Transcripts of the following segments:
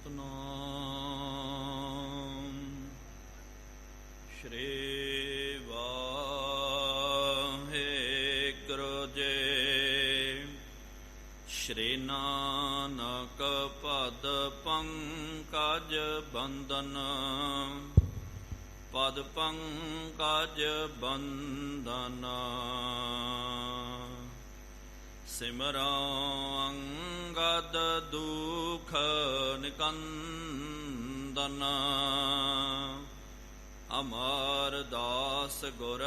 ਸਤਨਾਮ ਸ਼੍ਰੀ ਵਾਹਿਗੁਰੂ ਜੀ। ਸ਼੍ਰੀ ਨਾਨਕ ਪਦ ਪੰਕਜ ਬੰਦਨ, ਪਦ ਪੰਕਜ ਬੰਦਨ। ਸਿਮਰੋ ਅੰਗਦ ਦੁਖ ਨਿਕੰਦਨ, ਅਮਰਦਾਸ ਗੁਰ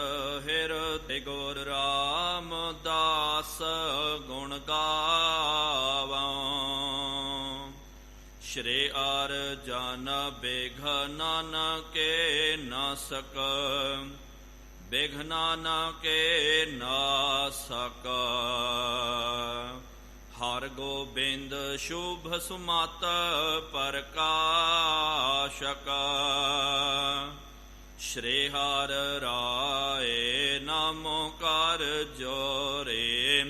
ਹਿਰਦਿ ਗੁਰ ਰਾਮਦਾਸ ਗੁਣ ਗਾਵਾਂ। ਸ਼੍ਰੀ ਅਰਜਨ ਬਿਘਨ ਕੇ ਨਾਸਕ, ਬਿਘਨ ਕੇ ਨਾਸਕ। ਹਰ ਗੋਬਿੰਦ ਸ਼ੁਭ ਸੁਮਤ ਪ੍ਰਕਾਸ਼ਕ। ਸ਼੍ਰੀ ਹਰਿ ਰਾਏ ਨਾਮੋ ਕਰ ਜੋਰੇ,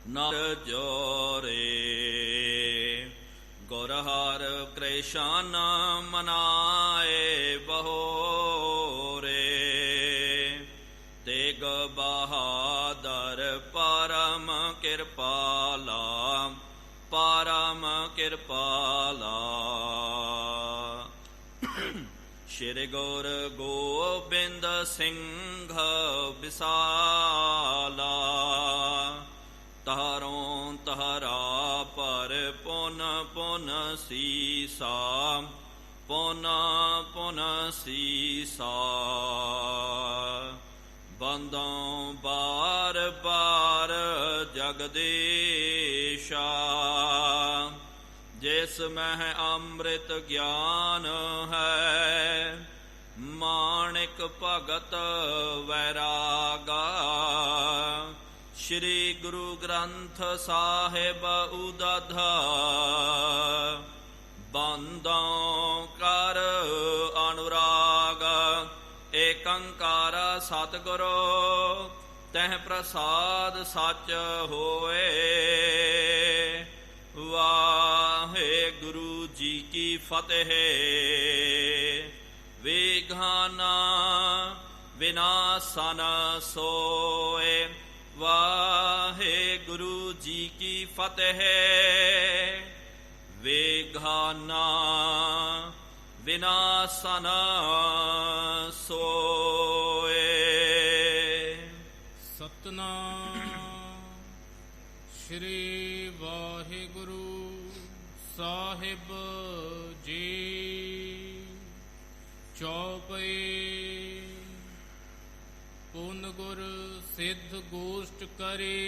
ਨਰ ਜੋਰੇ। ਗੁਰ ਹਰਿ ਕ੍ਰਿਸ਼ਨ ਮਨਾਏ ਬਹੋਰੇ, ਤੇਗ ਬਹਾਦਰ ਪਰਮ ਕਿਰਪਾਲਾ, ਪਰਮ ਕਿਰਪਾਲਾ। ਸ਼੍ਰੀ ਗੁਰ ਗੋਬਿੰਦ ਸਿੰਘ ਵਿਸਾਲਾ, ਤਹਰੋਂ ਤਹਰਾ ਪਰ ਪੁਨ ਪੁਨ ਸੀਸਾ, ਪੁਨ ਪੁਨ ਸੀਸਾ। ਬੰਦੋਂ ਬਾਰ ਬਾਰ ਜਗਦੀਸ਼ਾ, ਜਿਸ ਮਹਿ ਅੰਮ੍ਰਿਤ ਗਿਆਨ ਹੈ, ਮਾਣਿਕ ਭਗਤ ਵੈਰਾਗਾ। ਸ਼੍ਰੀ ਗੁਰੂ ਗ੍ਰੰਥ ਸਾਹਿਬ ਉਦਧ, ਬੰਦੋਂ ਕਰ ਅਨੁਰਾਗ। ਏਕੰਕਾਰ ਸਤਿਗੁਰੂ ਤਹਿ ਪ੍ਰਸਾਦ ਸੱਚ ਹੋਏ। ਵਾਹਿਗੁਰੂ ਜੀ ਕੀ ਫਤਿਹ। ਵਿਘਨ ਵਿਨਾਸ਼ਨ ਸੋਏ, ਵਾਹਿਗੁਰੂ ਜੀ ਕੀ ਫਤਿਹ। ਵਿਘਨ ਵਿਨਾਸ਼ਨ ਸੋਏ। ਸਤਨਾਮ ਸ਼੍ਰੀ ਵਾਹਿਗੁਰੂ ਸਾਹਿਬ ਜੀ। ਚੌਪਈ। ਪੁਨ ਗੁਰ ਸਿੱਧ ਗੋਸ਼ਟ ਕਰੇ,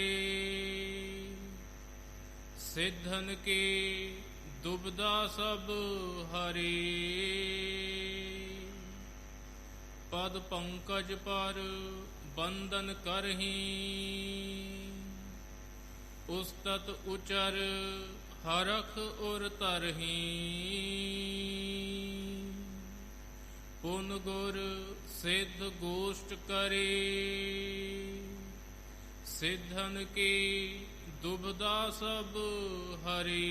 ਸਿੱਧਨ ਕੀ ਦੁਬਦਾ ਸਭ ਹਰੀ। ਪਦ ਪੰਕਜ ਪਰ ਬੰਦਨ ਕਰਹੀ, ਉਸਤਤ ਉਚਰ ਹਰਖ ਉਰ ਧਰਹੀ। ਪੁਨ ਗੁਰ ਸਿੱਧ ਗੋਸ਼ਟ ਕਰੇ, ਸਿੱਧਨ ਕੀ ਦੁਬਦਾ ਸਭ ਹਰੀ।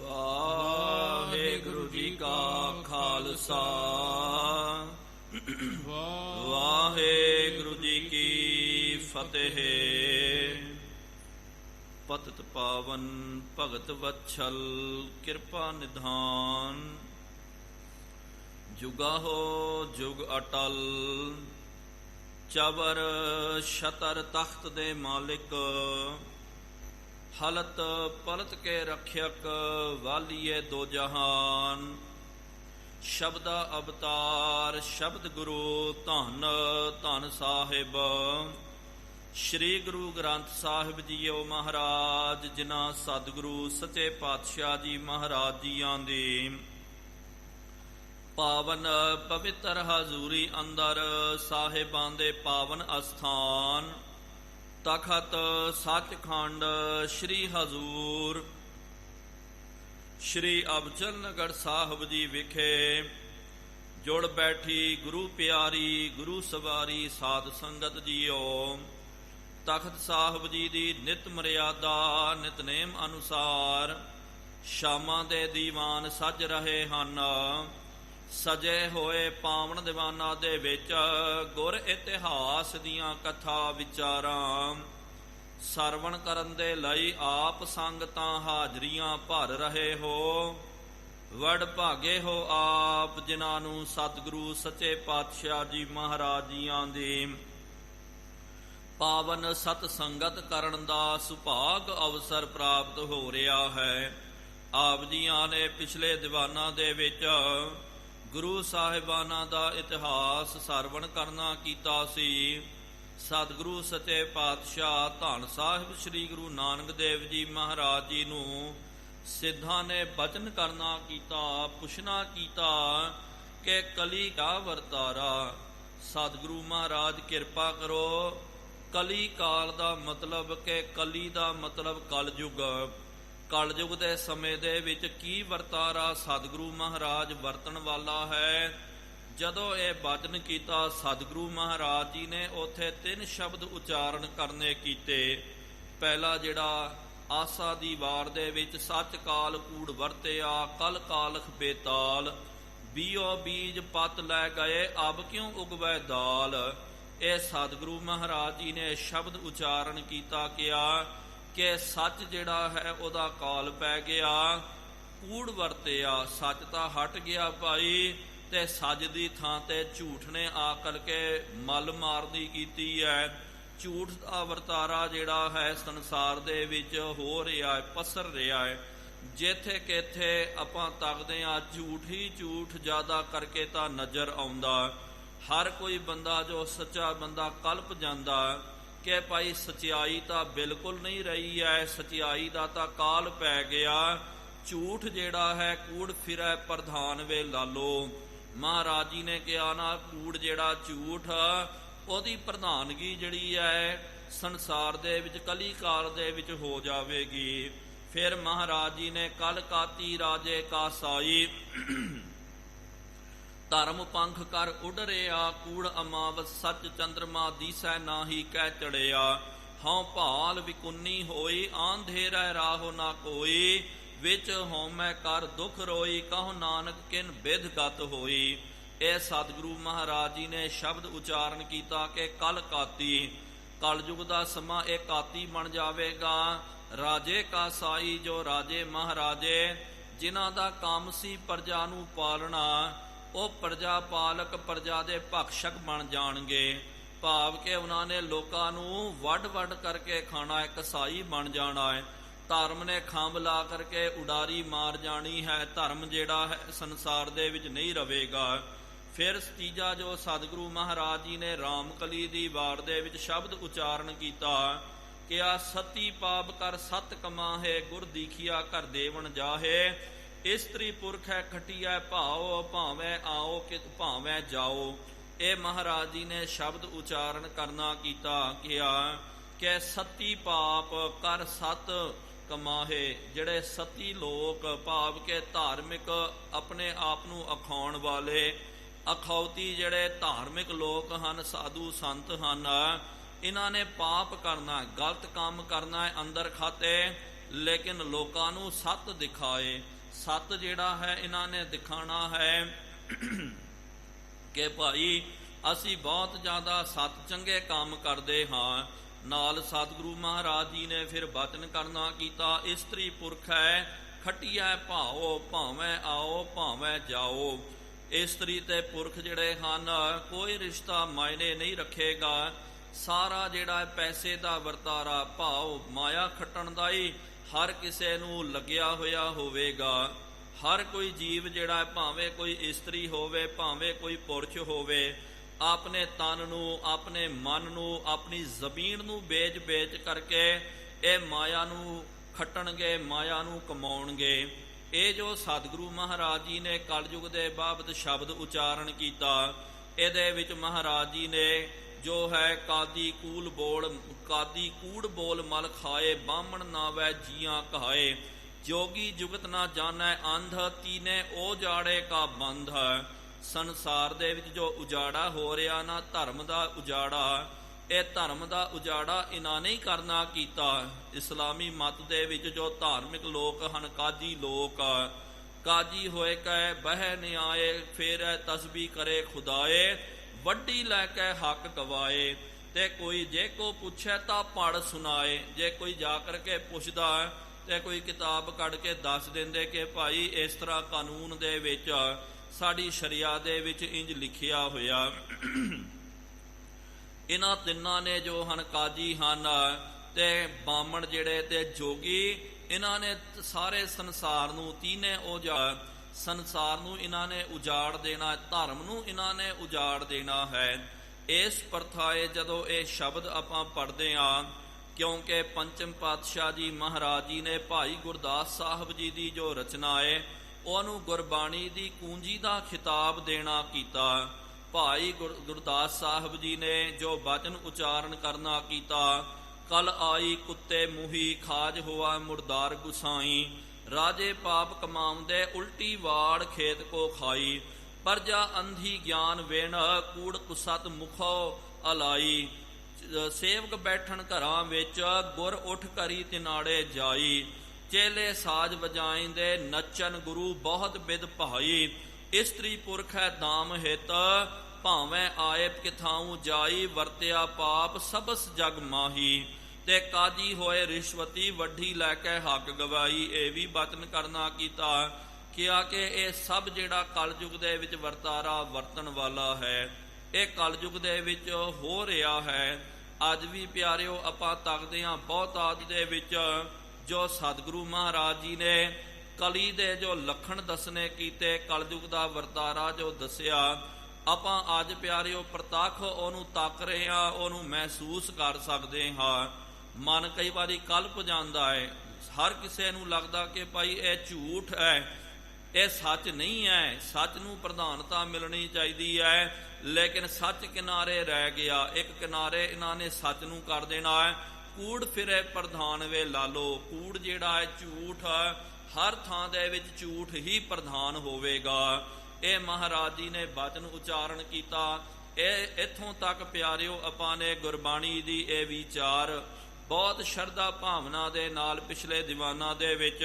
ਵਾਹਿਗੁਰੂ ਜੀ ਕਾ ਖਾਲਸਾ, ਵਾਹਿਗੁਰੂ ਜੀ ਕੀ ਫਤਿਹ। ਪਤਿਤ ਪਾਵਨ ਭਗਤ ਵਤਸਲ ਕਿਰਪਾ ਨਿਧਾਨ, ਜੁਗਾਹੋ ਜੁਗ ਅਟਲ। ਚਬਰ ਛਤਰ ਤਖਤ ਦੇ ਮਾਲਿਕ, ਹਲਤ ਪਲਤ ਕੇ ਰਖਿਅਕ। ਵਾਲੀਏ ਦੋ ਜਹਾਨ, ਸ਼ਬਦਾ ਅਵਤਾਰ ਸ਼ਬਦ ਗੁਰੂ। ਧੰਨ ਧੰਨ ਸਾਹਿਬ ਸ਼੍ਰੀ ਗੁਰੂ ਗ੍ਰੰਥ ਸਾਹਿਬ ਜੀਓ ਮਹਾਰਾਜ, ਜਿਨ੍ਹਾਂ ਸਤਿਗੁਰੂ ਸੱਚੇ ਪਾਤਸ਼ਾਹ ਜੀ ਮਹਾਰਾਜ ਜੀਆਂ ਦੀ ਪਾਵਨ ਪਵਿੱਤਰ ਹਜ਼ੂਰੀ ਅੰਦਰ, ਸਾਹਿਬਾਂ ਦੇ ਪਾਵਨ ਅਸਥਾਨ ਤਖਤ ਸੱਚਖੰਡ ਸ੍ਰੀ ਹਜ਼ੂਰ ਸ਼੍ਰੀ ਅਬਚਲ ਨਗਰ ਸਾਹਿਬ ਜੀ ਵਿਖੇ ਜੁੜ ਬੈਠੀ ਗੁਰੂ ਪਿਆਰੀ ਗੁਰੂ ਸਵਾਰੀ ਸਾਧ ਸੰਗਤ ਜੀਓ, ਤਖਤ ਸਾਹਿਬ ਜੀ ਦੀ ਨਿਤ ਮਰਿਆਦਾ ਨਿਤਨੇਮ ਅਨੁਸਾਰ ਸ਼ਾਮਾਂ ਦੇ ਦੀਵਾਨ ਸੱਜ ਰਹੇ ਹਨ। ਸਜੇ ਹੋਏ ਪਾਵਨ ਦੀਵਾਨਾਂ ਦੇ ਵਿੱਚ ਗੁਰ ਇਤਿਹਾਸ ਦੀਆਂ ਕਥਾ ਵਿਚਾਰਾਂ ਸਰਵਣ ਕਰਨ ਦੇ ਲਈ ਆਪ ਸੰਗਤਾਂ ਹਾਜ਼ਰੀਆਂ ਭਰ ਰਹੇ ਹੋ। ਵਡ ਭਾਗੇ ਹੋ ਆਪ ਜਿਨ੍ਹਾਂ ਨੂੰ ਸਤਿਗੁਰੂ ਸੱਚੇ ਪਾਤਸ਼ਾਹ ਜੀ ਮਹਾਰਾਜ ਜੀਆਂ ਦੀ ਪਾਵਨ ਸਤ ਸੰਗਤ ਕਰਨ ਦਾ ਸੁਭਾਗ ਅਵਸਰ ਪ੍ਰਾਪਤ ਹੋ ਰਿਹਾ ਹੈ। ਆਪ ਜੀਆਂ ਨੇ ਪਿਛਲੇ ਦੀਵਾਨਾਂ ਦੇ ਵਿੱਚ ਗੁਰੂ ਸਾਹਿਬਾਨਾਂ ਦਾ ਇਤਿਹਾਸ ਸਰਵਣ ਕਰਨਾ ਕੀਤਾ ਸੀ। ਸਤਿਗੁਰੂ ਸੱਚੇ ਪਾਤਸ਼ਾਹ ਧੰਨ ਸਾਹਿਬ ਸ੍ਰੀ ਗੁਰੂ ਨਾਨਕ ਦੇਵ ਜੀ ਮਹਾਰਾਜ ਜੀ ਨੂੰ ਸਿੱਧਾਂ ਨੇ ਬਚਨ ਕਰਨਾ ਕੀਤਾ, ਪੁੱਛਣਾ ਕੀਤਾ ਕਿ ਕਲੀ ਕਾ ਵਰਤਾਰਾ। ਸਤਿਗੁਰੂ ਮਹਾਰਾਜ ਕਿਰਪਾ ਕਰੋ। ਕਲੀ ਕਾਲ ਦਾ ਮਤਲਬ ਕਿ ਕਲੀ ਦਾ ਮਤਲਬ ਕਲਯੁਗ। ਕਲਯੁਗ ਦੇ ਸਮੇਂ ਦੇ ਵਿੱਚ ਕੀ ਵਰਤਾਰਾ ਸਤਿਗੁਰੂ ਮਹਾਰਾਜ ਵਰਤਣ ਵਾਲਾ ਹੈ। ਜਦੋਂ ਇਹ ਬਚਨ ਕੀਤਾ ਸਤਿਗੁਰੂ ਮਹਾਰਾਜ ਜੀ ਨੇ ਉੱਥੇ 3 ਸ਼ਬਦ ਉਚਾਰਨ ਕਰਨੇ ਕੀਤੇ। ਪਹਿਲਾ ਜਿਹੜਾ ਆਸਾ ਦੀ ਵਾਰ ਦੇ ਵਿੱਚ ਸੱਚ ਕਾਲ ਕੂੜ ਵਰਤਿਆ, ਕਲ ਕਾਲਖ ਬੇਤਾਲ, ਬੀਓ ਬੀਜ ਪਤ ਲੈ ਗਏ ਅਬ ਕਿਉਂ ਉਗਵੈ ਦਾਲ। ਇਹ ਸਤਿਗੁਰੂ ਮਹਾਰਾਜ ਜੀ ਨੇ ਸ਼ਬਦ ਉਚਾਰਨ ਕੀਤਾ, ਕਿਹਾ ਕਿ ਸੱਚ ਜਿਹੜਾ ਹੈ ਉਹਦਾ ਕਾਲ ਪੈ ਗਿਆ, ਕੂੜ ਵਰਤਿਆ, ਸੱਚ ਤਾਂ ਹਟ ਗਿਆ ਭਾਈ, ਤੇ ਸੱਚ ਦੀ ਥਾਂ ਤੇ ਝੂਠ ਨੇ ਆ ਕਰਕੇ ਮਲ ਮਾਰਦੀ ਕੀਤੀ ਹੈ। ਝੂਠ ਦਾ ਵਰਤਾਰਾ ਜਿਹੜਾ ਹੈ ਸੰਸਾਰ ਦੇ ਵਿੱਚ ਹੋ ਰਿਹਾ ਹੈ, ਪਸਰ ਰਿਹਾ ਹੈ। ਜਿੱਥੇ ਕਿਥੇ ਆਪਾਂ ਤੱਕਦੇ ਹਾਂ ਝੂਠ ਹੀ ਝੂਠ ਜ਼ਿਆਦਾ ਕਰਕੇ ਤਾਂ ਨਜ਼ਰ ਆਉਂਦਾ। ਹਰ ਕੋਈ ਬੰਦਾ ਜੋ ਸੱਚਾ ਬੰਦਾ ਕਲਪ ਜਾਂਦਾ ਕਿ ਭਾਈ ਸਚਾਈ ਤਾਂ ਬਿਲਕੁਲ ਨਹੀਂ ਰਹੀ ਹੈ, ਸਚਾਈ ਦਾ ਤਾਂ ਕਾਲ ਪੈ ਗਿਆ। ਝੂਠ ਜਿਹੜਾ ਹੈ ਕੂੜ ਫਿਰੈ ਪ੍ਰਧਾਨ ਵੇ ਲਾਲੋ। ਮਹਾਰਾਜ ਜੀ ਨੇ ਕਿਹਾ ਨਾ, ਕੂੜ ਜਿਹੜਾ ਝੂਠ ਉਹਦੀ ਪ੍ਰਧਾਨਗੀ ਜਿਹੜੀ ਹੈ ਸੰਸਾਰ ਦੇ ਵਿੱਚ ਕਲੀ ਕਾਲ ਦੇ ਵਿੱਚ ਹੋ ਜਾਵੇਗੀ। ਫਿਰ ਮਹਾਰਾਜ ਜੀ ਨੇ ਕਲ ਕਾਤੀ ਰਾਜੇ ਕਾ ਸਾਈ, ਧਰਮ ਪੰਖ ਕਰ ਉੱਡ ਰਿਆ, ਕੂੜ ਅਮਾਵਸ ਸੱਚ ਚੰਦਰਮਾ ਦੀਸੈ ਨਾਹੀ ਕਹਿ ਚੜਿਆ। ਹਉ ਭਾਲ ਵਿਕੁੰਨੀ ਹੋਈ, ਆਂਧੇਰੈ ਰਾਹੋ ਨਾ ਕੋਈ, ਵਿੱਚ ਹਉਮੈ ਕਰ ਦੁਖ ਰੋਈ, ਕਹੋ ਨਾਨਕ ਕਿਨ ਬਿਧ ਗਤ ਹੋਈ। ਇਹ ਸਤਿਗੁਰੂ ਮਹਾਰਾਜ ਜੀ ਨੇ ਸ਼ਬਦ ਉਚਾਰਨ ਕੀਤਾ ਕਿ ਕਲ ਕਾਤੀ, ਕਲਯੁਗ ਦਾ ਸਮਾਂ ਇਹ ਕਾਤੀ ਬਣ ਜਾਵੇਗਾ। ਰਾਜੇ ਕਾ ਸਾਈ, ਜੋ ਰਾਜੇ ਮਹਾਰਾਜੇ ਜਿਨ੍ਹਾਂ ਦਾ ਕੰਮ ਸੀ ਪ੍ਰਜਾ ਨੂੰ ਪਾਲਣਾ, ਉਹ ਪ੍ਰਜਾ ਪਾਲਕ ਪ੍ਰਜਾ ਦੇ ਭਖਸ਼ਕ ਬਣ ਜਾਣਗੇ। ਭਾਵ ਕਿ ਉਹਨਾਂ ਨੇ ਲੋਕਾਂ ਨੂੰ ਵੱਢ ਵੱਢ ਕਰਕੇ ਖਾਣਾ ਹੈ, ਕਸਾਈ ਬਣ ਜਾਣਾ ਹੈ। ਧਰਮ ਨੇ ਖੰਭ ਲਾ ਕਰਕੇ ਉਡਾਰੀ ਮਾਰ ਜਾਣੀ ਹੈ। ਧਰਮ ਜਿਹੜਾ ਹੈ ਸੰਸਾਰ ਦੇ ਵਿੱਚ ਨਹੀਂ ਰਵੇਗਾ। ਫਿਰ ਤੀਜਾ ਜੋ ਸਤਿਗੁਰੂ ਮਹਾਰਾਜ ਜੀ ਨੇ ਰਾਮਕਲੀ ਦੀ ਵਾਰ ਦੇ ਵਿੱਚ ਸ਼ਬਦ ਉਚਾਰਨ ਕੀਤਾ, ਕਿਹਾ ਸਤੀ ਪਾਪ ਕਰ ਸਤ ਕਮਾਹੇ, ਗੁਰ ਦੀਖਿਆ ਘਰ ਦੇਵਨ ਜਾਹੇ। ਇਸਤਰੀ ਪੁਰਖ ਹੈ ਖਟੀਐ ਭਾਓ, ਭਾਵੇਂ ਆਓ ਕਿ ਭਾਵੇਂ ਜਾਓ। ਇਹ ਮਹਾਰਾਜ ਜੀ ਨੇ ਸ਼ਬਦ ਉਚਾਰਨ ਕਰਨਾ ਕੀਤਾ, ਕਿਹਾ ਕਿ ਸਤੀ ਪਾਪ ਕਰ ਸਤ ਕਮਾਹੇ। ਜਿਹੜੇ ਸਤੀ ਲੋਕ ਭਾਵ ਕਿ ਧਾਰਮਿਕ ਆਪਣੇ ਆਪ ਨੂੰ ਅਖਾਉਣ ਵਾਲੇ, ਅਖੌਤੀ ਜਿਹੜੇ ਧਾਰਮਿਕ ਲੋਕ ਹਨ, ਸਾਧੂ ਸੰਤ ਹਨ, ਇਹਨਾਂ ਨੇ ਪਾਪ ਕਰਨਾ, ਗਲਤ ਕੰਮ ਕਰਨਾ ਹੈ ਅੰਦਰ ਖਾਤੇ, ਲੇਕਿਨ ਲੋਕਾਂ ਨੂੰ ਸੱਤ ਦਿਖਾਏ। ਸੱਤ ਜਿਹੜਾ ਹੈ ਇਹਨਾਂ ਨੇ ਦਿਖਾਣਾ ਹੈ ਕਿ ਭਾਈ ਅਸੀਂ ਬਹੁਤ ਜ਼ਿਆਦਾ ਸੱਤ ਚੰਗੇ ਕੰਮ ਕਰਦੇ ਹਾਂ। ਨਾਲ ਸਤਿਗੁਰੂ ਮਹਾਰਾਜ ਜੀ ਨੇ ਫਿਰ ਬਚਨ ਕਰਨਾ ਕੀਤਾ, ਇਸਤਰੀ ਪੁਰਖ ਹੈ ਖਟੀਐ ਭਾਓ, ਭਾਵੇਂ ਆਓ ਭਾਵੇਂ ਜਾਓ। ਇਸਤਰੀ ਤੇ ਪੁਰਖ ਜਿਹੜੇ ਹਨ ਕੋਈ ਰਿਸ਼ਤਾ ਮਾਇਨੇ ਨਹੀਂ ਰੱਖੇਗਾ। ਸਾਰਾ ਜਿਹੜਾ ਪੈਸੇ ਦਾ ਵਰਤਾਰਾ, ਭਾਵ ਮਾਇਆ ਖੱਟਣ ਦਾ ਹੀ ਹਰ ਕਿਸੇ ਨੂੰ ਲੱਗਿਆ ਹੋਇਆ ਹੋਵੇਗਾ। ਹਰ ਕੋਈ ਜੀਵ ਜਿਹੜਾ ਭਾਵੇਂ ਕੋਈ ਇਸਤਰੀ ਹੋਵੇ ਭਾਵੇਂ ਕੋਈ ਪੁਰਸ਼ ਹੋਵੇ, ਆਪਣੇ ਤਨ ਨੂੰ, ਆਪਣੇ ਮਨ ਨੂੰ, ਆਪਣੀ ਜ਼ਮੀਨ ਨੂੰ ਵੇਚ ਕਰਕੇ ਇਹ ਮਾਇਆ ਨੂੰ ਖੱਟਣਗੇ, ਮਾਇਆ ਨੂੰ ਕਮਾਉਣਗੇ। ਇਹ ਜੋ ਸਤਿਗੁਰੂ ਮਹਾਰਾਜ ਜੀ ਨੇ ਕਲਯੁਗ ਦੇ ਬਾਬਤ ਸ਼ਬਦ ਉਚਾਰਨ ਕੀਤਾ, ਇਹਦੇ ਵਿੱਚ ਮਹਾਰਾਜ ਜੀ ਨੇ ਜੋ ਹੈ ਕਾਦੀ ਕੂੜ ਬੋਲ ਮਲ ਖਾਏ, ਬਾਹਮਣ ਨਾਵੈ ਜੀਆਂ ਕਹਾਏ। ਜੋਗੀ ਜੁਗਤ ਨਾ ਜਾਣੈ ਅੰਧ, ਤੀਨੇ ਉਹ ਜਾੜੇ ਕਾ ਬੰਧ। ਸੰਸਾਰ ਦੇ ਵਿੱਚ ਜੋ ਉਜਾੜਾ ਹੋ ਰਿਹਾ ਨਾ, ਧਰਮ ਦਾ ਉਜਾੜਾ, ਇਹ ਧਰਮ ਦਾ ਉਜਾੜਾ ਇਹਨਾਂ ਨੇ ਹੀ ਕਰਨਾ ਕੀਤਾ। ਇਸਲਾਮੀ ਮਤ ਦੇ ਵਿੱਚ ਜੋ ਧਾਰਮਿਕ ਲੋਕ ਹਨ, ਕਾਜੀ ਲੋਕ, ਕਾਜੀ ਹੋਏ ਕੈ ਬਹਿ ਨਿਆਏ, ਫੇਰੈ ਤਸਬੀਹ ਕਰੇ ਖੁਦਾਏ, ਵੱਡੀ ਲੈ ਕੇ ਹੱਕ ਗਵਾਏ। ਤੇ ਕੋਈ ਜੇ ਕੋ ਪੁੱਛੇ ਤਾਂ ਪੜ੍ਹ ਸੁਣਾਏ। ਜੇ ਕੋਈ ਜਾ ਕਰਕੇ ਪੁੱਛਦਾ ਤੇ ਕੋਈ ਕਿਤਾਬ ਕੱਢ ਕੇ ਦੱਸ ਦਿੰਦੇ ਕਿ ਭਾਈ ਇਸ ਤਰ੍ਹਾਂ ਕਾਨੂੰਨ ਦੇ ਵਿੱਚ, ਸਾਡੀ ਸ਼ਰੀਆ ਦੇ ਵਿੱਚ ਇੰਜ ਲਿਖਿਆ ਹੋਇਆ। ਇਹਨਾਂ ਤਿੰਨਾਂ ਨੇ ਜੋ ਹਨ, ਕਾਜੀ ਹਨ ਤੇ ਬਾਮਣ ਜਿਹੜੇ ਤੇ ਜੋਗੀ, ਇਹਨਾਂ ਨੇ ਸਾਰੇ ਸੰਸਾਰ ਨੂੰ, ਤੀਨੇ ਸੰਸਾਰ ਨੂੰ ਇਹਨਾਂ ਨੇ ਉਜਾੜ ਦੇਣਾ, ਧਰਮ ਨੂੰ ਇਹਨਾਂ ਨੇ ਉਜਾੜ ਦੇਣਾ ਹੈ। ਇਸ ਪ੍ਰਥਾਏ ਜਦੋਂ ਇਹ ਸ਼ਬਦ ਆਪਾਂ ਪੜ੍ਹਦੇ ਹਾਂ, ਕਿਉਂਕਿ ਪੰਚਮ ਪਾਤਸ਼ਾਹ ਜੀ ਮਹਾਰਾਜ ਜੀ ਨੇ ਭਾਈ ਗੁਰਦਾਸ ਸਾਹਿਬ ਜੀ ਦੀ ਜੋ ਰਚਨਾ ਹੈ, ਉਹਨੂੰ ਗੁਰਬਾਣੀ ਦੀ ਕੂੰਜੀ ਦਾ ਖਿਤਾਬ ਦੇਣਾ ਕੀਤਾ। ਭਾਈ ਗੁਰਦਾਸ ਸਾਹਿਬ ਜੀ ਨੇ ਜੋ ਬਚਨ ਉਚਾਰਨ ਕਰਨਾ ਕੀਤਾ, ਕਲ ਆਈ ਕੁੱਤੇ ਮੂਹੀ, ਖਾਜ ਹੋਆ ਮੁਰਦਾਰ ਗੁਸਾਈ, ਰਾਜੇ ਪਾਪ ਕਮਾਉਂਦੇ ਉਲਟੀ ਵਾੜ ਖੇਤ ਕੋ ਖਾਈ, ਪਰਜਾ ਅੰਧੀ ਗਿਆਨ ਵੇਣ ਕੂੜ ਕੁਸਤ ਮੁਖੋ ਅਲਾਈ, ਸੇਵਕ ਬੈਠਣ ਘਰਾਂ ਵਿੱਚ ਗੁਰ ਉੱਠ ਕਰੀ ਤਿਨਾੜੇ ਜਾਈ, ਚੇਲੇ ਸਾਜ ਵਜਾਇਂਦੇ ਨੱਚਨ ਗੁਰੂ ਬਹੁਤ ਬਿਦ ਭਾਈ, ਇਸਤਰੀ ਪੁਰਖ ਹੈ ਦਾਮ ਹਿਤ ਭਾਵੇਂ ਆਏ ਕਿਥਾਉ ਜਾਈ, ਵਰਤਿਆ ਪਾਪ ਸਬਸ ਜਗ ਮਾਹੀ, ਤੇ ਕਾਜੀ ਹੋਏ ਰਿਸ਼ਵਤੀ ਵੱਡੀ ਲੈ ਕੇ ਹੱਕ ਗਵਾਈ। ਇਹ ਵੀ ਬਚਨ ਕਰਨਾ ਕੀਤਾ ਕਿਹਾ ਕਿ ਇਹ ਸਭ ਜਿਹੜਾ ਕਲਯੁਗ ਦੇ ਵਿੱਚ ਵਰਤਾਰਾ ਵਰਤਣ ਵਾਲਾ ਹੈ, ਇਹ ਕਲਯੁਗ ਦੇ ਵਿੱਚ ਹੋ ਰਿਹਾ ਹੈ। ਅੱਜ ਵੀ ਪਿਆਰਿਓ ਆਪਾਂ ਤੱਕਦੇ ਹਾਂ ਬਹੁਤ ਆਦਿ ਦੇ ਵਿੱਚ ਜੋ ਸਤਿਗੁਰੂ ਮਹਾਰਾਜ ਜੀ ਨੇ ਕਲੀ ਦੇ ਜੋ ਲੱਖਣ ਦੱਸਣੇ ਕੀਤੇ, ਕਲਯੁਗ ਦਾ ਵਰਤਾਰਾ ਜੋ ਦੱਸਿਆ, ਆਪਾਂ ਅੱਜ ਪਿਆਰਿਓ ਪ੍ਰਤੱਖ ਉਹਨੂੰ ਤੱਕ ਰਹੇ ਹਾਂ, ਉਹਨੂੰ ਮਹਿਸੂਸ ਕਰ ਸਕਦੇ ਹਾਂ। ਮਨ ਕਈ ਵਾਰੀ ਕਲਪ ਜਾਂਦਾ ਹੈ, ਹਰ ਕਿਸੇ ਨੂੰ ਲੱਗਦਾ ਕਿ ਭਾਈ ਇਹ ਝੂਠ ਹੈ, ਇਹ ਸੱਚ ਨਹੀਂ ਹੈ, ਸੱਚ ਨੂੰ ਪ੍ਰਧਾਨਤਾ ਮਿਲਣੀ ਚਾਹੀਦੀ ਹੈ, ਲੇਕਿਨ ਸੱਚ ਕਿਨਾਰੇ ਰਹਿ ਗਿਆ। ਇੱਕ ਕਿਨਾਰੇ ਇਹਨਾਂ ਨੇ ਸੱਚ ਨੂੰ ਕਰ ਦੇਣਾ ਹੈ, ਕੂੜ ਫਿਰੇ ਪ੍ਰਧਾਨ ਵੇ ਲਾਲੋ, ਕੂੜ ਜਿਹੜਾ ਹੈ, ਝੂਠ, ਹਰ ਥਾਂ ਦੇ ਵਿੱਚ ਝੂਠ ਹੀ ਪ੍ਰਧਾਨ ਹੋਵੇਗਾ। ਇਹ ਮਹਾਰਾਜ ਜੀ ਨੇ ਬਚਨ ਉਚਾਰਨ ਕੀਤਾ। ਇਹ ਇੱਥੋਂ ਤੱਕ ਪਿਆਰਿਓ ਆਪਾਂ ਨੇ ਗੁਰਬਾਣੀ ਦੀ ਇਹ ਵਿਚਾਰ ਬਹੁਤ ਸ਼ਰਧਾ ਭਾਵਨਾ ਦੇ ਨਾਲ ਪਿਛਲੇ ਦੀਵਾਨਾਂ ਦੇ ਵਿੱਚ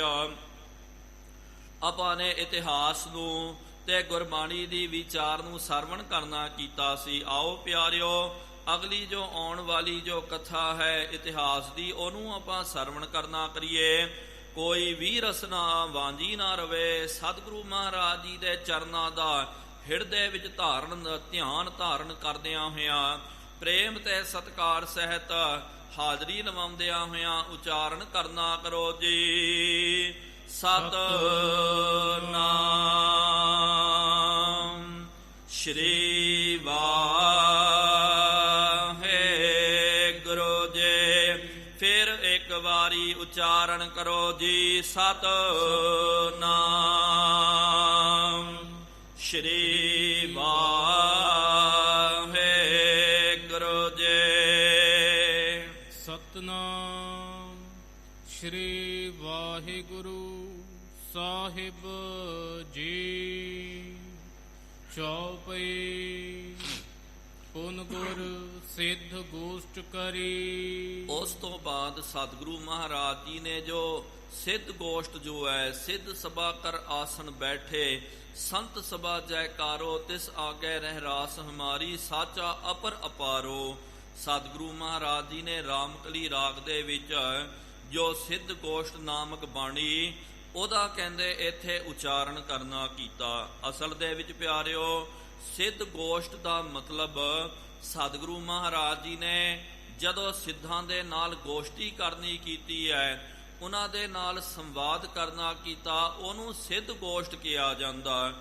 ਆਪਾਂ ਨੇ ਇਤਿਹਾਸ ਨੂੰ ਤੇ ਗੁਰਬਾਣੀ ਦੀ ਵਿਚਾਰ ਨੂੰ ਸਰਵਣ ਕਰਨਾ ਕੀਤਾ ਸੀ। ਆਓ ਪਿਆਰਿਓ ਅਗਲੀ ਜੋ ਆਉਣ ਵਾਲੀ ਜੋ ਕਥਾ ਹੈ ਇਤਿਹਾਸ ਦੀ, ਉਹਨੂੰ ਆਪਾਂ ਸਰਵਣ ਕਰਨਾ ਕਰੀਏ। ਕੋਈ ਵੀ ਰਸਨਾ ਵਾਂਝੀ ਨਾ ਰਵੇ, ਸਤਿਗੁਰੂ ਮਹਾਰਾਜ ਜੀ ਦੇ ਚਰਨਾਂ ਦਾ ਹਿਰਦੇ ਵਿੱਚ ਧਿਆਨ ਧਾਰਨ ਕਰਦਿਆਂ ਹੋਇਆਂ, ਪ੍ਰੇਮ ਤੇ ਸਤਿਕਾਰ ਸਹਿਤ ਹਾਜ਼ਰੀ ਲਵਾਉਂਦਿਆਂ ਹੋਇਆਂ ਉਚਾਰਨ ਕਰਨਾ ਕਰੋ ਜੀ। ਸਤਿਨਾਮ ਸ਼੍ਰੀ ਵਾਹਿਗੁਰੂ ਜੀ। ਫਿਰ ਇੱਕ ਵਾਰੀ ਉਚਾਰਨ ਕਰੋ ਜੀ। ਸਤਿਨਾਮ ਸ਼੍ਰੀ ਵਾਹਿਗੁਰੂ ਜੀ। ਸਤਿਨਾਮ ਸ਼੍ਰੀ ਵਾਹਿਗੁਰੂ ਸਾਹਿਬ ਜੀ। ਚੌਪਈ ਪੁਨ ਗੁਰ ਸਿੱਧ ਗੋਸ਼ਟ ਕਰੀ। ਉਸ ਤੋਂ ਬਾਅਦ ਸਤਿਗੁਰੂ ਮਹਾਰਾਜ ਜੀ ਨੇ ਜੋ ਸਿੱਧ ਗੋਸ਼ਟ ਜੋ ਹੈ, ਸਿੱਧ ਸਭਾ ਕਰ ਆਸਨ ਬੈਠੇ, ਸੰਤ ਸਭਾ ਜੈਕਾਰੋ, ਤਿਸ ਆਗੇ ਰਹਿ ਰਾਸ ਹਮਾਰੀ, ਸਾਚਾ ਅਪਰ ਅਪਾਰੋ। ਸਤਿਗੁਰੂ ਮਹਾਰਾਜ ਜੀ ਨੇ ਰਾਮਕਲੀ ਰਾਗ ਦੇ ਵਿੱਚ ਜੋ ਸਿੱਧ ਗੋਸ਼ਟ ਨਾਮਕ ਬਾਣੀ, ਉਹਦਾ ਕਹਿੰਦੇ ਇੱਥੇ ਉਚਾਰਨ ਕਰਨਾ ਕੀਤਾ। ਅਸਲ ਦੇ ਵਿੱਚ ਪਿਆਰਿਓ ਸਿੱਧ ਗੋਸ਼ਟ ਦਾ ਮਤਲਬ ਸਤਿਗੁਰੂ ਮਹਾਰਾਜ ਜੀ ਨੇ ਜਦੋਂ ਸਿੱਧਾਂ ਦੇ ਨਾਲ ਗੋਸ਼ਟੀ ਕਰਨੀ ਕੀਤੀ ਹੈ, ਉਹਨਾਂ ਦੇ ਨਾਲ ਸੰਵਾਦ ਕਰਨਾ ਕੀਤਾ, ਉਹਨੂੰ ਸਿੱਧ ਗੋਸ਼ਟ ਕਿਹਾ ਜਾਂਦਾ।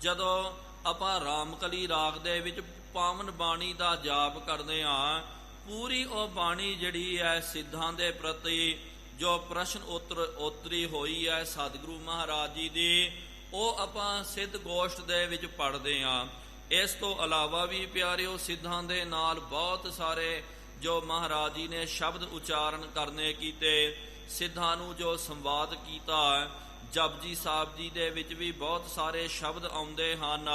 ਜਦੋਂ ਆਪਾਂ ਰਾਮਕਲੀ ਰਾਗ ਦੇ ਵਿੱਚ ਪਾਵਨ ਬਾਣੀ ਦਾ ਜਾਪ ਕਰਦੇ ਹਾਂ, ਪੂਰੀ ਉਹ ਬਾਣੀ ਜਿਹੜੀ ਹੈ ਸਿੱਧਾਂ ਦੇ ਪ੍ਰਤੀ ਜੋ ਪ੍ਰਸ਼ਨ ਉੱਤਰੀ ਹੋਈ ਹੈ ਸਤਿਗੁਰੂ ਮਹਾਰਾਜ ਜੀ ਦੀ, ਉਹ ਆਪਾਂ ਸਿੱਧ ਗੋਸ਼ਟ ਦੇ ਵਿੱਚ ਪੜ੍ਹਦੇ ਹਾਂ। ਇਸ ਤੋਂ ਇਲਾਵਾ ਵੀ ਪਿਆਰਿਓ ਸਿੱਧਾਂ ਦੇ ਨਾਲ ਬਹੁਤ ਸਾਰੇ ਜੋ ਮਹਾਰਾਜ ਜੀ ਨੇ ਸ਼ਬਦ ਉਚਾਰਨ ਕਰਨੇ ਕੀਤੇ, ਸਿੱਧਾਂ ਨੂੰ ਜੋ ਸੰਵਾਦ ਕੀਤਾ। ਜਪਜੀ ਸਾਹਿਬ ਜੀ ਦੇ ਵਿੱਚ ਵੀ ਬਹੁਤ ਸਾਰੇ ਸ਼ਬਦ ਆਉਂਦੇ ਹਨ।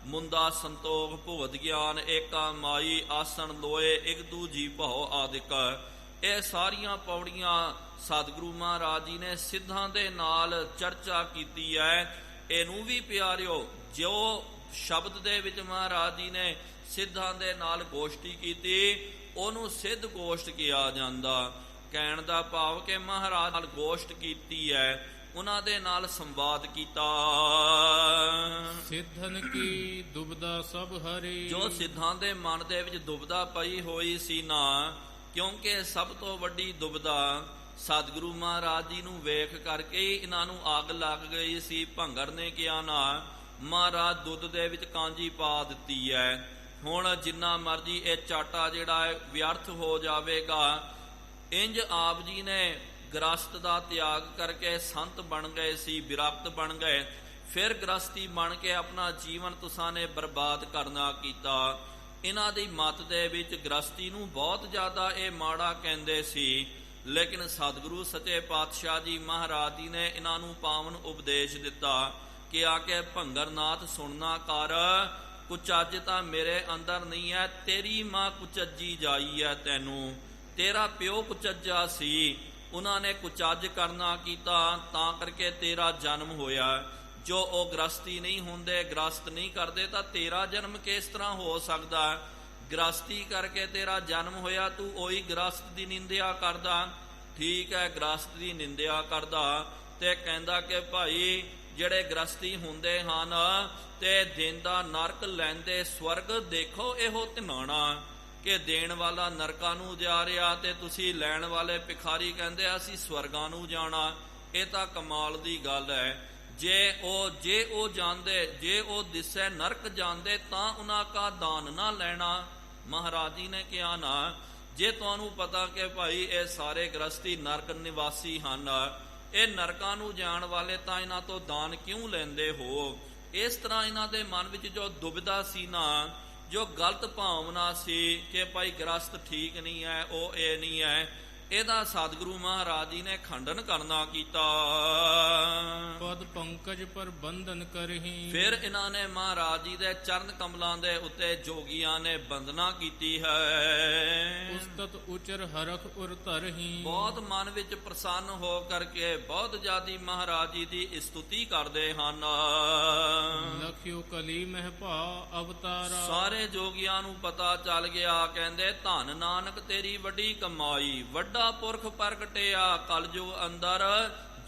ਮੁੰਦਾ ਸੰਤੋਖ ਭੁਗਤ ਗਿਆਨ ਏਕਾ ਮਾਈ ਆਸਣ ਲੋਏ ਇਕ ਦੂਜੀ ਭਉ ਆਦਿਕ। ਇਹ ਸਾਰੀਆਂ ਪੌੜੀਆਂ ਸਤਿਗੁਰੂ ਮਹਾਰਾਜ ਜੀ ਨੇ ਸਿੱਧਾਂ ਦੇ ਨਾਲ ਚਰਚਾ ਕੀਤੀ ਹੈ। ਇਹਨੂੰ ਵੀ ਪਿਆਰਿਓ, ਜੋ ਸ਼ਬਦ ਦੇ ਵਿੱਚ ਮਹਾਰਾਜ ਜੀ ਨੇ ਸਿੱਧਾਂ ਦੇ ਨਾਲ ਗੋਸ਼ਟੀ ਕੀਤੀ, ਉਹਨੂੰ ਸਿੱਧ ਗੋਸ਼ਟ ਕਿਹਾ ਜਾਂਦਾ। ਕਹਿਣ ਦਾ ਭਾਵ ਕਿ ਮਹਾਰਾਜ ਨਾਲ ਗੋਸ਼ਟ ਕੀਤੀ ਹੈ, ਉਹਨਾਂ ਦੇ ਨਾਲ ਸੰਵਾਦ ਕੀਤਾ। ਸਿੱਧਨ ਕੀ ਦੁਬਦਾ ਸਭ ਹਰੀ। ਜੋ ਸਿੱਧਾਂ ਦੇ ਮਨ ਦੇ ਵਿੱਚ ਦੁਬਦਾ ਪਈ ਹੋਈ ਸੀ ਨਾ, ਕਿਉਂਕਿ ਸਭ ਤੋਂ ਵੱਡੀ ਦੁਬਦਾ ਸਤਿਗੁਰੂ ਮਹਾਰਾਜ ਜੀ ਨੂੰ ਵੇਖ ਕਰਕੇ ਹੀ ਇਹਨਾਂ ਨੂੰ ਅੱਗ ਲੱਗ ਗਈ ਸੀ। ਭੰਗਰ ਨੇ ਕਿਹਾ ਨਾ, ਮਹਾਰਾਜ ਦੁੱਧ ਦੇ ਵਿੱਚ ਕਾਂਜੀ ਪਾ ਦਿੱਤੀ ਹੈ, ਹੁਣ ਜਿੰਨਾ ਮਰਜੀ ਇਹ ਚਾਟਾ ਜਿਹੜਾ ਹੈ ਵਿਅਰਥ ਹੋ ਜਾਵੇਗਾ। ਇੰਜ ਆਪ ਜੀ ਨੇ ਗ੍ਰਸਤ ਦਾ ਤਿਆਗ ਕਰਕੇ ਸੰਤ ਬਣ ਗਏ ਸੀ, ਵਿਰਕਤ ਬਣ ਗਏ। ਫਿਰ ਗ੍ਰਸਤੀ ਬਣ ਕੇ ਆਪਣਾ ਜੀਵਨ ਤੁਸਾਂ ਨੇ ਬਰਬਾਦ ਕਰਨਾ ਕੀਤਾ। ਇਹਨਾਂ ਦੀ ਮੱਤ ਦੇ ਵਿੱਚ ਗ੍ਰਸਤੀ ਨੂੰ ਬਹੁਤ ਜ਼ਿਆਦਾ ਇਹ ਮਾੜਾ ਕਹਿੰਦੇ ਸੀ, ਲੇਕਿਨ ਸਤਿਗੁਰੂ ਸੱਚੇ ਪਾਤਸ਼ਾਹ ਜੀ ਮਹਾਰਾਜ ਜੀ ਨੇ ਇਹਨਾਂ ਨੂੰ ਪਾਵਨ ਉਪਦੇਸ਼ ਦਿੱਤਾ ਕਿ ਆ ਕੇ ਭੰਗਰਨਾਥ ਸੁਣਨਾ ਕਰ, ਕੁਚੱਜ ਤਾਂ ਮੇਰੇ ਅੰਦਰ ਨਹੀਂ ਹੈ, ਤੇਰੀ ਮਾਂ ਕੁਚੱਜੀ ਜਾਈ ਹੈ ਤੈਨੂੰ, ਤੇਰਾ ਪਿਓ ਕੁਚੱਜਾ ਸੀ, ਉਹਨਾਂ ਨੇ ਕੁਚੱਜ ਕਰਨਾ ਕੀਤਾ, ਤਾਂ ਕਰਕੇ ਤੇਰਾ ਜਨਮ ਹੋਇਆ। ਜੋ ਉਹ ਗ੍ਰਸਤੀ ਨਹੀਂ ਹੁੰਦੇ, ਗ੍ਰਸਤ ਨਹੀਂ ਕਰਦੇ, ਤਾਂ ਤੇਰਾ ਜਨਮ ਕਿਸ ਤਰ੍ਹਾਂ ਹੋ ਸਕਦਾ? ਗ੍ਰਸਤੀ ਕਰਕੇ ਤੇਰਾ ਜਨਮ ਹੋਇਆ, ਤੂੰ ਉਹੀ ਗ੍ਰਸਤ ਦੀ ਨਿੰਦਿਆ ਕਰਦਾ। ਠੀਕ ਹੈ, ਗ੍ਰਸਤ ਦੀ ਨਿੰਦਿਆ ਕਰਦਾ ਤੇ ਕਹਿੰਦਾ ਕਿ ਭਾਈ ਜਿਹੜੇ ਗ੍ਰਸਤੀ ਹੁੰਦੇ ਹਨ ਤੇ ਦਿਨ ਦਾ ਨਰਕ ਲੈਂਦੇ ਸਵਰਗ, ਦੇਖੋ ਇਹੋ ਧਿਨਾਣਾ ਕਿ ਦੇਣ ਵਾਲਾ ਨਰਕਾਂ ਨੂੰ ਜਾ ਰਿਹਾ ਤੇ ਤੁਸੀਂ ਲੈਣ ਵਾਲੇ ਭਿਖਾਰੀ ਕਹਿੰਦੇ ਅਸੀਂ ਸਵਰਗਾਂ ਨੂੰ ਜਾਣਾ। ਇਹ ਤਾਂ ਕਮਾਲ ਦੀ ਗੱਲ ਹੈ। ਜੇ ਉਹ ਜਾਂਦੇ, ਜੇ ਉਹ ਦਿਸੈ ਨਰਕ ਜਾਂਦੇ ਤਾਂ ਉਹਨਾਂ ਕਾ ਦਾਨ ਨਾ ਲੈਣਾ। ਮਹਾਰਾਜ ਜੀ ਨੇ ਕਿਹਾ ਨਾ, ਜੇ ਤੁਹਾਨੂੰ ਪਤਾ ਕਿ ਭਾਈ ਇਹ ਸਾਰੇ ਗ੍ਰਸਤੀ ਨਰਕ ਨਿਵਾਸੀ ਹਨ, ਇਹ ਨਰਕਾਂ ਨੂੰ ਜਾਣ ਵਾਲੇ, ਤਾਂ ਇਹਨਾਂ ਤੋਂ ਦਾਨ ਕਿਉਂ ਲੈਂਦੇ ਹੋ? ਇਸ ਤਰ੍ਹਾਂ ਇਹਨਾਂ ਦੇ ਮਨ ਵਿੱਚ ਜੋ ਦੁਬਿਧਾ ਸੀ ਨਾ, ਜੋ ਗਲਤ ਭਾਵਨਾ ਸੀ ਕਿ ਭਾਈ ਗ੍ਰਸਤ ਠੀਕ ਨਹੀਂ ਹੈ, ਉਹ ਇਹ ਨਹੀਂ ਹੈ, ਇਹਦਾ ਸਤਿਗੁਰੂ ਮਹਾਰਾਜ ਜੀ ਨੇ ਖੰਡਨ ਕਰਨਾ ਕੀਤਾ। ਪਦ ਪੰਕਜ ਪਰ ਬੰਧਨ ਕਰਹੀ। ਫਿਰ ਇਹਨਾਂ ਨੇ ਮਹਾਰਾਜ ਜੀ ਦੇ ਚਰਨ ਕਮਲਾਂ ਦੇ ਉੱਤੇ ਜੋਗੀਆਂ ਨੇ ਬੰਦਨਾ ਕੀਤੀ ਹੈ। ਉਸਤਤ ਉਚਰ ਹਰਖ ਉਰ ਧਰਹੀ। ਬਹੁਤ ਮਨ ਵਿੱਚ ਪ੍ਰਸੰਨ ਹੋ ਕਰਕੇ ਬਹੁਤ ਜ਼ਿਆਦੀ ਮਹਾਰਾਜ ਜੀ ਦੀ ਸਤੁਤੀ ਕਰਦੇ ਹਨ। ਲਖਿਓ ਕਲੀ ਮਹਿ ਭਾ ਅਵਤਾਰਾ। ਸਾਰੇ ਜੋਗੀਆਂ ਨੂੰ ਪਤਾ ਚੱਲ ਗਿਆ, ਕਹਿੰਦੇ ਧੰਨ ਨਾਨਕ ਤੇਰੀ ਵੱਡੀ ਕਮਾਈ, ਵੱਡਾ ਪੁਰਖ ਪ੍ਰਗਟਿਆ ਕਲਯੁਗ ਅੰਦਰ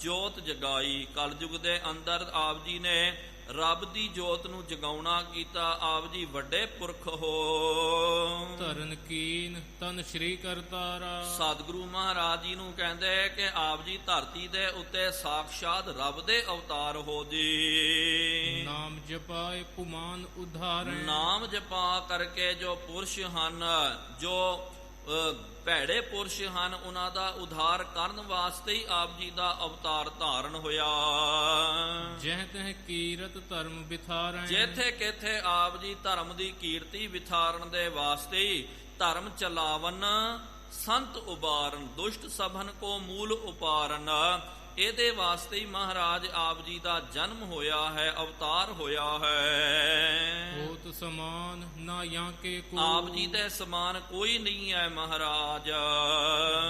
ਜੋਤ ਜਗਾਈ। ਕਲਯੁਗ ਦੇ ਅੰਦਰ ਆਪ ਜੀ ਨੇ ਰੱਬ ਦੀ ਜੋਤ ਨੂੰ ਜਗਾਉਣਾ ਕੀਤਾ। ਆਪ ਜੀ ਵੱਡੇ ਪੁਰਖ ਹੋ। ਧਰਨ ਕੀਨ ਤਨ ਸ਼੍ਰੀ ਕਰਤਾਰਾ। ਸਤਿਗੁਰੂ ਮਹਾਰਾਜ ਜੀ ਨੂੰ ਕਹਿੰਦੇ ਕਿ ਆਪ ਜੀ ਧਰਤੀ ਦੇ ਉੱਤੇ ਸਾਖਸ਼ਾਤ ਰੱਬ ਦੇ ਅਵਤਾਰ ਹੋ ਜੀ। ਨਾਮ ਜਪਾਏ ਪੁਮਾਨ ਉਧਾਰੈ। ਨਾਮ ਜਪਾ ਕਰਕੇ ਜੋ ਪੁਰਸ਼ ਹਨ, ਜੋ ਭੈੜੇ ਪੁਰਸ਼ ਹਨ, ਉਹਨਾਂ ਦਾ ਉਧਾਰ ਕਰਨ ਵਾਸਤੇ ਹੀ ਆਪ ਜੀ ਦਾ ਅਵਤਾਰ ਧਾਰਨ ਹੋਇਆ। ਜਹ ਤਹ ਕੀਰਤ ਧਰਮ ਵਿਥਾਰੈ। ਜਿੱਥੇ ਕਿਥੇ ਆਪ ਜੀ ਧਰਮ ਦੀ ਕੀਰਤੀ ਵਿਥਾਰਨ ਦੇ ਵਾਸਤੇ ਹੀ ਧਰਮ ਚਲਾਵਨ, ਸੰਤ ਉਬਾਰਨ, ਦੁਸ਼ਟ ਸਭਨ ਕੋ ਮੂਲ ਉਪਾਰਨ, ਇਹਦੇ ਵਾਸਤੇ ਹੀ ਮਹਾਰਾਜ ਆਪ ਜੀ ਦਾ ਜਨਮ ਹੋਇਆ ਹੈ, ਅਵਤਾਰ ਹੋਇਆ ਹੈ। ਹੋਤ ਸਮਾਨ ਨਾ ਜਾਂ ਕੇ ਕੋ। ਆਪ ਜੀ ਦੇ ਸਮਾਨ ਕੋਈ ਨਹੀਂ ਹੈ ਮਹਾਰਾਜ।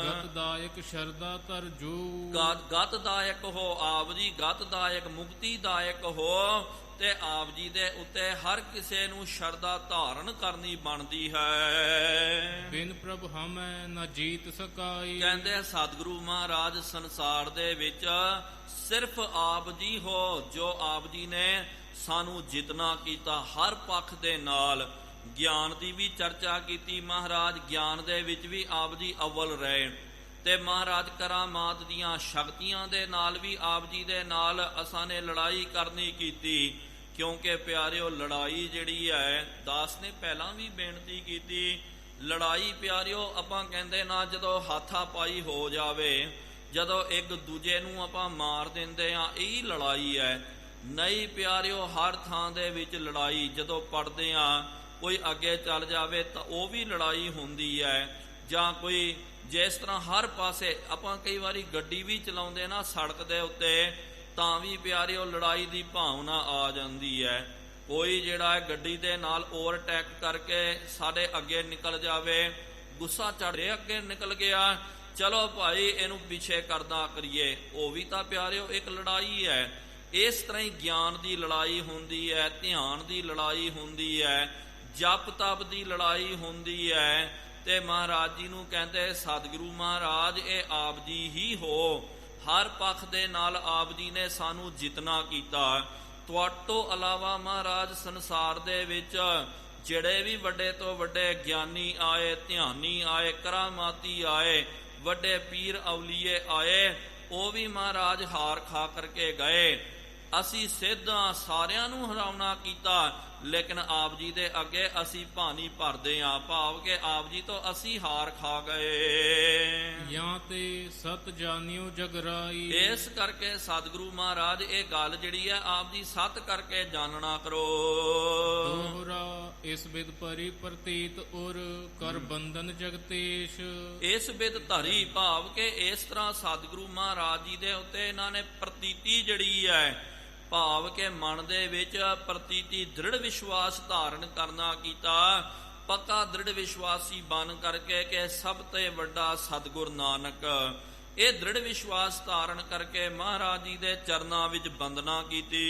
ਗਤਦਾਇਕ ਸ਼ਰਦਾ ਤਰ ਜੋ। ਗਤਦਾਇਕ ਹੋ ਆਪ ਜੀ, ਗਤਦਾਇਕ ਮੁਕਤੀਦਾਇਕ ਹੋ, ਤੇ ਆਪ ਜੀ ਦੇ ਉੱਤੇ ਹਰ ਕਿਸੇ ਨੂੰ ਸ਼ਰਧਾ ਧਾਰਨ ਕਰਨੀ ਬਣਦੀ ਹੈ। ਬਿਨ ਪ੍ਰਭ ਹਮੈ ਨਾ ਜੀਤ ਸਕਾਈ। ਕਹਿੰਦੇ ਸਤਿਗੁਰੂ ਮਹਾਰਾਜ ਸੰਸਾਰ ਦੇ ਵਿੱਚ ਸਿਰਫ ਆਪ ਜੀ ਹੋ, ਜੋ ਆਪ ਜੀ ਨੇ ਸਾਨੂੰ ਜਿਤਨਾ ਕੀਤਾ ਹਰ ਪੱਖ ਦੇ ਨਾਲ। ਗਿਆਨ ਦੀ ਵੀ ਚਰਚਾ ਕੀਤੀ ਮਹਾਰਾਜ, ਗਿਆਨ ਦੇ ਵਿੱਚ ਵੀ ਆਪ ਜੀ ਅਵਲ ਰਹੇ। ਤੇ ਮਹਾਰਾਜ ਕਰਾਮਾਤ ਦੀਆਂ ਸ਼ਕਤੀਆਂ ਦੇ ਨਾਲ ਵੀ ਆਪ ਜੀ ਦੇ ਨਾਲ ਅਸਾਂ ਨੇ ਲੜਾਈ ਕਰਨੀ ਕੀਤੀ। ਕਿਉਂਕਿ ਪਿਆਰਿਓ, ਲੜਾਈ ਜਿਹੜੀ ਹੈ, ਦਾਸ ਨੇ ਪਹਿਲਾਂ ਵੀ ਬੇਨਤੀ ਕੀਤੀ, ਲੜਾਈ ਪਿਆਰਿਓ ਆਪਾਂ ਕਹਿੰਦੇ ਨਾ, ਜਦੋਂ ਹਾਥਾਪਾਈ ਹੋ ਜਾਵੇ, ਜਦੋਂ ਇੱਕ ਦੂਜੇ ਨੂੰ ਆਪਾਂ ਮਾਰ ਦਿੰਦੇ ਆ, ਇਹ ਲੜਾਈ ਹੈ। ਨਹੀਂ ਪਿਆਰਿਓ, ਹਰ ਥਾਂ ਦੇ ਵਿੱਚ ਲੜਾਈ, ਜਦੋਂ ਪੜਦੇ ਆ ਕੋਈ ਅੱਗੇ ਚੱਲ ਜਾਵੇ ਤਾਂ ਉਹ ਵੀ ਲੜਾਈ ਹੁੰਦੀ ਹੈ। ਜਾਂ ਕੋਈ ਜਿਸ ਤਰ੍ਹਾਂ ਹਰ ਪਾਸੇ ਆਪਾਂ ਕਈ ਵਾਰੀ ਗੱਡੀ ਵੀ ਚਲਾਉਂਦੇ ਨਾ ਸੜਕ ਦੇ ਉੱਤੇ, ਤਾਂ ਵੀ ਪਿਆਰਿਓ ਲੜਾਈ ਦੀ ਭਾਵਨਾ ਆ ਜਾਂਦੀ ਹੈ। ਕੋਈ ਜਿਹੜਾ ਹੈ ਗੱਡੀ ਦੇ ਨਾਲ ਓਵਰਟੇਕ ਕਰਕੇ ਸਾਡੇ ਅੱਗੇ ਨਿਕਲ ਜਾਵੇ, ਗੁੱਸਾ ਚੜ੍ਹੇ ਅੱਗੇ ਨਿਕਲ ਗਿਆ, ਚਲੋ ਭਾਈ ਇਹਨੂੰ ਪਿੱਛੇ ਕਰਦਾ ਕਰੀਏ, ਉਹ ਵੀ ਤਾਂ ਪਿਆਰਿਓ ਇੱਕ ਲੜਾਈ ਹੈ। ਇਸ ਤਰ੍ਹਾਂ ਹੀ ਗਿਆਨ ਦੀ ਲੜਾਈ ਹੁੰਦੀ ਹੈ, ਧਿਆਨ ਦੀ ਲੜਾਈ ਹੁੰਦੀ ਹੈ, ਜਪ ਤਪ ਦੀ ਲੜਾਈ ਹੁੰਦੀ ਹੈ। ਤੇ ਮਹਾਰਾਜ ਜੀ ਨੂੰ ਕਹਿੰਦੇ ਸਤਿਗੁਰੂ ਮਹਾਰਾਜ ਇਹ ਆਪ ਜੀ ਹੀ ਹੋ, ਹਰ ਪੱਖ ਦੇ ਨਾਲ ਆਪ ਜੀ ਨੇ ਸਾਨੂੰ ਜਿਤਨਾ ਕੀਤਾ। ਤੁਹਾਡੇ ਇਲਾਵਾ ਮਹਾਰਾਜ ਸੰਸਾਰ ਦੇ ਵਿੱਚ ਜਿਹੜੇ ਵੀ ਵੱਡੇ ਤੋਂ ਵੱਡੇ ਗਿਆਨੀ ਆਏ, ਧਿਆਨੀ ਆਏ, ਕਰਾਮਾਤੀ ਆਏ, ਵੱਡੇ ਪੀਰ ਅਵਲੀਏ ਆਏ, ਉਹ ਵੀ ਮਹਾਰਾਜ ਹਾਰ ਖਾ ਕਰਕੇ ਗਏ। ਅਸੀਂ ਸਿੱਧਾਂ ਸਾਰਿਆਂ ਨੂੰ ਹਰਾਉਣਾ ਕੀਤਾ, ਲੇਕਿਨ ਆਪ ਜੀ ਦੇ ਅੱਗੇ ਅਸੀਂ ਭਾਨੀ ਭਰਦੇ ਹਾਂ, ਭਾਵ ਕਿ ਆਪ ਜੀ ਤੋਂ ਅਸੀਂ ਹਾਰ ਖਾ ਗਏ। ਜਾਂ ਤੇ ਸਤ ਜਾਣਿਓ ਜਗਰਾਈ। ਇਸ ਕਰਕੇ ਸਤਿਗੁਰੂ ਮਹਾਰਾਜ ਇਹ ਗੱਲ ਜਿਹੜੀ ਹੈ ਆਪ ਜੀ ਸਤ ਕਰਕੇ ਜਾਣਨਾ ਕਰੋ। ਦੋਹਰਾ ਇਸ ਵਿਦ ਪਰੀ ਪ੍ਰਤੀਤ ਉਰ ਕਰ ਬੰਧਨ ਜਗਤੇਸ਼। ਇਸ ਵਿਦ ਧਰੀ ਭਾਵ ਕਿ ਇਸ ਤਰ੍ਹਾਂ ਸਤਿਗੁਰੂ ਮਹਾਰਾਜ ਜੀ ਦੇ ਉੱਤੇ ਇਹਨਾਂ ਨੇ ਪ੍ਰਤੀਤੀ ਜਿਹੜੀ ਹੈ, ਭਾਵ ਕਿ ਮਨ ਦੇ ਵਿੱਚ ਪ੍ਰਤੀਤੀ ਦ੍ਰਿੜ ਵਿਸ਼ਵਾਸ ਧਾਰਨ ਕਰਨਾ ਕੀਤਾ, ਪੱਕਾ ਦ੍ਰਿੜ ਵਿਸ਼ਵਾਸੀ ਬਣ ਕਰਕੇ ਕਿ ਸਭ ਤੋਂ ਵੱਡਾ ਸਤਿਗੁਰ ਨਾਨਕ। ਇਹ ਦ੍ਰਿੜ ਵਿਸ਼ਵਾਸ ਧਾਰਨ ਕਰਕੇ ਮਹਾਰਾਜ ਜੀ ਦੇ ਚਰਨਾਂ ਵਿੱਚ ਬੰਦਨਾ ਕੀਤੀ।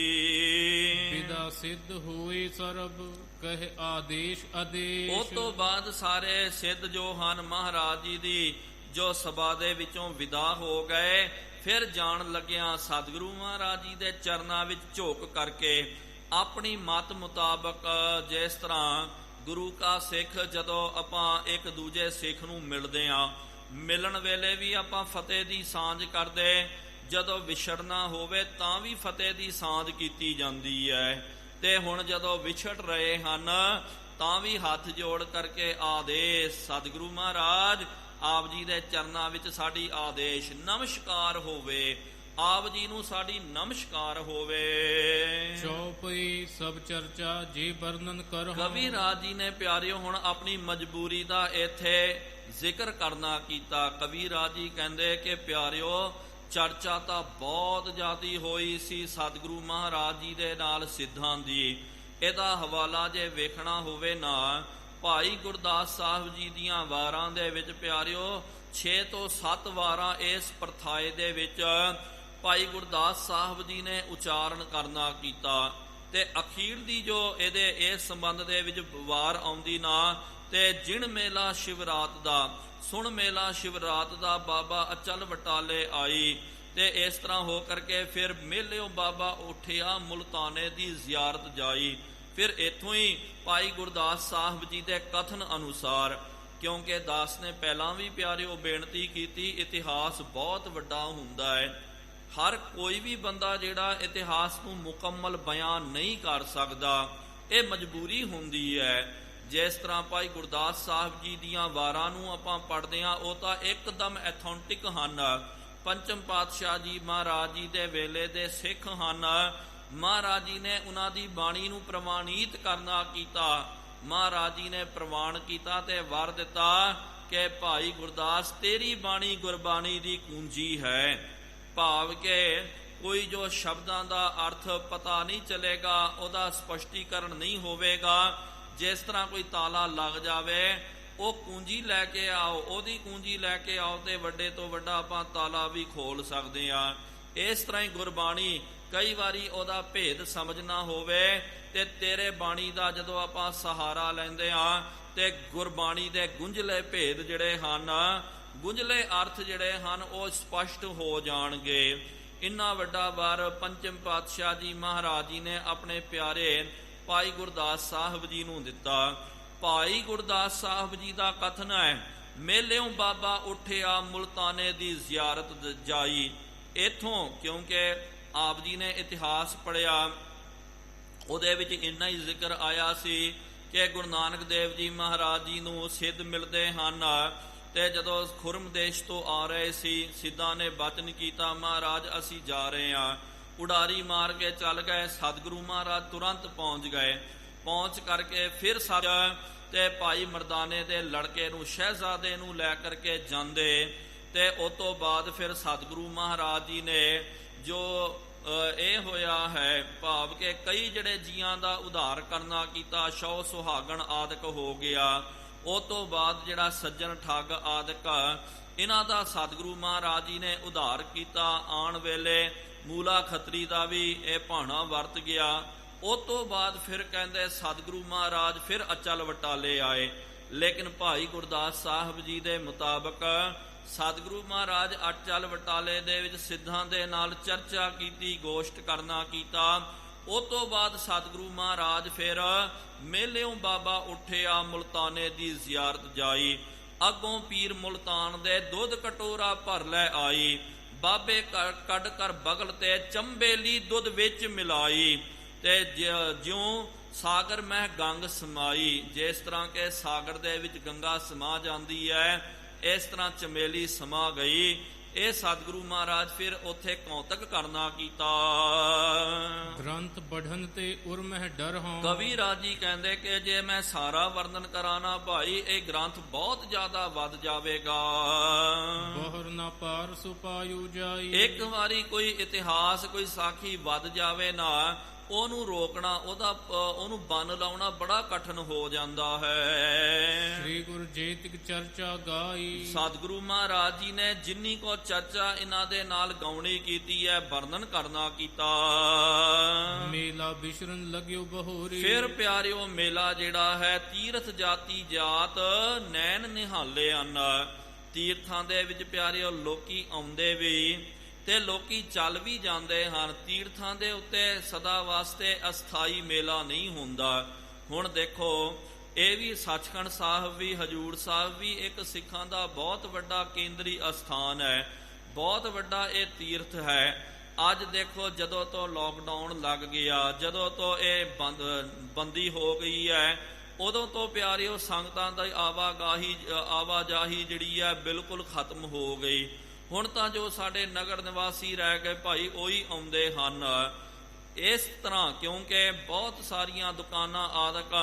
ਵਿਦਾ ਸਿੱਧ ਹੋਏ ਸਰਬ ਕਹਿ ਆਦੇਸ਼ ਆਦੇਸ਼। ਉਸ ਤੋਂ ਬਾਅਦ ਸਾਰੇ ਸਿੱਧ ਜੋ ਹਨ ਮਹਾਰਾਜ ਜੀ ਦੀ ਜੋ ਸਭਾ ਦੇ ਵਿੱਚੋਂ ਵਿਦਾ ਹੋ ਗਏ, ਫਿਰ ਜਾਣ ਲੱਗਿਆ ਸਤਿਗੁਰੂ ਮਹਾਰਾਜ ਜੀ ਦੇ ਚਰਨਾਂ ਵਿੱਚ ਝੋਕ ਕਰਕੇ ਆਪਣੀ ਮਤ ਮੁਤਾਬਕ, ਜਿਸ ਤਰ੍ਹਾਂ ਗੁਰੂ ਕਾ ਸਿੱਖ ਜਦੋਂ ਆਪਾਂ ਇੱਕ ਦੂਜੇ ਸਿੱਖ ਨੂੰ ਮਿਲਦੇ ਹਾਂ, ਮਿਲਣ ਵੇਲੇ ਵੀ ਆਪਾਂ ਫਤਿਹ ਦੀ ਸਾਂਝ ਕਰਦੇ, ਜਦੋਂ ਵਿਛੜਨਾ ਹੋਵੇ ਤਾਂ ਵੀ ਫਤਿਹ ਦੀ ਸਾਂਝ ਕੀਤੀ ਜਾਂਦੀ ਹੈ। ਤੇ ਹੁਣ ਜਦੋਂ ਵਿਛੜ ਰਹੇ ਹਨ ਤਾਂ ਵੀ ਹੱਥ ਜੋੜ ਕਰਕੇ ਆਦੇਸ਼ ਸਤਿਗੁਰੂ ਮਹਾਰਾਜ ਆਪ ਜੀ ਦੇ ਚਰਨਾਂ ਵਿੱਚ ਸਾਡੀ ਆਦੇਸ਼ ਨਮਸਕਾਰ ਹੋਵੇ, ਆਪ ਜੀ ਨੂੰ ਸਾਡੀ ਨਮਸਕਾਰ ਹੋਵੇ। ਚੌਪਈ ਸਭ ਚਰਚਾ ਜੇ ਵਰਣਨ ਕਰ। ਕਵੀ ਰਾਜ ਜੀ ਨੇ ਪਿਆਰਿਓ ਹੁਣ ਆਪਣੀ ਮਜਬੂਰੀ ਦਾ ਇੱਥੇ ਜ਼ਿਕਰ ਕਰਨਾ ਕੀਤਾ। ਕਵੀ ਰਾਜ ਜੀ ਕਹਿੰਦੇ ਕਿ ਪਿਆਰਿਓ ਚਰਚਾ ਤਾਂ ਬਹੁਤ ਜ਼ਿਆਦੀ ਹੋਈ ਸੀ ਸਤਿਗੁਰੂ ਮਹਾਰਾਜ ਜੀ ਦੇ ਨਾਲ ਸਿੱਧਾਂ ਦੀ। ਇਹਦਾ ਹਵਾਲਾ ਜੇ ਵੇਖਣਾ ਹੋਵੇ ਨਾ, ਭਾਈ ਗੁਰਦਾਸ ਸਾਹਿਬ ਜੀ ਦੀਆਂ ਵਾਰਾਂ ਦੇ ਵਿੱਚ ਪਿਆਰਿਓ 6 ਤੋਂ 7 ਵਾਰਾਂ ਇਸ ਪ੍ਰਥਾਏ ਦੇ ਵਿੱਚ ਭਾਈ ਗੁਰਦਾਸ ਸਾਹਿਬ ਜੀ ਨੇ ਉਚਾਰਨ ਕਰਨਾ ਕੀਤਾ। ਤੇ ਅਖੀਰ ਦੀ ਜੋ ਇਹਦੇ ਇਸ ਸੰਬੰਧ ਦੇ ਵਿੱਚ ਵਾਰ ਆਉਂਦੀ ਨਾ, ਤੇ ਜਿਣ ਮੇਲਾ ਸ਼ਿਵਰਾਤ ਦਾ ਸੁਣ ਮੇਲਾ ਸ਼ਿਵਰਾਤ ਦਾ ਬਾਬਾ ਅਚਲ ਬਟਾਲੇ ਆਈ। ਤੇ ਇਸ ਤਰ੍ਹਾਂ ਹੋ ਕਰਕੇ ਫਿਰ ਮੇਲਿਓ ਬਾਬਾ ਉਠਿਆ ਮੁਲਤਾਨੇ ਦੀ ਜ਼ਿਆਰਤ ਜਾਈ। ਫਿਰ ਇੱਥੋਂ ਹੀ ਭਾਈ ਗੁਰਦਾਸ ਸਾਹਿਬ ਜੀ ਦੇ ਕਥਨ ਅਨੁਸਾਰ, ਕਿਉਂਕਿ ਦਾਸ ਨੇ ਪਹਿਲਾਂ ਵੀ ਪਿਆਰਿਓ ਬੇਨਤੀ ਕੀਤੀ, ਇਤਿਹਾਸ ਬਹੁਤ ਵੱਡਾ ਹੁੰਦਾ ਹੈ, ਹਰ ਕੋਈ ਵੀ ਬੰਦਾ ਜਿਹੜਾ ਇਤਿਹਾਸ ਨੂੰ ਮੁਕੰਮਲ ਬਿਆਨ ਨਹੀਂ ਕਰ ਸਕਦਾ, ਇਹ ਮਜਬੂਰੀ ਹੁੰਦੀ ਹੈ। ਜਿਸ ਤਰ੍ਹਾਂ ਭਾਈ ਗੁਰਦਾਸ ਸਾਹਿਬ ਜੀ ਦੀਆਂ ਵਾਰਾਂ ਨੂੰ ਆਪਾਂ ਪੜ੍ਹਦੇ ਹਾਂ, ਉਹ ਤਾਂ ਇੱਕਦਮ ਐਥੈਂਟਿਕ ਹਨ, ਪੰਚਮ ਪਾਤਸ਼ਾਹ ਜੀ ਮਹਾਰਾਜ ਜੀ ਦੇ ਵੇਲੇ ਦੇ ਸਿੱਖ ਹਨ। ਮਹਾਰਾਜ ਜੀ ਨੇ ਉਹਨਾਂ ਦੀ ਬਾਣੀ ਨੂੰ ਪ੍ਰਮਾਣਿਤ ਕਰਨਾ ਕੀਤਾ, ਮਹਾਰਾਜ ਜੀ ਨੇ ਪ੍ਰਵਾਨ ਕੀਤਾ ਤੇ ਵਰ ਦਿੱਤਾ ਕਿ ਭਾਈ ਗੁਰਦਾਸ ਤੇਰੀ ਬਾਣੀ ਗੁਰਬਾਣੀ ਦੀ ਕੁੰਜੀ ਹੈ। ਭਾਵ ਕਿ ਕੋਈ ਜੋ ਸ਼ਬਦਾਂ ਦਾ ਅਰਥ ਪਤਾ ਨਹੀਂ ਚੱਲੇਗਾ, ਉਹਦਾ ਸਪਸ਼ਟੀਕਰਨ ਨਹੀਂ ਹੋਵੇਗਾ। ਜਿਸ ਤਰ੍ਹਾਂ ਕੋਈ ਤਾਲਾ ਲੱਗ ਜਾਵੇ, ਉਹ ਕੁੰਜੀ ਲੈ ਕੇ ਆਓ, ਉਹਦੀ ਕੁੰਜੀ ਲੈ ਕੇ ਆਓ ਤੇ ਵੱਡੇ ਤੋਂ ਵੱਡਾ ਆਪਾਂ ਤਾਲਾ ਵੀ ਖੋਲ ਸਕਦੇ ਹਾਂ। ਇਸ ਤਰ੍ਹਾਂ ਹੀ ਗੁਰਬਾਣੀ, ਕਈ ਵਾਰੀ ਉਹਦਾ ਭੇਦ ਸਮਝਣਾ ਹੋਵੇ ਤੇ ਤੇਰੇ ਬਾਣੀ ਦਾ ਜਦੋਂ ਆਪਾਂ ਸਹਾਰਾ ਲੈਂਦੇ ਹਾਂ ਤੇ ਗੁਰਬਾਣੀ ਦੇ ਗੁੰਝਲੇ ਭੇਦ ਜਿਹੜੇ ਹਨ, ਗੁੰਝਲੇ ਅਰਥ ਜਿਹੜੇ ਹਨ, ਉਹ ਸਪਸ਼ਟ ਹੋ ਜਾਣਗੇ। ਇੰਨਾ ਵੱਡਾ ਵਰ ਪੰਚਮ ਪਾਤਸ਼ਾਹ ਜੀ ਮਹਾਰਾਜ ਜੀ ਨੇ ਆਪਣੇ ਪਿਆਰੇ ਭਾਈ ਗੁਰਦਾਸ ਸਾਹਿਬ ਜੀ ਨੂੰ ਦਿੱਤਾ। ਭਾਈ ਗੁਰਦਾਸ ਸਾਹਿਬ ਜੀ ਦਾ ਕਥਨ ਹੈ, ਮੇਲਿਓਂ ਬਾਬਾ ਉੱਠਿਆ ਮੁਲਤਾਨੇ ਦੀ ਜ਼ਿਆਰਤ ਜਾਈ। ਇੱਥੋਂ ਕਿਉਂਕਿ ਆਪ ਜੀ ਨੇ ਇਤਿਹਾਸ ਪੜ੍ਹਿਆ, ਉਹਦੇ ਵਿੱਚ ਇੰਨਾ ਹੀ ਜ਼ਿਕਰ ਆਇਆ ਸੀ ਕਿ ਗੁਰੂ ਨਾਨਕ ਦੇਵ ਜੀ ਮਹਾਰਾਜ ਜੀ ਨੂੰ ਸਿੱਧ ਮਿਲਦੇ ਹਨ। ਤੇ ਜਦੋਂ ਖੁਰਮ ਦੇਸ਼ ਤੋਂ ਆ ਰਹੇ ਸੀ, ਸਿੱਧਾਂ ਨੇ ਬਚਨ ਕੀਤਾ, ਮਹਾਰਾਜ ਅਸੀਂ ਜਾ ਰਹੇ ਹਾਂ। ਉਡਾਰੀ ਮਾਰ ਕੇ ਚੱਲ ਗਏ, ਸਤਿਗੁਰੂ ਮਹਾਰਾਜ ਤੁਰੰਤ ਪਹੁੰਚ ਗਏ। ਪਹੁੰਚ ਕਰਕੇ ਫਿਰ ਤੇ ਭਾਈ ਮਰਦਾਨੇ ਦੇ ਲੜਕੇ ਨੂੰ, ਸ਼ਹਿਜ਼ਾਦੇ ਨੂੰ ਲੈ ਕਰਕੇ ਜਾਂਦੇ। ਤੇ ਉਸ ਤੋਂ ਬਾਅਦ ਫਿਰ ਸਤਿਗੁਰੂ ਮਹਾਰਾਜ ਜੀ ਨੇ ਜੋ ਇਹ ਹੋਇਆ ਹੈ, ਭਾਵ ਕਿ ਕਈ ਜਿਹੜੇ ਜੀਆਂ ਦਾ ਉਧਾਰ ਕਰਨਾ ਕੀਤਾ, ਸ਼ੌ ਸੁਹਾਗਣ ਆਦਿਕ ਹੋ ਗਿਆ। ਉਹ ਤੋਂ ਬਾਅਦ ਜਿਹੜਾ ਸੱਜਣ ਠੱਗ ਆਦਿਕ ਇਹਨਾਂ ਦਾ ਸਤਿਗੁਰੂ ਮਹਾਰਾਜ ਜੀ ਨੇ ਉਧਾਰ ਕੀਤਾ। ਆਉਣ ਵੇਲੇ ਮੂਲਾ ਖੱਤਰੀ ਦਾ ਵੀ ਇਹ ਭਾਣਾ ਵਰਤ ਗਿਆ। ਉਹ ਤੋਂ ਬਾਅਦ ਫਿਰ ਕਹਿੰਦੇ ਸਤਿਗੁਰੂ ਮਹਾਰਾਜ ਫਿਰ ਅਚਲ ਵਟਾਲੇ ਆਏ। ਲੇਕਿਨ ਭਾਈ ਗੁਰਦਾਸ ਸਾਹਿਬ ਜੀ ਦੇ ਮੁਤਾਬਕ ਸਤਿਗੁਰੂ ਮਹਾਰਾਜ ਅਚਲ ਵਟਾਲੇ ਦੇ ਵਿੱਚ ਸਿੱਧਾਂ ਦੇ ਨਾਲ ਚਰਚਾ ਕੀਤੀ, ਗੋਸ਼ਟ ਕਰਨਾ ਕੀਤਾ। ਉਹ ਤੋਂ ਬਾਅਦ ਸਤਿਗੁਰੂ ਮਹਾਰਾਜ ਫਿਰ ਮੇਲਿਓਂ ਬਾਬਾ ਉੱਠਿਆ, ਮੁਲਤਾਨੇ ਦੀ ਜ਼ਿਆਰਤ ਜਾਈ। ਅੱਗੋਂ ਪੀਰ ਮੁਲਤਾਨ ਦੇ ਦੁੱਧ ਕਟੋਰਾ ਭਰ ਲੈ ਆਈ। ਬਾਬੇ ਕੱਢ ਕਰ ਬਗਲ ਤੇ ਚੰਬੇਲੀ ਦੁੱਧ ਵਿੱਚ ਮਿਲਾਈ। ਤੇ ਜਿਉਂ ਸਾਗਰ ਮਹਿ ਗੰਗ ਸਮਾਈ, ਜਿਸ ਤਰ੍ਹਾਂ ਕਿ ਸਾਗਰ ਦੇ ਵਿੱਚ ਗੰਗਾ ਸਮਾ ਜਾਂਦੀ ਹੈ, ਇਸ ਤਰ੍ਹਾਂ ਚਮੇਲੀ ਸਮਾ ਗਈ। ਇਹ ਸਤਿਗੁਰੂ ਮਹਾਰਾਜ ਫਿਰ ਉੱਥੇ ਕੌਤਕ ਕਰਨਾ ਕੀਤਾ। ਗ੍ਰੰਥ ਪੜ੍ਹਨ ਤੇ ਉਰਮਹਿ ਡਰ ਹਾਂ। ਕਵੀ ਰਾਜੀ ਕਹਿੰਦੇ ਕਿ ਜੇ ਮੈਂ ਸਾਰਾ ਵਰਣਨ ਕਰਾਣਾ ਭਾਈ, ਇਹ ਗ੍ਰੰਥ ਬਹੁਤ ਜ਼ਿਆਦਾ ਵੱਧ ਜਾਵੇਗਾ। ਬਹੁਰ ਨਾ ਪਾਰ ਸੁਪਾਇਉ ਜਾਈ। ਇੱਕ ਵਾਰੀ ਕੋਈ ਇਤਿਹਾਸ, ਕੋਈ ਸਾਖੀ ਵੱਧ ਜਾਵੇ ਨਾ, ਉਹਨੂੰ ਰੋਕਣਾ, ਉਹਨੂੰ ਬੰਨ ਲਾਉਣਾ ਬੜਾ ਕਠਿਨ ਹੋ ਜਾਂਦਾ ਹੈ। ਸ੍ਰੀ ਗੁਰੂ ਜੇਤਿਕ ਚਰਚਾ ਗਾਈ। ਸਤਿਗੁਰੂ ਮਹਾਰਾਜ ਜੀ ਨੇ ਜਿੰਨੀ ਕੋ ਚਰਚਾ ਇਹਨਾਂ ਦੇ ਨਾਲ ਗਾਉਣੀ ਕੀਤੀ ਹੈ, ਵਰਣਨ ਕਰਨਾ ਕੀਤਾ। ਮੇਲਾ ਬਿਸ਼ਰਨ ਲਗਿਓ ਬਹੋਰੀ। ਫਿਰ ਪਿਆਰਿਓ ਮੇਲਾ ਜਿਹੜਾ ਹੈ, ਤੀਰਥ ਜਾਤੀ ਜਾਤ ਨੈਣ ਨਿਹਾਲੇ ਹਨ। ਤੀਰਥਾਂ ਦੇ ਵਿੱਚ ਪਿਆਰਿਓ ਲੋਕੀ ਆਉਂਦੇ ਵੀ ਤੇ ਲੋਕੀ ਚੱਲ ਵੀ ਜਾਂਦੇ ਹਨ। ਤੀਰਥਾਂ ਦੇ ਉੱਤੇ ਸਦਾ ਵਾਸਤੇ ਅਸਥਾਈ ਮੇਲਾ ਨਹੀਂ ਹੁੰਦਾ। ਹੁਣ ਦੇਖੋ, ਇਹ ਵੀ ਸੱਚਖੰਡ ਸਾਹਿਬ ਵੀ, ਹਜੂਰ ਸਾਹਿਬ ਵੀ ਇੱਕ ਸਿੱਖਾਂ ਦਾ ਬਹੁਤ ਵੱਡਾ ਕੇਂਦਰੀ ਅਸਥਾਨ ਹੈ, ਬਹੁਤ ਵੱਡਾ ਇਹ ਤੀਰਥ ਹੈ। ਅੱਜ ਦੇਖੋ, ਜਦੋਂ ਤੋਂ ਲੋਕਡਾਊਨ ਲੱਗ ਗਿਆ, ਜਦੋਂ ਤੋਂ ਇਹ ਬੰਦੀ ਹੋ ਗਈ ਹੈ, ਉਦੋਂ ਤੋਂ ਪਿਆਰਿਓ ਸੰਗਤਾਂ ਦੀ ਆਵਾਜਾही ਜਿਹੜੀ ਹੈ ਬਿਲਕੁਲ ਖਤਮ ਹੋ ਗਈ। ਹੁਣ ਤਾਂ ਜੋ ਸਾਡੇ ਨਗਰ ਨਿਵਾਸੀ ਰਹਿ ਗਏ ਭਾਈ, ਉਹੀ ਆਉਂਦੇ ਹਨ। ਇਸ ਤਰ੍ਹਾਂ ਕਿਉਂਕਿ ਬਹੁਤ ਸਾਰੀਆਂ ਦੁਕਾਨਾਂ ਆਦਿਕ,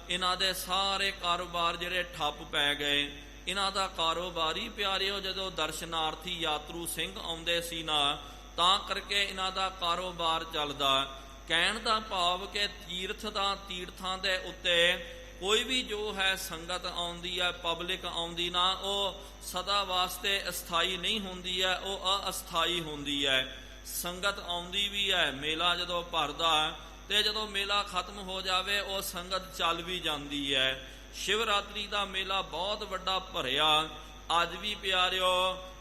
ਇਹਨਾਂ ਦੇ ਸਾਰੇ ਕਾਰੋਬਾਰ ਜਿਹੜੇ ਠੱਪ ਪੈ ਗਏ। ਇਹਨਾਂ ਦਾ ਕਾਰੋਬਾਰ ਹੀ ਪਿਆਰਿਓ, ਜਦੋਂ ਦਰਸ਼ਨਾਰਥੀ ਯਾਤਰੂ ਸਿੰਘ ਆਉਂਦੇ ਸੀ ਨਾ, ਤਾਂ ਕਰਕੇ ਇਹਨਾਂ ਦਾ ਕਾਰੋਬਾਰ ਚੱਲਦਾ। ਕਹਿਣ ਦਾ ਭਾਵ ਕਿ ਤੀਰਥਾਂ ਦੇ ਉੱਤੇ ਕੋਈ ਵੀ ਜੋ ਹੈ ਸੰਗਤ ਆਉਂਦੀ ਹੈ, ਪਬਲਿਕ ਆਉਂਦੀ ਨਾ, ਉਹ ਸਦਾ ਵਾਸਤੇ ਅਸਥਾਈ ਨਹੀਂ ਹੁੰਦੀ ਹੈ, ਉਹ ਅਸਥਾਈ ਹੁੰਦੀ ਹੈ। ਸੰਗਤ ਆਉਂਦੀ ਵੀ ਹੈ, ਮੇਲਾ ਜਦੋਂ ਭਰਦਾ ਤੇ ਜਦੋਂ ਮੇਲਾ ਖਤਮ ਹੋ ਜਾਵੇ, ਉਹ ਸੰਗਤ ਚੱਲ ਵੀ ਜਾਂਦੀ ਹੈ। ਸ਼ਿਵਰਾਤਰੀ ਦਾ ਮੇਲਾ ਬਹੁਤ ਵੱਡਾ ਭਰਿਆ ਅੱਜ ਵੀ ਪਿਆਰਿਓ,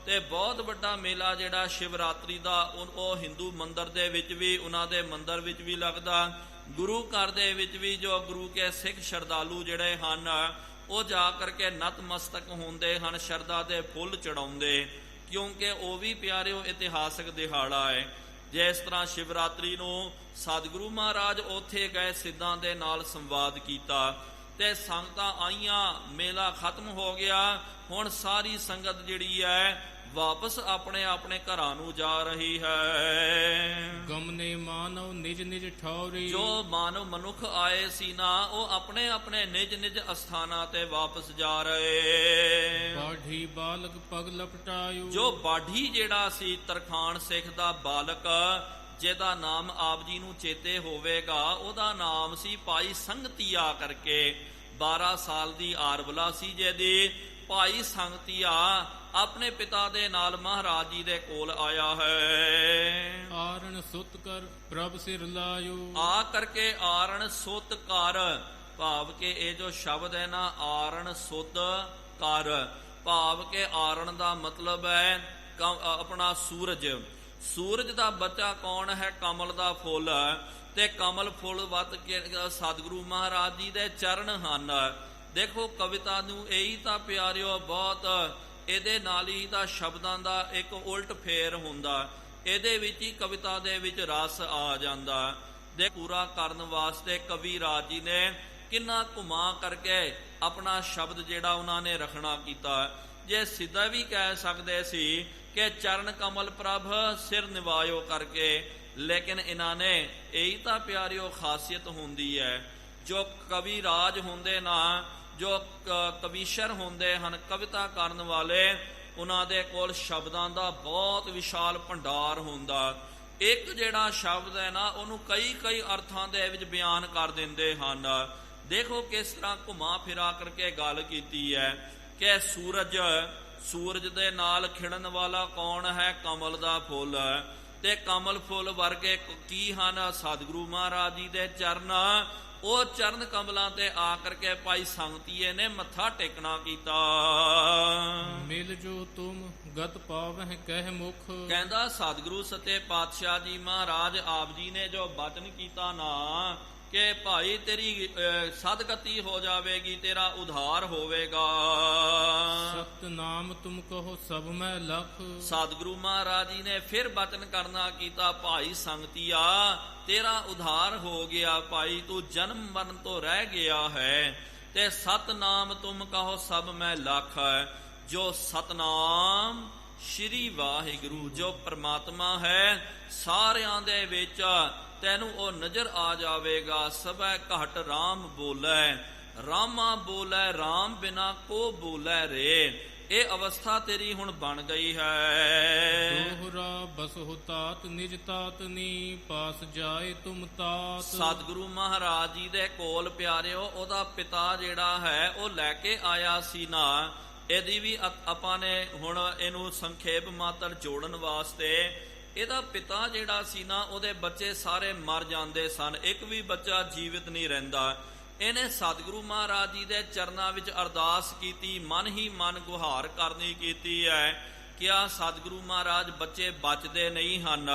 ਤੇ ਬਹੁਤ ਵੱਡਾ ਮੇਲਾ ਜਿਹੜਾ ਸ਼ਿਵਰਾਤਰੀ ਦਾ, ਉਹ ਹਿੰਦੂ ਮੰਦਰ ਦੇ ਵਿੱਚ ਵੀ, ਉਹਨਾਂ ਦੇ ਮੰਦਰ ਵਿੱਚ ਵੀ ਲੱਗਦਾ। ਗੁਰੂ ਘਰ ਦੇ ਵਿੱਚ ਵੀ ਜੋ ਗੁਰੂ ਕੇ ਸਿੱਖ ਸ਼ਰਧਾਲੂ ਜਿਹੜੇ ਹਨ, ਉਹ ਜਾ ਕਰਕੇ ਨਤਮਸਤਕ ਹੁੰਦੇ ਹਨ, ਸ਼ਰਧਾ ਦੇ ਫੁੱਲ ਚੜਾਉਂਦੇ, ਕਿਉਂਕਿ ਉਹ ਵੀ ਪਿਆਰਿਓ ਇਤਿਹਾਸਕ ਦਿਹਾੜਾ ਹੈ। ਜਿਸ ਤਰ੍ਹਾਂ ਸ਼ਿਵਰਾਤਰੀ ਨੂੰ ਸਤਿਗੁਰੂ ਮਹਾਰਾਜ ਉੱਥੇ ਗਏ, ਸਿੱਧਾਂ ਦੇ ਨਾਲ ਸੰਵਾਦ ਕੀਤਾ ਤੇ ਸੰਗਤਾਂ ਆਈਆਂ, ਮੇਲਾ ਖਤਮ ਹੋ ਗਿਆ। ਹੁਣ ਸਾਰੀ ਸੰਗਤ ਜਿਹੜੀ ਹੈ ਵਾਪਸ ਆਪਣੇ ਆਪਣੇ ਘਰਾਂ ਨੂੰ ਜਾ ਰਹੀ ਹੈ। ਗਮਨੇ ਮਾਨਵ ਨਿਜ ਨਿਜ ਠੌਰੀ। ਜੋ ਮਾਨਵ ਮਨੁੱਖ ਆਏ ਸੀ ਨਾ, ਉਹ ਆਪਣੇ ਆਪਣੇ ਨਿਜ ਨਿਜ ਅਸਥਾਨਾਂ ਤੇ ਵਾਪਸ ਜਾ ਰਹੇ। ਬਾਢੀ ਬਾਲਕ ਪਗ ਲਪਟਾਇਓ। ਜੋ ਬਾਢੀ ਜਿਹੜਾ ਸੀ, ਤਰਖਾਣ ਸਿੱਖ ਦਾ ਬਾਲਕ, ਜਿਹਦਾ ਨਾਮ ਆਪ ਜੀ ਨੂੰ ਚੇਤੇ ਹੋਵੇਗਾ, ਉਹਦਾ ਨਾਮ ਸੀ ਭਾਈ ਸੰਗਤੀਆ ਕਰਕੇ। 12 ਸਾਲ ਦੀ ਆਰਬਲਾ ਸੀ ਜਿਹਦੀ। ਭਾਈ ਸੰਗਤੀਆ ਆਪਣੇ ਪਿਤਾ ਦੇ ਨਾਲ ਮਹਾਰਾਜ ਜੀ ਦੇ ਕੋਲ ਆਇਆ ਹੈ। ਆਰਣ ਸੁਤ ਕਰ ਪ੍ਰਭ ਸਿਰ ਲਾਇਓ। ਆ ਕਰਕੇ ਆਰਣ ਸੁਤ ਕਰ, ਭਾਵ ਕਿ ਇਹ ਜੋ ਸ਼ਬਦ ਹੈ ਨਾ, ਆਰਣ ਸੁਤ ਕਰ, ਭਾਵ ਕਿ ਆਰਣ ਦਾ ਮਤਲਬ ਹੈ ਆਪਣਾ ਸੂਰਜ। ਸੂਰਜ ਦਾ ਬੱਚਾ ਕੌਣ ਹੈ? ਕਮਲ ਦਾ ਫੁੱਲ। ਤੇ ਕਮਲ ਫੁੱਲ ਵੱਧ ਕੇ ਸਤਿਗੁਰੂ ਮਹਾਰਾਜ ਜੀ ਦੇ ਚਰਨ ਹਨ। ਦੇਖੋ, ਕਵਿਤਾ ਨੂੰ ਇਹੀ ਤਾਂ ਪਿਆਰਿਓ ਬਹੁਤ, ਇਹਦੇ ਨਾਲ ਹੀ ਤਾਂ ਸ਼ਬਦਾਂ ਦਾ ਇੱਕ ਉਲਟ ਫੇਰ ਹੁੰਦਾ। ਇਹਦੇ ਵਿੱਚ ਹੀ ਕਵਿਤਾ ਦੇ ਵਿੱਚ ਰਸ ਆ ਜਾਂਦਾ। ਦੇ ਪੂਰਾ ਕਰਨ ਵਾਸਤੇ ਕਵੀ ਰਾਜ ਜੀ ਨੇ ਕਿੰਨਾ ਘੁਮਾ ਕਰਕੇ ਆਪਣਾ ਸ਼ਬਦ ਜਿਹੜਾ ਉਹਨਾਂ ਨੇ ਰਖਣਾ ਕੀਤਾ। ਜੇ ਸਿੱਧਾ ਵੀ ਕਹਿ ਸਕਦੇ ਸੀ ਕਿ ਚਰਨ ਕਮਲ ਪ੍ਰਭ ਸਿਰ ਨਿਵਾਇਓ ਕਰਕੇ, ਲੇਕਿਨ ਇਹਨਾਂ ਨੇ ਇਹੀ ਤਾਂ ਪਿਆਰਿਓ ਖਾਸੀਅਤ ਹੁੰਦੀ ਹੈ। ਜੋ ਕਵੀ ਰਾਜ ਹੁੰਦੇ ਨਾ, ਜੋ ਕਵੀਸ਼ਰ ਹੁੰਦੇ ਹਨ, ਕਵਿਤਾ ਕਰਨ ਵਾਲੇ, ਉਹਨਾਂ ਦੇ ਕੋਲ ਸ਼ਬਦਾਂ ਦਾ ਬਹੁਤ ਵਿਸ਼ਾਲ ਭੰਡਾਰ ਹੁੰਦਾ। ਇੱਕ ਜਿਹੜਾ ਸ਼ਬਦ ਹੈ ਨਾ ਉਹਨੂੰ ਕਈ ਅਰਥਾਂ ਦੇ ਵਿੱਚ ਬਿਆਨ ਕਰ ਦਿੰਦੇ ਹਨ। ਦੇਖੋ ਕਿਸ ਤਰ੍ਹਾਂ ਘੁਮਾ ਫਿਰਾ ਕਰਕੇ ਗੱਲ ਕੀਤੀ ਹੈ ਕਿ ਸੂਰਜ ਦੇ ਨਾਲ ਖਿੜਨ ਵਾਲਾ ਕੌਣ ਹੈ? ਕਮਲ ਦਾ ਫੁੱਲ। ਤੇ ਕਮਲ ਫੁੱਲ ਵਰਗੇ ਕੀ ਹਨ? ਸਤਿਗੁਰੂ ਮਹਾਰਾਜ ਜੀ ਦੇ ਚਰਨ। ਉਹ ਚਰਨ ਕਮਲਾਂ ਤੇ ਆ ਕਰਕੇ ਭਾਈ ਸੰਗਤੀਏ ਨੇ ਮੱਥਾ ਟੇਕਣਾ ਕੀਤਾ। ਮਿਲ ਜੋ ਤੁਮ ਗਤ ਪਾਵਹਿ ਕਹਿ ਮੁਖ। ਕਹਿੰਦਾ ਸਤਿਗੁਰੂ ਸੱਚੇ ਪਾਤਸ਼ਾਹ ਜੀ ਮਹਾਰਾਜ ਆਪ ਜੀ ਨੇ ਜੋ ਬਚਨ ਕੀਤਾ ਨਾ ਕਿ ਭਾਈ ਤੇਰੀ ਸਦਗਤੀ ਹੋ ਜਾਵੇਗੀ, ਤੇਰਾ ਉਧਾਰ ਹੋਵੇਗਾ। ਸਤ ਨਾਮ ਤੁਮ ਕਹੋ ਸਭ ਮੈਂ ਲਖ। ਸਤਿਗੁਰੂ ਮਹਾਰਾਜ ਜੀ ਨੇ ਫਿਰ ਬਚਨ ਕਰਨਾ ਕੀਤਾ, ਭਾਈ ਸੰਗਤੀਆ ਤੇਰਾ ਉਧਾਰ ਹੋ ਗਿਆ, ਭਾਈ ਤੂੰ ਜਨਮ ਮਰਨ ਤੋਂ ਰਹਿ ਗਿਆ ਹੈ। ਤੇ ਸਤਨਾਮ ਤੁਮ ਕਹੋ ਸਭ ਮੈਂ ਲਖ। ਜੋ ਸਤਨਾਮ ਸ਼੍ਰੀ ਵਾਹਿਗੁਰੂ ਜੋ ਪ੍ਰਮਾਤਮਾ ਹੈ ਸਾਰਿਆਂ ਦੇ ਵਿੱਚ ਤੈਨੂੰ ਉਹ ਨਜ਼ਰ ਆ ਜਾਵੇਗਾ। ਸਭੈ ਘਟ ਰਾਮ ਬੋਲੇ, ਰਾਮਾ ਬੋਲੇ ਰਾਮ ਬਿਨਾ ਕੋ ਬੋਲੇ ਰੇ। ਇਹ ਅਵਸਥਾ ਤੇਰੀ ਹੁਣ ਬਣ ਗਈ ਹੈ। ਦੋਹਰਾ ਬਸਹੁ ਤਾਤ ਨਿਜ ਤਾਤਨੀ, ਪਾਸ ਜਾਏ ਤੁਮ ਤਾਤ। ਸਤਿਗੁਰੂ ਮਹਾਰਾਜ ਜੀ ਦੇ ਕੋਲ ਪਿਆਰਿਓ ਉਹਦਾ ਪਿਤਾ ਜਿਹੜਾ ਹੈ ਉਹ ਲੈ ਕੇ ਆਇਆ ਸੀ ਨਾ। ਇਹਦੀ ਵੀ ਆਪਾਂ ਨੇ ਹੁਣ ਇਹਨੂੰ ਸੰਖੇਪ ਮਾਤਰ ਜੋੜਨ ਵਾਸਤੇ, ਇਹਦਾ ਪਿਤਾ ਜਿਹੜਾ ਸੀ ਨਾ ਉਹਦੇ ਬੱਚੇ ਸਾਰੇ ਮਰ ਜਾਂਦੇ ਸਨ, ਇੱਕ ਵੀ ਬੱਚਾ ਜੀਵਿਤ ਨਹੀਂ ਰਹਿੰਦਾ। ਇਹਨੇ ਸਤਿਗੁਰੂ ਮਹਾਰਾਜ ਜੀ ਦੇ ਚਰਨਾਂ ਵਿੱਚ ਅਰਦਾਸ ਕੀਤੀ, ਮਨ ਹੀ ਮਨ ਗੁਹਾਰ ਕਰਨੀ ਕੀਤੀ ਹੈ ਕਿ ਆ ਸਤਿਗੁਰੂ ਮਹਾਰਾਜ ਬੱਚੇ ਬਚਦੇ ਨਹੀਂ ਹਨ।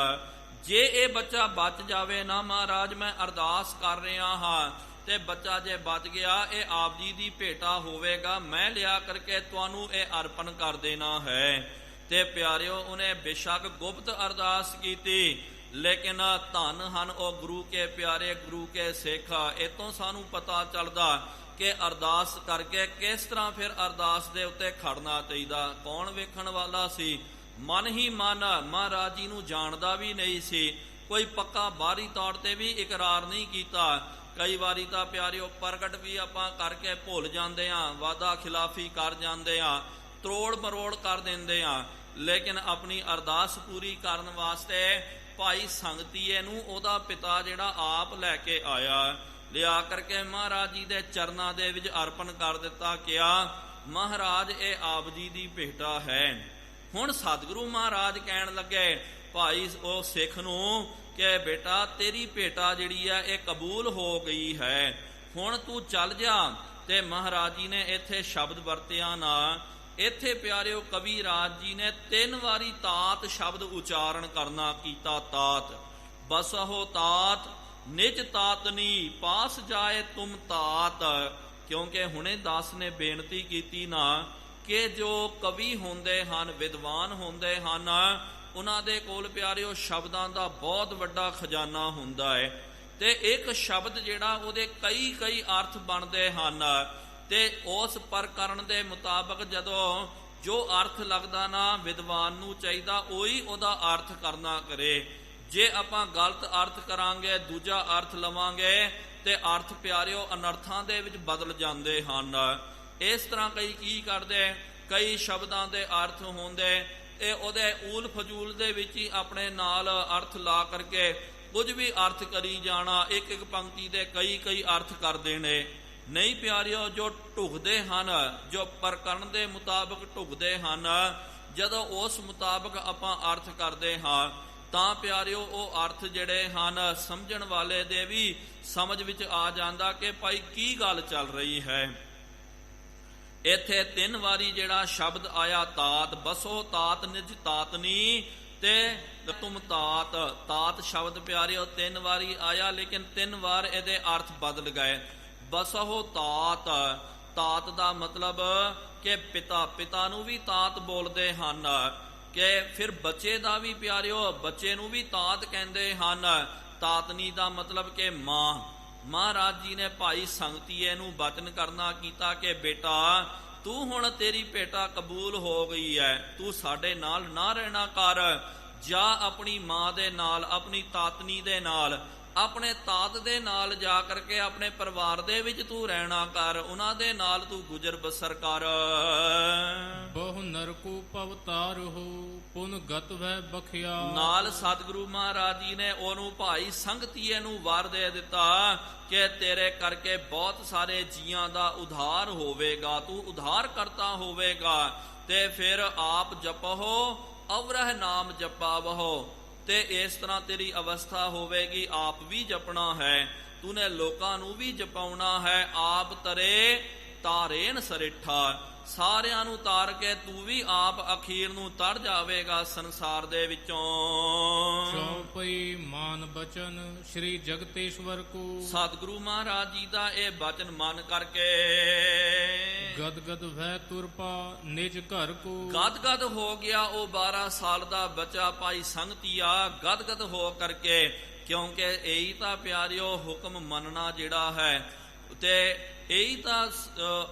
ਜੇ ਇਹ ਬੱਚਾ ਬਚ ਜਾਵੇ ਨਾ ਮਹਾਰਾਜ, ਮੈਂ ਅਰਦਾਸ ਕਰ ਰਿਹਾ ਹਾਂ ਤੇ ਬੱਚਾ ਜੇ ਬਚ ਗਿਆ ਇਹ ਆਪ ਜੀ ਦੀ ਭੇਟਾ ਹੋਵੇਗਾ, ਮੈਂ ਲਿਆ ਕਰਕੇ ਤੁਹਾਨੂੰ ਇਹ ਅਰਪਣ ਕਰ ਦੇਣਾ ਹੈ। ਤੇ ਪਿਆਰਿਓ ਉਹਨੇ ਬੇਸ਼ੱਕ ਗੁਪਤ ਅਰਦਾਸ ਕੀਤੀ, ਲੇਕਿਨ ਧੰਨ ਹਨ ਉਹ ਗੁਰੂ ਕੇ ਪਿਆਰੇ, ਗੁਰੂ ਕੇ ਸਿੱਖ। ਇਤੋਂ ਸਾਨੂੰ ਪਤਾ ਚੱਲਦਾ ਕਿ ਅਰਦਾਸ ਕਰਕੇ ਕਿਸ ਤਰ੍ਹਾਂ ਫਿਰ ਅਰਦਾਸ ਦੇ ਉੱਤੇ ਖੜਨਾ ਚਾਹੀਦਾ। ਕੌਣ ਵੇਖਣ ਵਾਲਾ ਸੀ? ਮਨ ਹੀ ਮਨ ਮਹਾਰਾਜ ਜੀ ਨੂੰ ਜਾਣਦਾ ਵੀ ਨਹੀਂ ਸੀ, ਕੋਈ ਪੱਕਾ ਬਾਹਰੀ ਤੌਰ ਤੇ ਵੀ ਇਕਰਾਰ ਨਹੀਂ ਕੀਤਾ। ਕਈ ਵਾਰੀ ਤਾਂ ਪਿਆਰਿਓ ਪ੍ਰਗਟ ਵੀ ਆਪਾਂ ਕਰਕੇ ਭੁੱਲ ਜਾਂਦੇ ਹਾਂ, ਵਾਦਾ ਖਿਲਾਫੀ ਕਰ ਜਾਂਦੇ ਹਾਂ, ਤਰੋੜ ਮਰੋੜ ਕਰ ਦਿੰਦੇ ਹਾਂ, ਲੇਕਿਨ ਆਪਣੀ ਅਰਦਾਸ ਪੂਰੀ ਕਰਨ ਵਾਸਤੇ ਭਾਈ ਸੰਗਤੀਏ ਨੂੰ ਉਹਦਾ ਪਿਤਾ ਜਿਹੜਾ ਆਪ ਲੈ ਕੇ ਆਇਆ, ਲਿਆ ਕਰਕੇ ਮਹਾਰਾਜ ਜੀ ਦੇ ਚਰਨਾਂ ਦੇ ਵਿੱਚ ਅਰਪਣ ਕਰ ਦਿੱਤਾ। ਕਿਹਾ ਮਹਾਰਾਜ ਇਹ ਆਪ ਜੀ ਦੀ ਭੇਟਾ ਹੈ। ਹੁਣ ਸਤਿਗੁਰੂ ਮਹਾਰਾਜ ਕਹਿਣ ਲੱਗੇ ਭਾਈ ਉਹ ਸਿੱਖ ਨੂੰ ਕਿ ਬੇਟਾ ਤੇਰੀ ਭੇਟਾ ਜਿਹੜੀ ਹੈ ਇਹ ਕਬੂਲ ਹੋ ਗਈ ਹੈ, ਹੁਣ ਤੂੰ ਚੱਲ ਜਾ। ਤੇ ਮਹਾਰਾਜ ਜੀ ਨੇ ਇੱਥੇ ਸ਼ਬਦ ਵਰਤਿਆ ਨਾ, ਇੱਥੇ ਪਿਆਰਿਓ ਕਵੀ ਰਾਜ ਜੀ ਨੇ 3 ਵਾਰੀ ਤਾਤ ਸ਼ਬਦ ਉਚਾਰਨ ਕਰਨਾ ਕੀਤਾ। ਤਾਤ ਬਸਹੁ ਤਾਤ ਨਿਜ ਤਾਤਨੀ, ਪਾਸ ਜਾਏ ਤੁਮ ਤਾਤ। ਕਿਉਂਕਿ ਹੁਣੇ ਦਾਸ ਨੇ ਬੇਨਤੀ ਕੀਤੀ ਨਾ ਕਿ ਜੋ ਕਵੀ ਹੁੰਦੇ ਹਨ, ਵਿਦਵਾਨ ਹੁੰਦੇ ਹਨ, ਉਹਨਾਂ ਦੇ ਕੋਲ ਪਿਆਰਿਓ ਸ਼ਬਦਾਂ ਦਾ ਬਹੁਤ ਵੱਡਾ ਖਜ਼ਾਨਾ ਹੁੰਦਾ ਹੈ। ਤੇ ਇੱਕ ਸ਼ਬਦ ਜਿਹੜਾ ਉਹਦੇ ਕਈ ਅਰਥ ਬਣਦੇ ਹਨ। ਤੇ ਉਸ ਪ੍ਰਕਰਨ ਦੇ ਮੁਤਾਬਕ ਜਦੋਂ ਜੋ ਅਰਥ ਲੱਗਦਾ ਨਾ ਵਿਦਵਾਨ ਨੂੰ ਚਾਹੀਦਾ ਉਹੀ ਉਹਦਾ ਅਰਥ ਕਰਨਾ ਕਰੇ। ਜੇ ਆਪਾਂ ਗਲਤ ਅਰਥ ਕਰਾਂਗੇ, ਦੂਜਾ ਅਰਥ ਲਵਾਂਗੇ ਤੇ ਅਰਥ ਪਿਆਰਿਓ ਅਨਰਥਾਂ ਦੇ ਵਿੱਚ ਬਦਲ ਜਾਂਦੇ ਹਨ। ਇਸ ਤਰ੍ਹਾਂ ਕਈ ਕੀ ਕਰਦੇ, ਕਈ ਸ਼ਬਦਾਂ ਦੇ ਅਰਥ ਹੁੰਦੇ ਇਹ ਉਹਦੇ ਊਲ ਫਜੂਲ ਦੇ ਵਿੱਚ ਹੀ ਆਪਣੇ ਨਾਲ ਅਰਥ ਲਾ ਕਰਕੇ ਕੁਝ ਵੀ ਅਰਥ ਕਰੀ ਜਾਣਾ, ਇੱਕ ਪੰਕਤੀ ਦੇ ਕਈ ਅਰਥ ਕਰਦੇ ਨੇ। ਨਹੀਂ ਪਿਆਰਿਓ, ਜੋ ਢੁਕਦੇ ਹਨ, ਜੋ ਪ੍ਰਕਰਨ ਦੇ ਮੁਤਾਬਕ ਢੁਕਦੇ ਹਨ, ਜਦੋਂ ਉਸ ਮੁਤਾਬਕ ਆਪਾਂ ਅਰਥ ਕਰਦੇ ਹਾਂ ਤਾਂ ਪਿਆਰਿਓ ਉਹ ਅਰਥ ਜਿਹੜੇ ਹਨ ਸਮਝਣ ਵਾਲੇ ਦੇ ਵੀ ਸਮਝ ਵਿੱਚ ਆ ਜਾਂਦਾ ਕਿ ਭਾਈ ਕੀ ਗੱਲ ਚੱਲ ਰਹੀ ਹੈ। ਇੱਥੇ 3 ਵਾਰੀ ਜਿਹੜਾ ਸ਼ਬਦ ਆਇਆ ਤਾਤ, ਬਸੋ ਤਾਤ ਨਿਜ ਤਾਤਨੀ ਤੇ ਤੁਮ ਤਾਤ। ਤਾਤ ਸ਼ਬਦ ਪਿਆਰਿਓ 3 ਵਾਰੀ ਆਇਆ, ਲੇਕਿਨ 3 ਵਾਰ ਇਹਦੇ ਅਰਥ ਬਦਲ ਗਏ। ਬਸਹੁ ਤਾਤ, ਤਾਤ ਦਾ ਮਤਲਬ ਕਿ ਪਿਤਾ ਨੂੰ ਵੀ ਤਾਤ ਬੋਲਦੇ ਹਨ, ਕਿ ਫਿਰ ਬੱਚੇ ਦਾ ਵੀ ਪਿਆਰਿਓ ਬੱਚੇ ਨੂੰ ਵੀ ਤਾਤ ਕਹਿੰਦੇ ਹਨ। ਤਾਤਨੀ ਦਾ ਮਤਲਬ ਕਿ ਮਾਂ। ਮਹਾਰਾਜ ਜੀ ਨੇ ਭਾਈ ਸੰਗਤੀਏ ਨੂੰ ਬਚਨ ਕਰਨਾ ਕੀਤਾ ਕਿ ਬੇਟਾ ਤੂੰ ਹੁਣ ਤੇਰੀ ਭੇਟਾ ਕਬੂਲ ਹੋ ਗਈ ਹੈ, ਤੂੰ ਸਾਡੇ ਨਾਲ ਨਾ ਰਹਿਣਾ ਕਰ, ਜਾ ਆਪਣੀ ਮਾਂ ਦੇ ਨਾਲ, ਆਪਣੀ ਤਾਤਨੀ ਦੇ ਨਾਲ ਆਪਣੇ ਤਾਤ ਦੇ ਨਾਲ ਜਾ ਕਰਕੇ ਆਪਣੇ ਪਰਿਵਾਰ ਦੇ ਵਿੱਚ ਤੂੰ ਰਹਿਣਾ ਕਰ, ਉਹਨਾਂ ਦੇ ਨਾਲ ਤੂੰ ਗੁਜ਼ਰ ਬਸਰ ਕਰ। ਬਹੁ ਨਰਕੂ ਪਵਤਾਰ ਹੋ ਪੁਨ ਗਤ ਵੈ ਬਖਿਆ। ਨਾਲ ਸਤਿਗੁਰੂ ਮਹਾਰਾਜ ਜੀ ਨੇ ਉਹਨੂੰ ਭਾਈ ਸੰਗਤੀਏ ਨੂੰ ਵਰ ਦੇ ਦਿੱਤਾ ਕਿ ਤੇਰੇ ਕਰਕੇ ਬਹੁਤ ਸਾਰੇ ਜੀਆਂ ਦਾ ਉਧਾਰ ਹੋਵੇਗਾ, ਤੂੰ ਉਧਾਰ ਕਰਤਾ ਹੋਵੇਗਾ। ਤੇ ਫਿਰ ਆਪ ਜਪੋ ਅਵਰਹ ਨਾਮ ਜਪਾਵਹੋ, ਤੇ ਇਸ ਤਰ੍ਹਾਂ ਤੇਰੀ ਅਵਸਥਾ ਹੋਵੇਗੀ। ਆਪ ਵੀ ਜਪਣਾ ਹੈ, ਤੂਨੇ ਲੋਕਾਂ ਨੂੰ ਵੀ ਜਪਾਉਣਾ ਹੈ। ਆਪ ਤਰੇ ਤਾਰੇਨ ਸਰਿੱਠਾ, ਸਾਰਿਆਂ ਨੂੰ ਤਾਰ ਕੇ ਤੂੰ ਵੀ ਆਪ ਅਖੀਰ ਨੂੰ ਤਰ ਜਾਵੇਗਾ ਸੰਸਾਰ ਦੇ ਵਿੱਚੋਂ। ਚੌਪਈ ਮਾਨ ਬਚਨ ਸ੍ਰੀ ਜਗਤੇਸ਼ਵਰ ਕੋ। ਸਤਿਗੁਰੂ ਮਹਾਰਾਜ ਜੀ ਦਾ ਇਹ ਬਚਨ ਮੰਨ ਕਰਕੇ ਗਦ ਗਦ ਵੈ ਤੁਰਪਾ ਨਿਜ ਘਰ ਕੋ। ਗਦ ਗਦ ਹੋ ਗਿਆ ਉਹ 12 ਸਾਲ ਦਾ ਬੱਚਾ ਭਾਈ ਸੰਗਤੀਆ, ਗਦ ਗਦ ਹੋ ਕਰਕੇ, ਕਿਉਂਕਿ ਇਹੀ ਤਾਂ ਪਿਆਰਿਓ ਹੁਕਮ ਮੰਨਣਾ ਜਿਹੜਾ ਹੈ, ਤੇ ਇਹੀ ਤਾਂ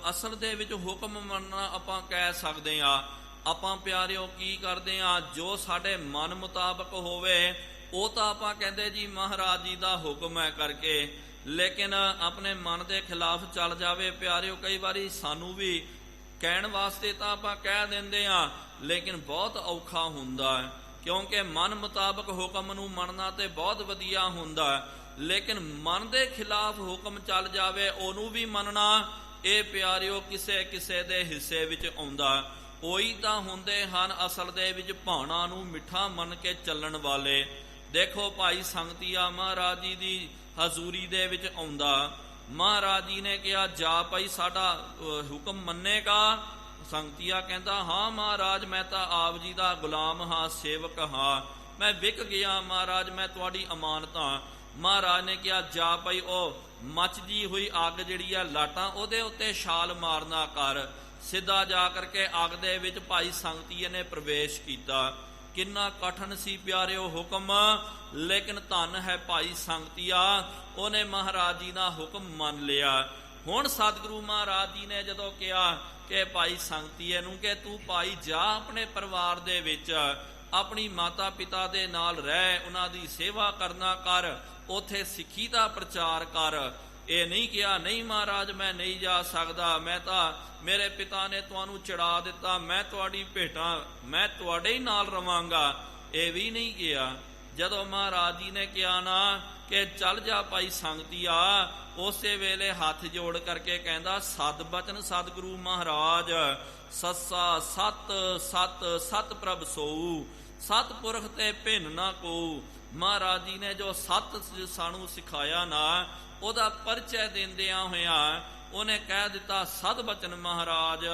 ਅਸਲ ਦੇ ਵਿੱਚ ਹੁਕਮ ਮੰਨਣਾ ਆਪਾਂ ਕਹਿ ਸਕਦੇ ਆ। ਆਪਾਂ ਪਿਆਰਿਓ ਕੀ ਕਰਦੇ ਆ, ਜੋ ਸਾਡੇ ਮਨ ਮੁਤਾਬਕ ਹੋਵੇ ਉਹ ਤਾਂ ਆਪਾਂ ਕਹਿੰਦੇ ਜੀ ਮਹਾਰਾਜ ਜੀ ਦਾ ਹੁਕਮ ਹੈ ਕਰਕੇ, ਲੇਕਿਨ ਆਪਣੇ ਮਨ ਦੇ ਖਿਲਾਫ ਚੱਲ ਜਾਵੇ ਪਿਆਰਿਓ, ਕਈ ਵਾਰੀ ਸਾਨੂੰ ਵੀ ਕਹਿਣ ਵਾਸਤੇ ਤਾਂ ਆਪਾਂ ਕਹਿ ਦਿੰਦੇ ਆ, ਲੇਕਿਨ ਬਹੁਤ ਔਖਾ ਹੁੰਦਾ ਹੈ। ਕਿਉਂਕਿ ਮਨ ਮੁਤਾਬਕ ਹੁਕਮ ਨੂੰ ਮੰਨਣਾ ਤੇ ਬਹੁਤ ਵਧੀਆ ਹੁੰਦਾ, ਲੇਕਿਨ ਮਨ ਦੇ ਖਿਲਾਫ ਹੁਕਮ ਚੱਲ ਜਾਵੇ ਉਹਨੂੰ ਵੀ ਮੰਨਣਾ, ਇਹ ਪਿਆਰਿਓ ਕਿਸੇ ਕਿਸੇ ਦੇ ਹਿੱਸੇ ਵਿੱਚ ਆਉਂਦਾ। ਉਹੀ ਤਾਂ ਹੁੰਦੇ ਹਨ ਅਸਲ ਦੇ ਵਿੱਚ ਭਾਣਾ ਨੂੰ ਮਿੱਠਾ ਮੰਨ ਕੇ ਚੱਲਣ ਵਾਲੇ। ਦੇਖੋ ਭਾਈ ਸੰਗਤੀਆ ਮਹਾਰਾਜ ਜੀ ਦੀ ਹਜ਼ੂਰੀ ਦੇ ਵਿੱਚ ਆਉਂਦਾ, ਮਹਾਰਾਜ ਜੀ ਨੇ ਕਿਹਾ ਜਾ ਭਾਈ ਸਾਡਾ ਹੁਕਮ ਮੰਨੇਗਾ। ਸੰਗਤੀਆ ਕਹਿੰਦਾ ਹਾਂ ਮਹਾਰਾਜ, ਮੈਂ ਤਾਂ ਆਪ ਜੀ ਦਾ ਗੁਲਾਮ ਹਾਂ, ਸੇਵਕ ਹਾਂ, ਮੈਂ ਵਿਕ ਗਿਆ ਮਹਾਰਾਜ, ਮੈਂ ਤੁਹਾਡੀ ਅਮਾਨਤ ਹਾਂ। ਮਹਾਰਾਜ ਨੇ ਕਿਹਾ ਜਾ ਭਾਈ ਉਹ ਮੱਚਦੀ ਹੋਈ ਅੱਗ ਜਿਹੜੀ ਆ ਲਾਟਾਂ, ਉਹਦੇ ਉੱਤੇ ਛਾਲ ਮਾਰਨਾ ਕਰ। ਸਿੱਧਾ ਜਾ ਕਰਕੇ ਅੱਗ ਦੇ ਵਿੱਚ ਭਾਈ ਸੰਗਤੀਏ ਨੇ ਪ੍ਰਵੇਸ਼ ਕੀਤਾ। ਕਿੰਨਾ ਕਠਨ ਸੀ ਪਿਆਰਿਓ ਹੁਕਮ, ਲੇਕਿਨ ਧੰਨ ਹੈ ਭਾਈ ਸੰਗਤੀਆ, ਉਹਨੇ ਮਹਾਰਾਜ ਜੀ ਦਾ ਹੁਕਮ ਮੰਨ ਲਿਆ। ਹੁਣ ਸਤਿਗੁਰੂ ਮਹਾਰਾਜ ਜੀ ਨੇ ਜਦੋਂ ਕਿਹਾ ਕਿ ਭਾਈ ਸੰਗਤੀਏ ਨੂੰ ਕਿ ਤੂੰ ਭਾਈ ਜਾ ਆਪਣੇ ਪਰਿਵਾਰ ਦੇ ਵਿੱਚ ਆਪਣੀ ਮਾਤਾ ਪਿਤਾ ਦੇ ਨਾਲ ਰਹਿ, ਉਹਨਾਂ ਦੀ ਸੇਵਾ ਕਰਨਾ ਕਰ, ਉਥੇ ਸਿੱਖੀ ਦਾ ਪ੍ਰਚਾਰ ਕਰ। ਇਹ ਨਹੀਂ ਕਿਹਾ ਨਹੀਂ ਮਹਾਰਾਜ ਮੈਂ ਨਹੀਂ ਜਾ ਸਕਦਾ, ਮੈਂ ਤਾਂ ਮੇਰੇ ਪਿਤਾ ਨੇ ਤੁਹਾਨੂੰ ਚੜਾ ਦਿੱਤਾ, ਮੈਂ ਤੁਹਾਡੀ ਭੇਟਾਂ, ਮੈਂ ਤੁਹਾਡੇ ਹੀ ਨਾਲ ਰਵਾਂਗਾ, ਇਹ ਵੀ ਨਹੀਂ ਕਿਹਾ। ਜਦੋਂ ਮਹਾਰਾਜ ਜੀ ਨੇ ਕਿਹਾ ਨਾ ਕਿ ਚੱਲ ਜਾ ਭਾਈ ਸੰਗਤੀਆ, ਉਸੇ ਵੇਲੇ ਹੱਥ ਜੋੜ ਕਰਕੇ ਕਹਿੰਦਾ ਸਦ ਬਚਨ ਸਤਿਗੁਰੂ ਮਹਾਰਾਜ, ਸੱਸਾ ਸਤ ਸਤ ਸਤ ਪ੍ਰਭ ਸੋਊ, ਸਤਪੁਰਖ ਤੇ ਭਿੰਨ ਨਾ ਕੋ। ਮਹਾਰਾਜ ਜੀ ਨੇ ਜੋ ਸਤ ਸਾਨੂੰ ਸਿਖਾਇਆ ਨਾ, ਉਹਦਾ ਪਰਿਚੈ ਦਿੰਦਿਆਂ ਹੋਇਆਂ ਉਹਨੇ ਕਹਿ ਦਿੱਤਾ ਸਦ ਬਚਨ ਮਹਾਰਾਜ।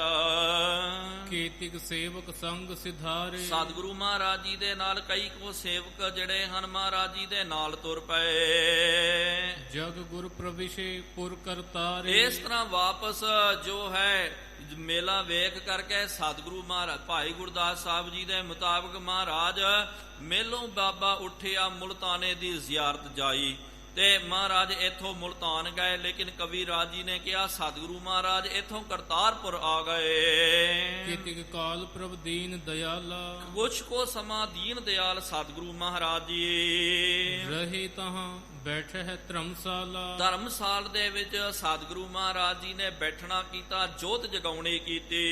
ਕੀਤਿਕ ਸੇਵਕ ਸੰਗ ਸਿਧਾਰੇ। ਸਤਿਗੁਰੂ ਮਹਾਰਾਜ ਜੀ ਦੇ ਨਾਲ ਕਈ ਕੋ ਸੇਵਕ ਜਿਹੜੇ ਹਨ ਮਹਾਰਾਜ ਜੀ ਦੇ ਨਾਲ ਤੁਰ ਪਏ। ਜਗ ਗੁਰ ਪ੍ਰਵਿਸ਼ੇ ਪੁਰ ਕਰਤਾਰੇ। ਇਸ ਤਰ੍ਹਾਂ ਵਾਪਸ ਜੋ ਹੈ ਮੇਲਾ ਵੇਖ ਕਰਕੇ ਸਤਿਗੁਰੂ ਮਹਾਰਾਜ ਭਾਈ ਗੁਰਦਾਸ ਸਾਹਿਬ ਜੀ ਦੇ ਮੁਤਾਬਕ ਮਹਾਰਾਜ ਮੇਲੋਂ ਬਾਬਾ ਉੱਠਿਆ, ਮੁਲਤਾਨੇ ਦੀ ਜ਼ਿਆਰਤ ਜਾਈ ਤੇ ਮਹਾਰਾਜ ਇੱਥੋਂ ਮੁਲਤਾਨ ਗਏ। ਲੇਕਿਨ ਕਵੀ ਰਾਜ ਜੀ ਨੇ ਕਿਹਾ ਸਤਿਗੁਰੂ ਮਹਾਰਾਜ ਇੱਥੋਂ ਕਰਤਾਰਪੁਰ ਆ ਗਏ। ਕਿਤਿਕ ਕਾਲ ਪ੍ਰਭ ਦੀਨ ਦਿਆਲਾ। ਕੁਛ ਕੋ ਸਮਾਂ ਦੀਨ ਦਿਆਲ ਸਤਿਗੁਰੂ ਮਹਾਰਾਜ ਜੀ ਰਹੇ ਤਹਾਂ ਬੈਠੇ ਹੈ ਧਰਮਸ਼ਾਲਾ। ਧਰਮਸਾਲ ਦੇ ਵਿੱਚ ਸਤਿਗੁਰੂ ਮਹਾਰਾਜ ਜੀ ਨੇ ਬੈਠਣਾ ਕੀਤਾ, ਜੋਤ ਜਗਾਉਣੀ ਕੀਤੀ।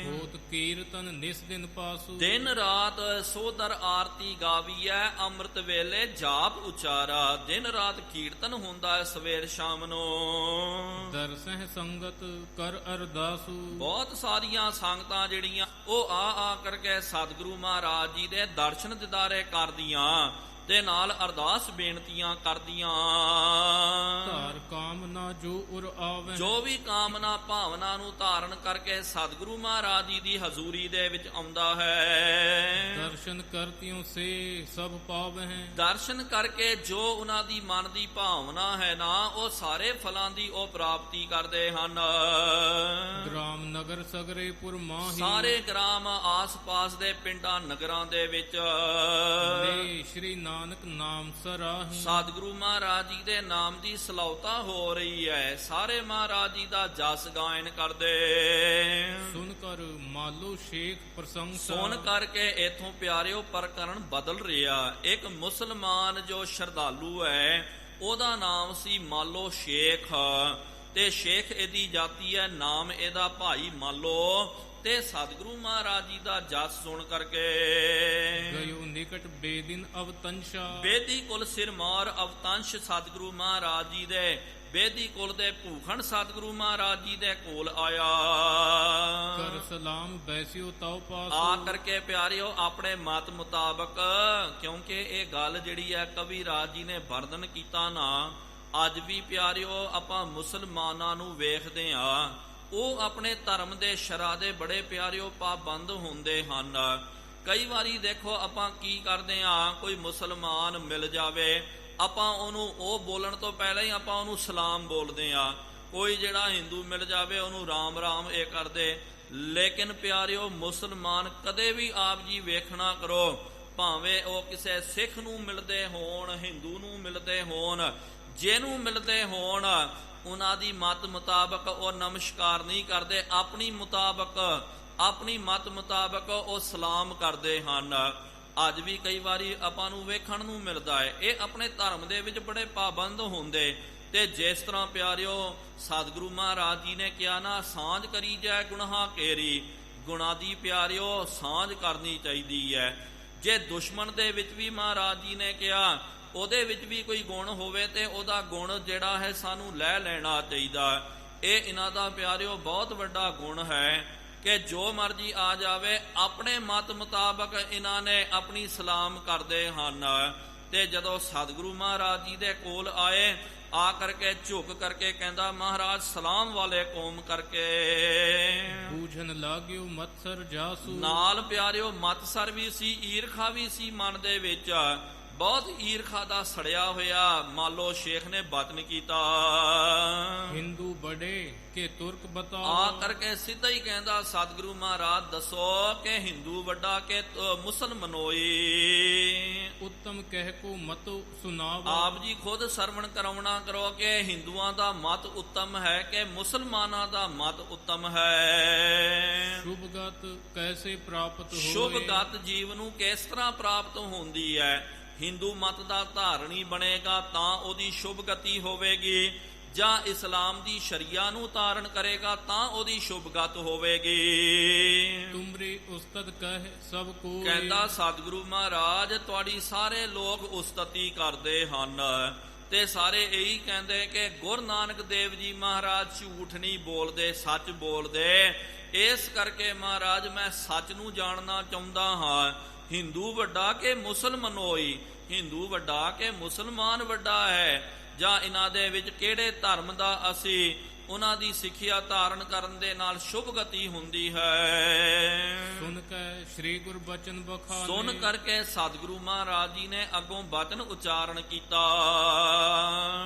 ਹੋਤ ਕੀਰਤਨ ਨਿਸ ਦਿਨ ਪਾਸੂ। ਦਿਨ ਰਾਤ ਸੋਦਰ ਆਰਤੀ ਗਾਵੀਐ, ਅੰਮ੍ਰਿਤ ਵੇਲੇ ਜਾਪ ਉਚਾਰਾ। ਦਿਨ ਰਾਤ ਕੀਰਤਨ ਹੁੰਦਾ ਹੈ ਸਵੇਰ ਸ਼ਾਮ ਨੂੰ। ਦਰਸਹਿ ਸੰਗਤ ਕਰ ਅਰਦਾਸੂ। ਬਹੁਤ ਸਾਰੀਆਂ ਸੰਗਤਾਂ ਜਿਹੜੀਆਂ ਉਹ ਆ ਕਰਕੇ ਸਤਿਗੁਰੂ ਮਹਾਰਾਜ ਜੀ ਦੇ ਦਰਸ਼ਨ ਦਿਦਾਰੇ ਕਰਦੀਆਂ ਤੇ ਨਾਲ ਅਰਦਾਸ ਬੇਨਤੀਆਂ ਕਰਦੀਆਂ। ਧਾਰ ਕਾਮਨਾ ਜੋ ਉਰ ਆਵੇ। ਜੋ ਵੀ ਕਾਮਨਾ ਭਾਵਨਾ ਨੂੰ ਧਾਰਨ ਕਰਕੇ ਸਤਿਗੁਰੂ ਮਹਾਰਾਜ ਜੀ ਦੀ ਹਜ਼ੂਰੀ ਦੇ ਵਿੱਚ ਆਉਂਦਾ ਹੈ। ਦਰਸ਼ਨ ਕਰਤਿਓ ਸੇ ਸਭ ਪਾਵਹਿ। ਦਰਸ਼ਨ ਕਰਕੇ ਜੋ ਉਹਨਾਂ ਦੀ ਮਨ ਦੀ ਭਾਵਨਾ ਹੈ ਨਾ, ਉਹ ਸਾਰੇ ਫਲਾਂ ਦੀ ਉਹ ਪ੍ਰਾਪਤੀ ਕਰਦੇ ਹਨ। ਗ੍ਰਾਮ ਨਗਰ ਸਗਰੇ ਪੁਰ ਮਾਹੀ। ਸਾਰੇ ਗ੍ਰਾਮ ਆਸ-ਪਾਸ ਦੇ ਪਿੰਡਾਂ ਨਗਰਾਂ ਦੇ ਵਿੱਚ ਸ਼੍ਰੀ ਨਾਨਕ ਨਾਮ ਸਰਾਹੀ। ਸਤਿਗੁਰੂ ਮਹਾਰਾਜ ਜੀ ਦੇ ਨਾਮ ਦੀ ਸਲਾਉਤਾ ਹੋ ਹੋ ਰਹੀ ਹੈ। ਸਾਰੇ ਮਹਾਰਾਜ ਜੀ ਦਾ ਜਸ ਗਾਇਨ ਕਰਦੇ। ਸੁਨ ਕਰ ਮਾਲੋ ਸ਼ੇਖ ਪ੍ਰਸ਼ੰਸਾ। ਸੁਣ ਕਰਕੇ ਇਥੋਂ ਪਿਆਰਿਓ ਪ੍ਰਕਰਨ ਬਦਲ ਰਿਹਾ। ਇੱਕ ਮੁਸਲਮਾਨ ਜੋ ਸ਼ਰਧਾਲੂ ਹੈ ਉਹਦਾ ਨਾਮ ਸੀ ਮਾਲੋ ਸ਼ੇਖ, ਤੇ ਸ਼ੇਖ ਇਹਦੀ ਜਾਤੀ ਹੈ, ਨਾਮ ਇਹਦਾ ਭਾਈ ਮਾਲੋ। ਤੇ ਸਤਿਗੁਰੂ ਮਹਾਰਾਜ ਜੀ ਦਾ ਜਸ ਸੁਣ ਕਰਕੇ ਗਇਓ ਨਿਕਟ ਬੇਦਿਨ ਅਵਤੰਸ਼ਾ। ਬੇਦੀ ਕੁਲ ਸਿਰਮੌਰ ਅਵਤੰਸ਼ ਸਤਿਗੁਰੂ ਮਹਾਰਾਜ ਜੀ ਦੇ, ਬੇਦੀ ਕੁਲ ਦੇ ਭੂਖੰਡ ਸਤਿਗੁਰੂ ਮਹਾਰਾਜ ਜੀ ਦੇ ਕੋਲ ਆਇਆ। ਕਰ ਸਲਾਮ ਬੈਸਿਓ ਤਉ ਪਾਸ। ਆ ਕਰਕੇ ਪਿਆਰਿਓ ਆਪਣੇ ਮਤ ਮੁਤਾਬਕ, ਕਿਉਂਕਿ ਇਹ ਗੱਲ ਜਿਹੜੀ ਹੈ ਕਵੀ ਰਾਜ ਜੀ ਨੇ ਵਰਣਨ ਕੀਤਾ ਨਾ, ਅੱਜ ਵੀ ਪਿਆਰਿਓ ਆਪਾਂ ਮੁਸਲਮਾਨਾਂ ਨੂੰ ਵੇਖਦੇ ਆ, ਉਹ ਆਪਣੇ ਧਰਮ ਦੇ ਸ਼ਰਾਂ ਦੇ ਬੜੇ ਪਿਆਰਿਓ ਪਾਬੰਦ ਹੁੰਦੇ ਹਨ। ਕਈ ਵਾਰੀ ਦੇਖੋ ਆਪਾਂ ਕੀ ਕਰਦੇ ਆ, ਕੋਈ ਮੁਸਲਮਾਨ ਮਿਲ ਜਾਵੇ, ਆਪਾਂ ਉਹਨੂੰ ਉਹ ਬੋਲਣ ਤੋਂ ਪਹਿਲਾਂ ਹੀ ਆਪਾਂ ਉਹਨੂੰ ਸਲਾਮ ਬੋਲਦੇ ਆ। ਕੋਈ ਜਿਹੜਾ ਹਿੰਦੂ ਮਿਲ ਜਾਵੇ ਉਹਨੂੰ ਰਾਮ ਰਾਮ ਇਹ ਕਰਦੇ। ਲੇਕਿਨ ਪਿਆਰਿਓ ਮੁਸਲਮਾਨ ਕਦੇ ਵੀ ਆਪ ਜੀ ਵੇਖਣਾ ਕਰੋ, ਭਾਵੇਂ ਉਹ ਕਿਸੇ ਸਿੱਖ ਨੂੰ ਮਿਲਦੇ ਹੋਣ, ਹਿੰਦੂ ਨੂੰ ਮਿਲਦੇ ਹੋਣ, ਜਿਹਨੂੰ ਮਿਲਦੇ ਹੋਣ, ਉਹਨਾਂ ਦੀ ਮਤ ਮੁਤਾਬਕ ਉਹ ਨਮਸਕਾਰ ਨਹੀਂ ਕਰਦੇ, ਆਪਣੀ ਮਤ ਮੁਤਾਬਕ ਉਹ ਸਲਾਮ ਕਰਦੇ ਹਨ। ਅੱਜ ਵੀ ਕਈ ਵਾਰੀ ਆਪਾਂ ਨੂੰ ਵੇਖਣ ਨੂੰ ਮਿਲਦਾ ਹੈ। ਇਹ ਆਪਣੇ ਧਰਮ ਦੇ ਵਿੱਚ ਬੜੇ ਪਾਬੰਦ ਹੁੰਦੇ। ਤੇ ਜਿਸ ਤਰ੍ਹਾਂ ਪਿਆਰਿਓ ਸਤਿਗੁਰੂ ਮਹਾਰਾਜ ਜੀ ਨੇ ਕਿਹਾ ਨਾ, ਸਾਂਝ ਕਰੀ ਜਾਏ ਗੁਨਾਹ ਕੇਰੀ, ਗੁਣਾਂ ਦੀ ਪਿਆਰਿਓ ਸਾਂਝ ਕਰਨੀ ਚਾਹੀਦੀ ਹੈ। ਜੇ ਦੁਸ਼ਮਣ ਦੇ ਵਿੱਚ ਵੀ ਮਹਾਰਾਜ ਜੀ ਨੇ ਕਿਹਾ ਉਹਦੇ ਵਿੱਚ ਵੀ ਕੋਈ ਗੁਣ ਹੋਵੇ ਤੇ ਉਹਦਾ ਗੁਣ ਜਿਹੜਾ ਹੈ ਸਾਨੂੰ ਲੈ ਲੈਣਾ ਚਾਹੀਦਾ। ਇਹ ਇਹਨਾਂ ਦਾ ਪਿਆਰਿਓ ਬਹੁਤ ਵੱਡਾ ਗੁਣ ਹੈ ਕਿ ਜੋ ਮਰਜੀ ਆ ਜਾਵੇ ਆਪਣੇ ਮਤ ਮੁਤਾਬਕ ਇਹਨਾਂ ਨੇ ਆਪਣੀ ਸਲਾਮ ਕਰਦੇ ਹਨ। ਤੇ ਜਦੋਂ ਸਤਿਗੁਰੂ ਮਹਾਰਾਜ ਜੀ ਦੇ ਕੋਲ ਆਏ, ਆ ਕਰਕੇ ਝੁਕ ਕਰਕੇ ਕਹਿੰਦਾ, ਮਹਾਰਾਜ ਸਲਾਮ ਵਾਲੇ ਕੌਮ ਕਰਕੇ। ਬੂਝਣ ਲਾਗਿਓ ਮਤਸਰ ਜਾਸੂ। ਨਾਲ ਪਿਆਰਿਓ ਮਤਸਰ ਵੀ ਸੀ, ਈਰਖਾ ਵੀ ਸੀ ਮਨ ਦੇ ਵਿੱਚ, ਬਹੁਤ ਈਰਖਾ ਦਾ ਸੜਿਆ ਹੋਇਆ ਮਾਲੋ ਸ਼ੇਖ ਨੇ ਬਚਨ ਕੀਤਾ। ਹਿੰਦੂ ਬੜੇ ਕਿ ਤੁਰਕ ਬਤਾਓ। ਆ ਕਰਕੇ ਸਿੱਧਾ ਹੀ ਕਹਿੰਦਾ, ਸਤਿਗੁਰੂ ਮਹਾਰਾਜ ਦੱਸੋ ਕਿ ਹਿੰਦੂ ਵੱਡਾ ਕਿ ਮੁਸਲਮਾਨੋਈ। ਉੱਤਮ ਕਹਿ ਕੋ ਮਤੋ ਸੁਨਾਵੋ। ਆਪ ਜੀ ਖੁਦ ਸਰਵਣ ਕਰਾਉਣਾ ਕਰੋ ਕਿ ਹਿੰਦੂਆਂ ਦਾ ਮਤ ਉੱਤਮ ਹੈ ਕਿ ਮੁਸਲਮਾਨਾਂ ਦਾ ਮਤ ਉੱਤਮ ਹੈ। ਸ਼ੁਭਗਤ ਕੈਸੇ ਪ੍ਰਾਪਤ ਹੋਏ। ਸ਼ੁਭਗਤ ਜੀਵ ਨੂੰ ਕਿਸ ਤਰ੍ਹਾਂ ਪ੍ਰਾਪਤ ਹੁੰਦੀ ਹੈ। ਹਿੰਦੂ ਮਤ ਦਾ ਧਾਰਨੀ ਬਣੇਗਾ ਤਾਂ ਉਹਦੀ ਸ਼ੁਭ ਗਤੀ ਹੋਵੇਗੀ, ਜਾਂ ਇਸਲਾਮ ਦੀ ਸ਼ਰੀਆ ਨੂੰ ਧਾਰਨ ਕਰੇਗਾ ਤਾਂ ਉਹਦੀ ਸ਼ੁਭ ਗਤ ਹੋਵੇਗੀ। ਤੁਮਰੀ ਉਸਤਤ ਕਹਿ ਸਭ ਕੋ। ਕਹਿੰਦਾ ਸਤਿਗੁਰੂ ਮਹਾਰਾਜ ਤੁਹਾਡੀ ਸਾਰੇ ਲੋਕ ਉਸਤਤੀ ਕਰਦੇ ਹਨ, ਤੇ ਸਾਰੇ ਇਹੀ ਕਹਿੰਦੇ ਕਿ ਗੁਰੂ ਨਾਨਕ ਦੇਵ ਜੀ ਮਹਾਰਾਜ ਝੂਠ ਨਹੀਂ ਬੋਲਦੇ, ਸੱਚ ਬੋਲਦੇ। ਇਸ ਕਰਕੇ ਮਹਾਰਾਜ ਮੈਂ ਸੱਚ ਨੂੰ ਜਾਣਨਾ ਚਾਹੁੰਦਾ ਹਾਂ। ਹਿੰਦੂ ਵੱਡਾ ਕਿ ਮੁਸਲਮਾਨ ਹੋਈ, ਹਿੰਦੂ ਵੱਡਾ ਕਿ ਮੁਸਲਮਾਨ ਵੱਡਾ ਹੈ, ਜਾਂ ਇਹਨਾਂ ਦੇ ਵਿੱਚ ਕਿਹੜੇ ਧਰਮ ਦਾ ਅਸੀਂ ਉਹਨਾਂ ਦੀ ਸਿੱਖਿਆ ਧਾਰਨ ਕਰਨ ਦੇ ਨਾਲ ਸ਼ੁਭ ਗਤੀ ਹੁੰਦੀ ਹੈ। ਸੁਣ ਕੇ ਸ੍ਰੀ ਗੁਰ ਬਚਨ ਬਖਾਨੇ। ਸੁਣ ਕਰਕੇ ਸਤਿਗੁਰੂ ਮਹਾਰਾਜ ਜੀ ਨੇ ਅੱਗੋਂ ਬਚਨ ਉਚਾਰਨ ਕੀਤਾ।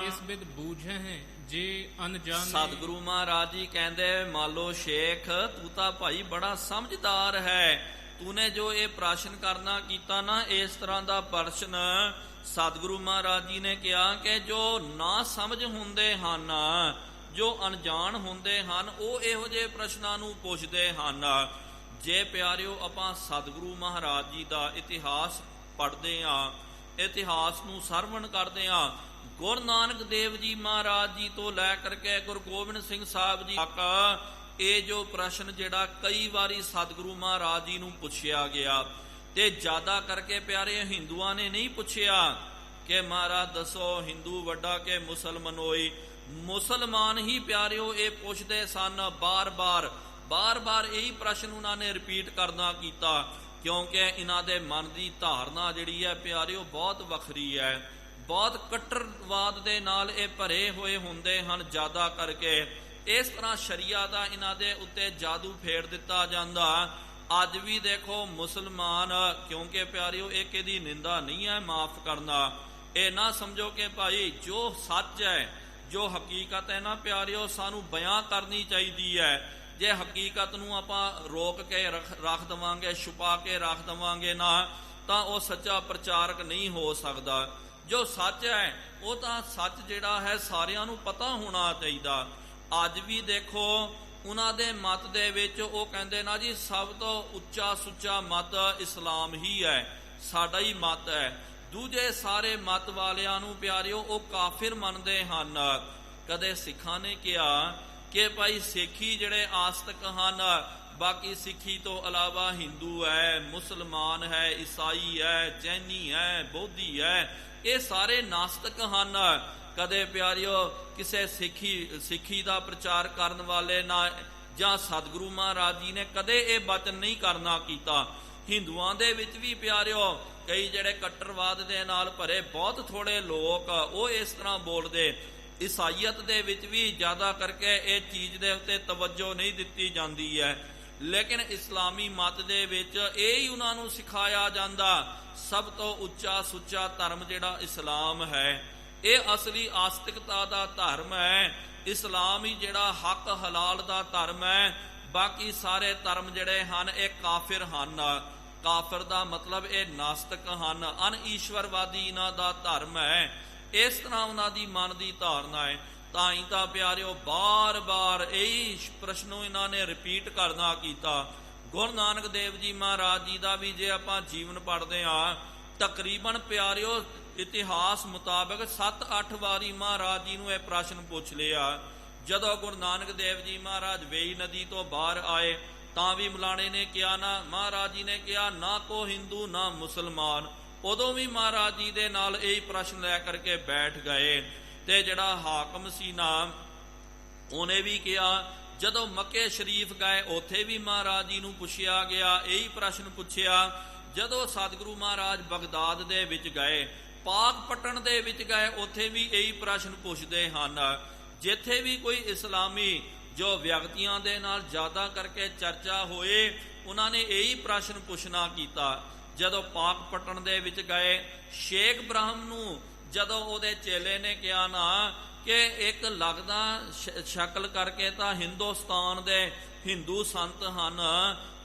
ਇਸ ਬਿਦ ਬੂਝੇ ਹੈ ਜੇ ਅਨਜਾਣੇ। ਸਤਿਗੁਰੂ ਮਹਾਰਾਜ ਜੀ ਕਹਿੰਦੇ, ਮਾਲੋ ਸ਼ੇਖ ਤੂੰ ਤਾਂ ਭਾਈ ਬੜਾ ਸਮਝਦਾਰ ਹੈ, ਤੂਨੇ ਜੋ ਇਹ ਪ੍ਰਸ਼ਨ ਕਰਨਾ ਕੀਤਾ ਨਾ, ਇਸ ਤਰ੍ਹਾਂ ਦਾ ਪ੍ਰਸ਼ਨ ਸਤਿਗੁਰੂ ਮਹਾਰਾਜ ਜੀ ਨੇ ਕਿਹਾ ਕਿ ਜੋ ਨਾ ਸਮਝ ਹੁੰਦੇ ਹਨ, ਜੋ ਅਣਜਾਣ ਹੁੰਦੇ ਹਨ, ਉਹ ਇਹੋ ਜਿਹੇ ਪ੍ਰਸ਼ਨਾਂ ਨੂੰ ਪੁੱਛਦੇ ਹਨ। ਜੇ ਪਿਆਰਿਓ ਆਪਾਂ ਸਤਿਗੁਰੂ ਮਹਾਰਾਜ ਜੀ ਦਾ ਇਤਿਹਾਸ ਪੜ੍ਹਦੇ ਹਾਂ, ਇਤਿਹਾਸ ਨੂੰ ਸਰਵਣ ਕਰਦੇ ਹਾਂ, ਗੁਰੂ ਨਾਨਕ ਦੇਵ ਜੀ ਮਹਾਰਾਜ ਜੀ ਤੋਂ ਲੈ ਕਰਕੇ ਗੁਰੂ ਗੋਬਿੰਦ ਸਿੰਘ ਸਾਹਿਬ ਜੀ ਤੱਕ ਇਹ ਜੋ ਪ੍ਰਸ਼ਨ ਜਿਹੜਾ ਕਈ ਵਾਰੀ ਸਤਿਗੁਰੂ ਮਹਾਰਾਜ ਜੀ ਨੂੰ ਪੁੱਛਿਆ ਗਿਆ, ਤੇ ਜ਼ਿਆਦਾ ਕਰਕੇ ਪਿਆਰੇ ਹਿੰਦੂਆਂ ਨੇ ਨਹੀਂ ਪੁੱਛਿਆ ਕਿ ਮਹਾਰਾਜ ਦੱਸੋ ਹਿੰਦੂ ਵੱਡਾ ਕਿ ਮੁਸਲਮਾਨ ਹੋਈ। ਮੁਸਲਮਾਨ ਹੀ ਪਿਆਰਿਓ ਇਹ ਪੁੱਛਦੇ ਸਨ, ਬਾਰ-ਬਾਰ ਇਹੀ ਪ੍ਰਸ਼ਨ ਉਹਨਾਂ ਨੇ ਰਿਪੀਟ ਕਰਨਾ ਕੀਤਾ, ਕਿਉਂਕਿ ਇਹਨਾਂ ਦੇ ਮਨ ਦੀ ਧਾਰਨਾ ਜਿਹੜੀ ਹੈ ਪਿਆਰਿਓ ਬਹੁਤ ਵੱਖਰੀ ਹੈ, ਬਹੁਤ ਕੱਟੜਵਾਦ ਦੇ ਨਾਲ ਇਹ ਭਰੇ ਹੋਏ ਹੁੰਦੇ ਹਨ। ਜ਼ਿਆਦਾ ਕਰਕੇ ਇਸ ਤਰ੍ਹਾਂ ਸ਼ਰੀਆ ਦਾ ਇਹਨਾਂ ਦੇ ਉੱਤੇ ਜਾਦੂ ਫੇਰ ਦਿੱਤਾ ਜਾਂਦਾ। ਅੱਜ ਵੀ ਦੇਖੋ ਮੁਸਲਮਾਨ, ਕਿਉਂਕਿ ਪਿਆਰਿਓ ਇੱਕ ਇਹਦੀ ਨਿੰਦਾ ਨਹੀਂ ਹੈ, ਮਾਫ ਕਰਨਾ, ਇਹ ਨਾ ਸਮਝੋ ਕਿ ਭਾਈ ਜੋ ਸੱਚ ਹੈ, ਜੋ ਹਕੀਕਤ ਹੈ ਨਾ ਪਿਆਰਿਓ, ਸਾਨੂੰ ਬਿਆਨ ਕਰਨੀ ਚਾਹੀਦੀ ਹੈ। ਜੇ ਹਕੀਕਤ ਨੂੰ ਆਪਾਂ ਰੋਕ ਕੇ ਰੱਖ ਦੇਵਾਂਗੇ, ਛੁਪਾ ਕੇ ਰੱਖ ਦੇਵਾਂਗੇ ਨਾ, ਤਾਂ ਉਹ ਸੱਚਾ ਪ੍ਰਚਾਰਕ ਨਹੀਂ ਹੋ ਸਕਦਾ। ਜੋ ਸੱਚ ਹੈ ਉਹ ਤਾਂ ਸੱਚ ਜਿਹੜਾ ਹੈ ਸਾਰਿਆਂ ਨੂੰ ਪਤਾ ਹੋਣਾ ਚਾਹੀਦਾ। ਅੱਜ ਵੀ ਦੇਖੋ ਉਹਨਾਂ ਦੇ ਮਤ ਦੇ ਵਿੱਚ ਉਹ ਕਹਿੰਦੇ ਨਾ ਜੀ ਸਭ ਤੋਂ ਉੱਚਾ ਸੁੱਚਾ ਮਤ ਇਸਲਾਮ ਹੀ ਹੈ, ਸਾਡਾ ਹੀ ਮਤ ਹੈ। ਦੂਜੇ ਸਾਰੇ ਮਤ ਵਾਲਿਆਂ ਨੂੰ ਪਿਆਰਿਓ ਉਹ ਕਾਫਿਰ ਮੰਨਦੇ ਹਨ। ਕਦੇ ਸਿੱਖਾਂ ਨੇ ਕਿਹਾ ਕਿ ਭਾਈ ਸਿੱਖੀ ਜਿਹੜੇ ਆਸਤਕ ਹਨ, ਬਾਕੀ ਸਿੱਖੀ ਤੋਂ ਇਲਾਵਾ ਹਿੰਦੂ ਹੈ, ਮੁਸਲਮਾਨ ਹੈ, ਈਸਾਈ ਹੈ, ਜੈਨੀ ਹੈ, ਬੋਧੀ ਹੈ, ਇਹ ਸਾਰੇ ਨਾਸਤਕ ਹਨ। ਕਦੇ ਪਿਆਰਿਓ ਕਿਸੇ ਸਿੱਖੀ ਦਾ ਪ੍ਰਚਾਰ ਕਰਨ ਵਾਲੇ ਨਾ ਜਾਂ ਸਤਿਗੁਰੂ ਮਹਾਰਾਜ ਜੀ ਨੇ ਕਦੇ ਇਹ ਬਚਨ ਨਹੀਂ ਕਰਨਾ ਕੀਤਾ। ਹਿੰਦੂਆਂ ਦੇ ਵਿੱਚ ਵੀ ਪਿਆਰਿਓ ਕਈ ਜਿਹੜੇ ਕੱਟਰਵਾਦ ਦੇ ਨਾਲ ਭਰੇ ਬਹੁਤ ਥੋੜੇ ਲੋਕ ਉਹ ਇਸ ਤਰ੍ਹਾਂ ਬੋਲਦੇ। ਈਸਾਈਅਤ ਦੇ ਵਿੱਚ ਵੀ ਜ਼ਿਆਦਾ ਕਰਕੇ ਇਹ ਚੀਜ਼ ਦੇ ਉੱਤੇ ਤਵੱਜੋ ਨਹੀਂ ਦਿੱਤੀ ਜਾਂਦੀ ਹੈ, ਲੇਕਿਨ ਇਸਲਾਮੀ ਮਤ ਦੇ ਵਿੱਚ ਇਹ ਹੀ ਉਹਨਾਂ ਨੂੰ ਸਿਖਾਇਆ ਜਾਂਦਾ ਸਭ ਤੋਂ ਉੱਚਾ ਸੁੱਚਾ ਧਰਮ ਜਿਹੜਾ ਇਸਲਾਮ ਹੈ, ਇਹ ਅਸਲੀ ਆਸਤਿਕਤਾ ਦਾ ਧਰਮ ਹੈ। ਇਸਲਾਮ ਹੀ ਜਿਹੜਾ ਹੱਕ ਹਲਾਲ ਦਾ ਧਰਮ ਹੈ। ਬਾਕੀ ਸਾਰੇ ਧਰਮ ਜਿਹੜੇ ਹਨ ਇਹ ਕਾਫਿਰ ਹਨ। ਕਾਫਿਰ ਦਾ ਮਤਲਬ ਇਹ ਨਾਸਤਕ ਹਨ, ਅਨਈਸ਼ਵਰਵਾਦੀ ਇਹਨਾਂ ਦਾ ਧਰਮ ਹੈ। ਇਸ ਤਰ੍ਹਾਂ ਉਹਨਾਂ ਦੀ ਮਨ ਦੀ ਧਾਰਨਾ ਹੈ। ਤਾਂ ਹੀ ਤਾਂ ਪਿਆਰਿਓ ਬਾਰ-ਬਾਰ ਇਹੀ ਪ੍ਰਸ਼ਨ ਨੂੰ ਇਹਨਾਂ ਨੇ ਰਿਪੀਟ ਕਰਨਾ ਕੀਤਾ। ਗੁਰੂ ਨਾਨਕ ਦੇਵ ਜੀ ਮਹਾਰਾਜ ਜੀ ਦਾ ਵੀ ਜੇ ਆਪਾਂ ਜੀਵਨ ਪੜ੍ਹਦੇ ਹਾਂ, ਤਕਰੀਬਨ ਪਿਆਰਿਓ ਇਤਿਹਾਸ ਮੁਤਾਬਕ 7-8 ਵਾਰੀ ਮਹਾਰਾਜ ਜੀ ਨੂੰ ਇਹ ਪ੍ਰਸ਼ਨ ਪੁੱਛ ਲਿਆ। ਜਦੋਂ ਗੁਰੂ ਨਾਨਕ ਦੇਵ ਜੀ ਮਹਾਰਾਜ ਵੇਈ ਨਦੀ ਤੋਂ ਬਾਹਰ ਆਏ ਤਾਂ ਵੀ ਮਲਾਣੇ ਨੇ ਕਿਹਾ ਨਾ, ਮਹਾਰਾਜ ਜੀ ਨੇ ਕਿਹਾ ਨਾ ਕੋ ਹਿੰਦੂ ਨਾ ਮੁਸਲਮਾਨ। ਉਦੋਂ ਵੀ ਮਹਾਰਾਜ ਜੀ ਦੇ ਨਾਲ ਇਹ ਪ੍ਰਸ਼ਨ ਲੈ ਕਰਕੇ ਬੈਠ ਗਏ। ਤੇ ਜਿਹੜਾ ਹਾਕਮ ਸੀ ਨਾ ਉਹਨੇ ਵੀ ਕਿਹਾ। ਜਦੋਂ ਮੱਕੇ ਸ਼ਰੀਫ ਗਏ ਉੱਥੇ ਵੀ ਮਹਾਰਾਜ ਜੀ ਨੂੰ ਪੁੱਛਿਆ ਗਿਆ, ਇਹੀ ਪ੍ਰਸ਼ਨ ਪੁੱਛਿਆ। ਜਦੋਂ ਸਤਿਗੁਰੂ ਮਹਾਰਾਜ ਬਗਦਾਦ ਦੇ ਵਿੱਚ ਗਏ, ਪਾਕਪਟਨ ਦੇ ਵਿੱਚ ਗਏ, ਉੱਥੇ ਵੀ ਇਹੀ ਪ੍ਰਸ਼ਨ ਪੁੱਛਦੇ ਹਨ। ਜਿੱਥੇ ਵੀ ਕੋਈ ਇਸਲਾਮੀ ਜੋ ਵਿਅਕਤੀਆਂ ਦੇ ਨਾਲ ਜ਼ਿਆਦਾ ਕਰਕੇ ਚਰਚਾ ਹੋਏ, ਉਹਨਾਂ ਨੇ ਇਹੀ ਪ੍ਰਸ਼ਨ ਪੁੱਛਣਾ ਕੀਤਾ। ਜਦੋਂ ਪਾਕਪਟਨ ਦੇ ਵਿੱਚ ਗਏ, ਸ਼ੇਖ ਬ੍ਰਾਹਮ ਨੂੰ ਜਦੋਂ ਉਹਦੇ ਚੇਲੇ ਨੇ ਕਿਹਾ ਨਾ ਕਿ ਇੱਕ ਲੱਗਦਾ ਸ਼ਕਲ ਕਰਕੇ ਤਾਂ ਹਿੰਦੁਸਤਾਨ ਦੇ ਹਿੰਦੂ ਸੰਤ ਹਨ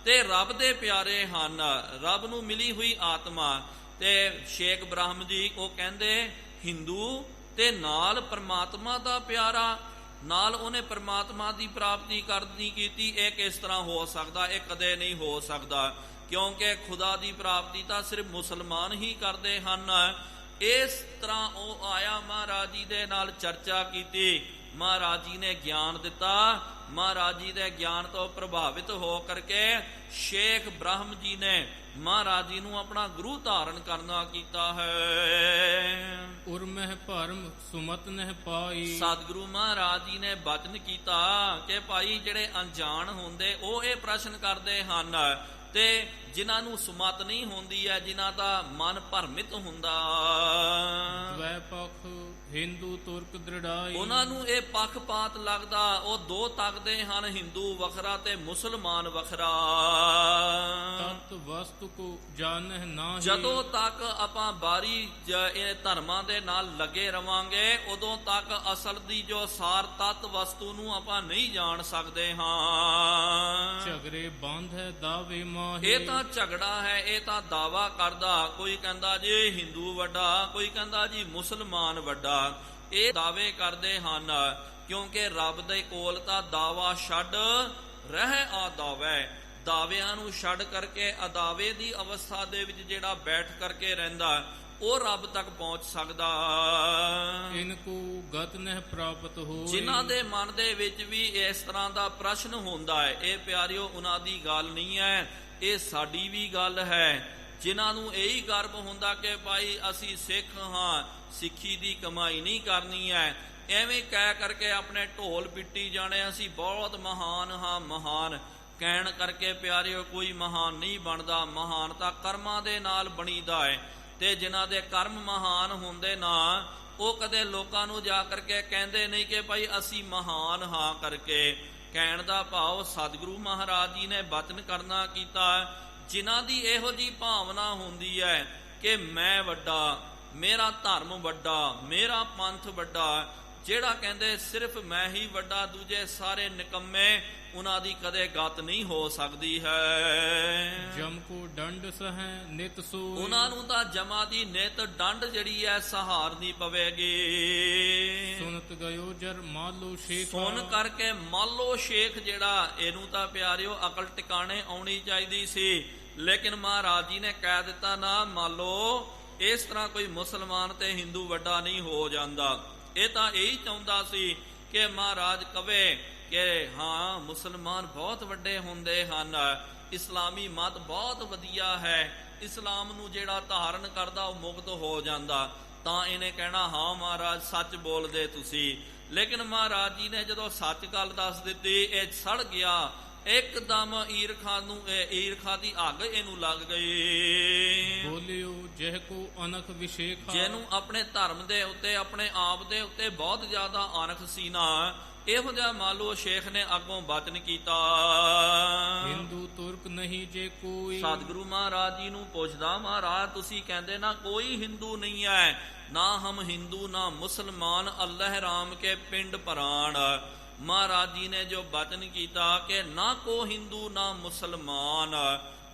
ਤੇ ਰੱਬ ਦੇ ਪਿਆਰੇ ਹਨ, ਰੱਬ ਨੂੰ ਮਿਲੀ ਹੋਈ ਆਤਮਾ। ਤੇ ਸ਼ੇਖ ਬ੍ਰਾਹਮ ਜੀ ਉਹ ਕਹਿੰਦੇ ਹਿੰਦੂ ਤੇ ਨਾਲ ਪਰਮਾਤਮਾ ਦਾ ਪਿਆਰਾ, ਨਾਲ ਉਹਨੇ ਪਰਮਾਤਮਾ ਦੀ ਪ੍ਰਾਪਤੀ ਕਰਨੀ ਕੀਤੀ, ਇਹ ਕਿਸ ਤਰ੍ਹਾਂ ਹੋ ਸਕਦਾ? ਇਹ ਕਦੇ ਨਹੀਂ ਹੋ ਸਕਦਾ, ਕਿਉਂਕਿ ਖੁਦਾ ਦੀ ਪ੍ਰਾਪਤੀ ਤਾਂ ਸਿਰਫ ਮੁਸਲਮਾਨ ਹੀ ਕਰਦੇ ਹਨ। ਇਸ ਤਰ੍ਹਾਂ ਉਹ ਆਇਆ, ਮਹਾਰਾਜ ਜੀ ਦੇ ਨਾਲ ਚਰਚਾ ਕੀਤੀ, ਮਹਾਰਾਜ ਜੀ ਨੇ ਗਿਆਨ ਦਿੱਤਾ। ਮਹਾਰਾਜ ਜੀ ਦੇ ਗਿਆਨ ਤੋਂ ਪ੍ਰਭਾਵਿਤ ਹੋ ਕਰਕੇ ਸ਼ੇਖ ਬ੍ਰਾਹਮ ਜੀ ਨੇ ਮਹਾਰਾਜ ਜੀ ਨੂੰ ਆਪਣਾ ਗੁਰੂ ਧਾਰਨ ਕਰਨਾ ਕੀਤਾ ਹੈ। ਉਰਮਹਿ ਭਰਮ ਸੁਮਤ ਨਹਿ ਪਾਈ। ਸਤਿਗੁਰੂ ਮਹਾਰਾਜ ਜੀ ਨੇ ਬਚਨ ਕੀਤਾ ਕਿ ਭਾਈ ਜਿਹੜੇ ਅਣਜਾਣ ਹੁੰਦੇ ਉਹ ਇਹ ਪ੍ਰਸ਼ਨ ਕਰਦੇ ਹਨ, ਤੇ ਜਿਨ੍ਹਾਂ ਨੂੰ ਸੁਮਤ ਨਹੀਂ ਹੁੰਦੀ ਹੈ, ਜਿਨ੍ਹਾਂ ਦਾ ਮਨ ਭਰਮਿਤ ਹੁੰਦਾ, ਵੈ ਪਖ ਹਿੰਦੂ ਤੁਰਕ ਦ੍ਰਿੜਾਈ, ਉਹਨਾਂ ਨੂੰ ਇਹ ਪੱਖਪਾਤ ਲੱਗਦਾ। ਉਹ ਦੋ ਤੱਕਦੇ ਹਨ, ਹਿੰਦੂ ਵੱਖਰਾ ਤੇ ਮੁਸਲਮਾਨ ਵੱਖਰਾ। ਤਤ ਵਸਤੂ ਕੋ ਜਾਣਹਿ ਨਾਹੀ। ਜਦੋਂ ਤੱਕ ਆਪਾਂ ਬਾਰੀ ਇਹ ਧਰਮਾਂ ਦੇ ਨਾਲ ਲੱਗੇ ਰਵਾਂਗੇ, ਉਦੋਂ ਤੱਕ ਅਸਲ ਦੀ ਜੋ ਸਾਰ ਤਤ ਵਸਤੂ ਨੂੰ ਆਪਾਂ ਨਹੀਂ ਜਾਣ ਸਕਦੇ ਹਾਂ। ਝਗੜੇ ਬੰਧ ਹੈ ਦਾਵੇ ਮਾਹੀ। ਇਹ ਤਾਂ ਝਗੜਾ ਹੈ, ਇਹ ਤਾਂ ਦਾਵਾ ਕਰਦਾ। ਕੋਈ ਕਹਿੰਦਾ ਜੀ ਹਿੰਦੂ ਵੱਡਾ, ਕੋਈ ਕਹਿੰਦਾ ਜੀ ਮੁਸਲਮਾਨ ਵੱਡਾ। ਇਹ ਦਾਅਵੇ ਕਰਦੇ ਹਨ, ਕਿਉਂਕਿ ਰੱਬ ਦੇ ਕੋਲ ਤਾਂ ਦਾਵਾ ਛੱਡ ਰਹਿ ਆਦਾਵੇ। ਦਾਅਵਿਆਂ ਨੂੰ ਛੱਡ ਕਰਕੇ ਅਦਾਵੇ ਦੀ ਅਵਸਥਾ ਦੇ ਵਿੱਚ ਜਿਹੜਾ ਬੈਠ ਕਰਕੇ ਰਹਿੰਦਾ, ਉਹ ਰੱਬ ਤੱਕ ਪਹੁੰਚ ਸਕਦਾ। ਇਨਕੂ ਗਤ ਨਹਿ ਪ੍ਰਾਪਤ ਹੋਈ। ਜਿਨ੍ਹਾਂ ਦੇ ਮਨ ਦੇ ਵਿੱਚ ਵੀ ਇਸ ਤਰ੍ਹਾਂ ਦਾ ਪ੍ਰਸ਼ਨ ਹੁੰਦਾ ਹੈ, ਇਹ ਪਿਆਰਿਓ ਉਹਨਾਂ ਦੀ ਗੱਲ ਨਹੀਂ ਹੈ, ਇਹ ਸਾਡੀ ਵੀ ਗੱਲ ਹੈ। ਜਿਨ੍ਹਾਂ ਨੂੰ ਇਹੀ ਗਰਵ ਹੁੰਦਾ ਕਿ ਭਾਈ ਅਸੀਂ ਸਿੱਖ ਹਾਂ, ਸਿੱਖੀ ਦੀ ਕਮਾਈ ਨਹੀਂ ਕਰਨੀ ਹੈ, ਐਵੇਂ ਕਹਿ ਕਰਕੇ ਆਪਣੇ ਢੋਲ ਪਿੱਟੀ ਜਾਣੇ, ਅਸੀਂ ਬਹੁਤ ਮਹਾਨ ਹਾਂ। ਮਹਾਨ ਕਹਿਣ ਕਰਕੇ ਪਿਆਰਿਓ ਕੋਈ ਮਹਾਨ ਨਹੀਂ ਬਣਦਾ। ਮਹਾਨ ਤਾਂ ਕਰਮਾਂ ਦੇ ਨਾਲ ਬਣੀਦਾ ਹੈ, ਤੇ ਜਿਨ੍ਹਾਂ ਦੇ ਕਰਮ ਮਹਾਨ ਹੁੰਦੇ ਨਾ, ਉਹ ਕਦੇ ਲੋਕਾਂ ਨੂੰ ਜਾ ਕਰਕੇ ਕਹਿੰਦੇ ਨਹੀਂ ਕਿ ਭਾਈ ਅਸੀਂ ਮਹਾਨ ਹਾਂ ਕਰਕੇ। ਕਹਿਣ ਦਾ ਭਾਵ ਸਤਿਗੁਰੂ ਮਹਾਰਾਜ ਜੀ ਨੇ ਬਚਨ ਕਰਨਾ ਕੀਤਾ। ਜਿਨ੍ਹਾਂ ਦੀ ਇਹੋ ਜਿਹੀ ਭਾਵਨਾ ਹੁੰਦੀ ਹੈ ਕਿ ਮੈਂ ਵੱਡਾ, ਮੇਰਾ ਧਰਮ ਵੱਡਾ, ਮੇਰਾ ਪੰਥ ਵੱਡਾ, ਜਿਹੜਾ ਕਹਿੰਦੇ ਸਿਰਫ ਮੈਂ ਹੀ ਵੱਡਾ, ਦੂਜੇ ਸਾਰੇ ਨਿਕੰਮੇ, ਉਹਨਾਂ ਦੀ ਕਦੇ ਗਤ ਨਹੀਂ ਹੋ ਸਕਦੀ ਹੈ। ਜਮ ਕੋ ਡੰਡ ਸਹੈ ਨਿਤ ਸੋਈ, ਉਹਨਾਂ ਨੂੰ ਤਾਂ ਜਮਾ ਦੀ ਨਿਤ ਡੰਡ ਜਿਹੜੀ ਹੈ ਸਹਾਰਨੀ ਪਵੇਗੀ। ਸੁਨਤ ਗਇਓ ਜਰ ਮਾਲੋ ਸ਼ੇਖ, ਸੁਣ ਕਰਕੇ ਮਾਲੋ ਸ਼ੇਖ ਜਿਹੜਾ, ਇਹਨੂੰ ਤਾਂ ਪਿਆਰਿਓ ਅਕਲ ਟਿਕਾਣੇ ਆਉਣੀ ਚਾਹੀਦੀ ਸੀ, ਲੇਕਿਨ ਮਹਾਰਾਜ ਜੀ ਨੇ ਕਹਿ ਦਿੱਤਾ ਨਾ ਮਾਲੋ। ਇਸ ਤਰ੍ਹਾਂ ਕੋਈ ਮੁਸਲਮਾਨ ਤੇ ਹਿੰਦੂ ਵੱਡਾ ਨਹੀਂ ਹੋ ਜਾਂਦਾ। ਇਹ ਤਾਂ ਇਹੀ ਚਾਹੁੰਦਾ ਸੀ ਕਿ ਮਹਾਰਾਜ ਕਵੇ ਕਿ ਹਾਂ ਮੁਸਲਮਾਨ ਬਹੁਤ ਵੱਡੇ ਹੁੰਦੇ ਹਨ, ਇਸਲਾਮੀ ਮਤ ਬਹੁਤ ਵਧੀਆ ਹੈ, ਇਸਲਾਮ ਨੂੰ ਜਿਹੜਾ ਧਾਰਨ ਕਰਦਾ ਉਹ ਮੁਕਤ ਹੋ ਜਾਂਦਾ। ਤਾਂ ਇਹਨੇ ਕਹਿਣਾ ਹਾਂ ਮਹਾਰਾਜ ਸੱਚ ਬੋਲਦੇ ਤੁਸੀਂ। ਲੇਕਿਨ ਮਹਾਰਾਜ ਜੀ ਨੇ ਜਦੋਂ ਸੱਚ ਗੱਲ ਦੱਸ ਦਿੱਤੀ, ਇਹ ਸੜ ਗਿਆ ਇੱਕਦਮ। ਈਰਖਾ ਦੀ ਅੱਗ ਇਹਨੂੰ ਲੱਗ ਗਈ। ਬੋਲਿਓ ਜਹ ਕੋ ਅਨਖ ਵਿਸ਼ੇਖਾ, ਜਿਹਨੂੰ ਆਪਣੇ ਧਰਮ ਦੇ ਉੱਤੇ, ਆਪਣੇ ਆਪ ਦੇ ਉੱਤੇ ਬਹੁਤ ਜ਼ਿਆਦਾ ਅਣਖ ਸੀ ਨਾ, ਇਹੋ ਜਿਹਾ ਮਾਲੋ ਸ਼ੇਖ ਨੇ ਅੱਗੋਂ ਬਚਨ ਕੀਤਾ। ਹਿੰਦੂ ਤੁਰਕ ਨਹੀਂ ਜੇ ਕੋਈ, ਸਤਿਗੁਰੂ ਮਹਾਰਾਜ ਜੀ ਨੂੰ ਪੁੱਛਦਾ, ਮਹਾਰਾਜ ਤੁਸੀਂ ਕਹਿੰਦੇ ਨਾ ਕੋਈ ਹਿੰਦੂ ਨਹੀਂ ਹੈ, ਨਾ ਹਮ ਹਿੰਦੂ ਨਾ ਮੁਸਲਮਾਨ, ਅੱਲਾਹ ਰਾਮ ਕੇ ਪਿੰਡ ਪ੍ਰਾਣ। ਮਹਾਰਾਜ ਜੀ ਨੇ ਜੋ ਬਚਨ ਕੀਤਾ ਕਿ ਨਾ ਕੋ ਹਿੰਦੂ ਨਾ ਮੁਸਲਮਾਨ,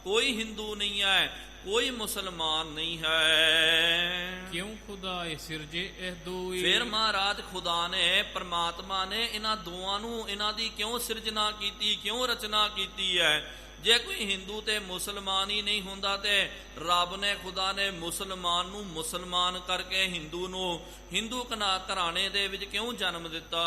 ਕੋਈ ਹਿੰਦੂ ਨਹੀਂ ਹੈ, ਕੋਈ ਮੁਸਲਮਾਨ ਨਹੀਂ ਹੈ। ਕਿਉਂ ਖੁਦਾ ਸਿਰਜੇ ਇਹ ਦੋਈ, ਫਿਰ ਮਹਾਰਾਜ ਖੁਦਾ ਨੇ, ਪ੍ਰਮਾਤਮਾ ਨੇ ਇਹਨਾਂ ਦੋਵਾਂ ਨੂੰ, ਇਹਨਾਂ ਦੀ ਕਿਉਂ ਸਿਰਜਣਾ ਕੀਤੀ, ਕਿਉਂ ਰਚਨਾ ਕੀਤੀ ਹੈ। ਜੇ ਕੋਈ ਹਿੰਦੂ ਤੇ ਮੁਸਲਮਾਨ ਹੀ ਨਹੀਂ ਹੁੰਦਾ ਤੇ ਰੱਬ ਨੇ, ਖੁਦਾ ਨੇ ਮੁਸਲਮਾਨ ਨੂੰ ਮੁਸਲਮਾਨ ਕਰਕੇ ਹਿੰਦੂ ਨੂੰ ਹਿੰਦੂ ਘਰਾਣੇ ਦੇ ਵਿੱਚ ਕਿਉਂ ਜਨਮ ਦਿੱਤਾ।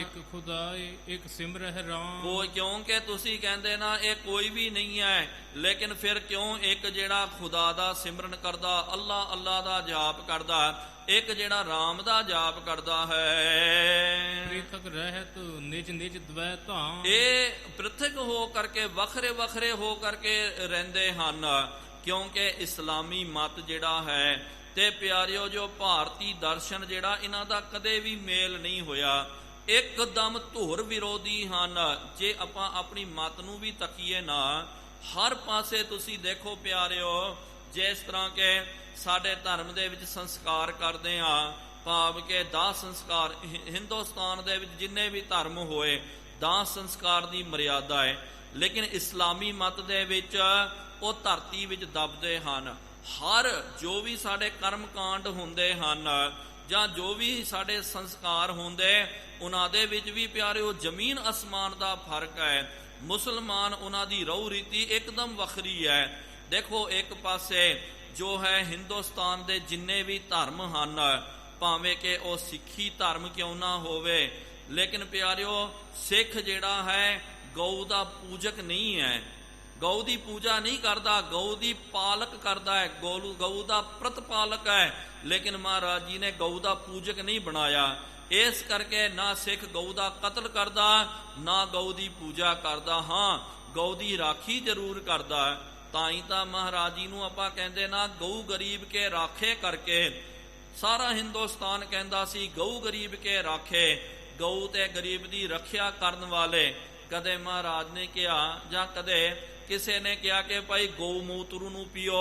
ਇੱਕ ਖੁਦਾਏ ਇੱਕ ਸਿਮਰਹਿ ਰਾਮ, ਕੋਈ ਕਿਉਂਕਿ ਤੁਸੀਂ ਕਹਿੰਦੇ ਨਾ ਇਹ ਕੋਈ ਵੀ ਨਹੀਂ ਹੈ, ਲੇਕਿਨ ਫਿਰ ਕਿਉਂ ਇੱਕ ਜਿਹੜਾ ਖੁਦਾ ਦਾ ਸਿਮਰਨ ਕਰਦਾ, ਅੱਲਾ ਅੱਲਾ ਦਾ ਜਾਪ ਕਰਦਾ, ਇੱਕ ਜਿਹੜਾ ਰਾਮ ਦਾ ਜਾਪ ਕਰਦਾ ਹੈ। ਪ੍ਰਿਥਕ ਰਹਿਤ ਨਿਜ ਨਿਜ ਦਵੈ ਧਾਮ, ਇਹ ਪ੍ਰਿਥਕ ਹੋ ਕਰਕੇ, ਵੱਖਰੇ ਵੱਖਰੇ ਹੋ ਕਰਕੇ ਰਹਿੰਦੇ ਹਨ। ਕਿਉਂਕਿ ਇਸਲਾਮੀ ਮਤ ਜਿਹੜਾ ਹੈ ਤੇ ਪਿਆਰਿਓ ਜੋ ਭਾਰਤੀ ਦਰਸ਼ਨ ਜਿਹੜਾ, ਇਹਨਾਂ ਦਾ ਕਦੇ ਵੀ ਮੇਲ ਨਹੀਂ ਹੋਇਆ, ਇੱਕਦਮ ਧੁਰ ਵਿਰੋਧੀ ਹਨ। ਜੇ ਆਪਾਂ ਆਪਣੀ ਮਤ ਨੂੰ ਵੀ ਤੱਕੀਏ ਨਾ, ਹਰ ਪਾਸੇ ਤੁਸੀਂ ਦੇਖੋ ਪਿਆਰਿਓ, ਜਿਸ ਤਰ੍ਹਾਂ ਕਿ ਸਾਡੇ ਧਰਮ ਦੇ ਵਿੱਚ ਸੰਸਕਾਰ ਕਰਦੇ ਆ, ਭਾਵ ਕਿ ਦਾਹ ਸੰਸਕਾਰ, ਹਿੰਦੁਸਤਾਨ ਦੇ ਵਿੱਚ ਜਿੰਨੇ ਵੀ ਧਰਮ ਹੋਏ ਦਾਹ ਸੰਸਕਾਰ ਦੀ ਮਰਿਆਦਾ ਹੈ, ਲੇਕਿਨ ਇਸਲਾਮੀ ਮਤ ਦੇ ਵਿੱਚ ਉਹ ਧਰਤੀ ਵਿੱਚ ਦਬਦੇ ਹਨ। ਹਰ ਜੋ ਵੀ ਸਾਡੇ ਕਰਮ ਕਾਂਡ ਹੁੰਦੇ ਹਨ ਜਾਂ ਜੋ ਵੀ ਸਾਡੇ ਸੰਸਕਾਰ ਹੁੰਦੇ, ਉਹਨਾਂ ਦੇ ਵਿੱਚ ਵੀ ਪਿਆਰਿਓ ਜ਼ਮੀਨ ਅਸਮਾਨ ਦਾ ਫਰਕ ਹੈ। ਮੁਸਲਮਾਨ ਉਹਨਾਂ ਦੀ ਰਹੁ ਰੀਤੀ ਇੱਕਦਮ ਵੱਖਰੀ ਹੈ। ਦੇਖੋ ਇੱਕ ਪਾਸੇ ਜੋ ਹੈ ਹਿੰਦੁਸਤਾਨ ਦੇ ਜਿੰਨੇ ਵੀ ਧਰਮ ਹਨ, ਭਾਵੇਂ ਕਿ ਉਹ ਸਿੱਖੀ ਧਰਮ ਕਿਉਂ ਨਾ ਹੋਵੇ, ਲੇਕਿਨ ਪਿਆਰਿਓ ਸਿੱਖ ਜਿਹੜਾ ਹੈ ਗਊ ਦਾ ਪੂਜਕ ਨਹੀਂ ਹੈ, ਗਊ ਦੀ ਪੂਜਾ ਨਹੀਂ ਕਰਦਾ, ਗਊ ਦੀ ਪਾਲਕ ਕਰਦਾ ਹੈ, ਗਊ ਦਾ ਪ੍ਰਤਪਾਲਕ ਹੈ। ਲੇਕਿਨ ਮਹਾਰਾਜ ਜੀ ਨੇ ਗਊ ਦਾ ਪੂਜਕ ਨਹੀਂ ਬਣਾਇਆ। ਇਸ ਕਰਕੇ ਨਾ ਸਿੱਖ ਗਊ ਦਾ ਕਤਲ ਕਰਦਾ, ਨਾ ਗਊ ਦੀ ਪੂਜਾ ਕਰਦਾ, ਹਾਂ ਗਊ ਦੀ ਰਾਖੀ ਜ਼ਰੂਰ ਕਰਦਾ। ਤਾਂ ਹੀ ਤਾਂ ਮਹਾਰਾਜ ਜੀ ਨੂੰ ਆਪਾਂ ਕਹਿੰਦੇ ਨਾ, ਗਊ ਗਰੀਬ ਕੇ ਰਾਖੇ ਕਰਕੇ। ਸਾਰਾ ਹਿੰਦੁਸਤਾਨ ਕਹਿੰਦਾ ਸੀ ਗਊ ਗਰੀਬ ਕੇ ਰਾਖੇ, ਗਊ ਤੇ ਗਰੀਬ ਦੀ ਰੱਖਿਆ ਕਰਨ ਵਾਲੇ। ਕਦੇ ਮਹਾਰਾਜ ਨੇ ਕਿਹਾ ਜਾਂ ਕਦੇ ਕਿਸੇ ਨੇ ਕਿਹਾ ਕਿ ਭਾਈ ਗਊ ਮੂਤਰੂ ਨੂੰ ਪੀਓ।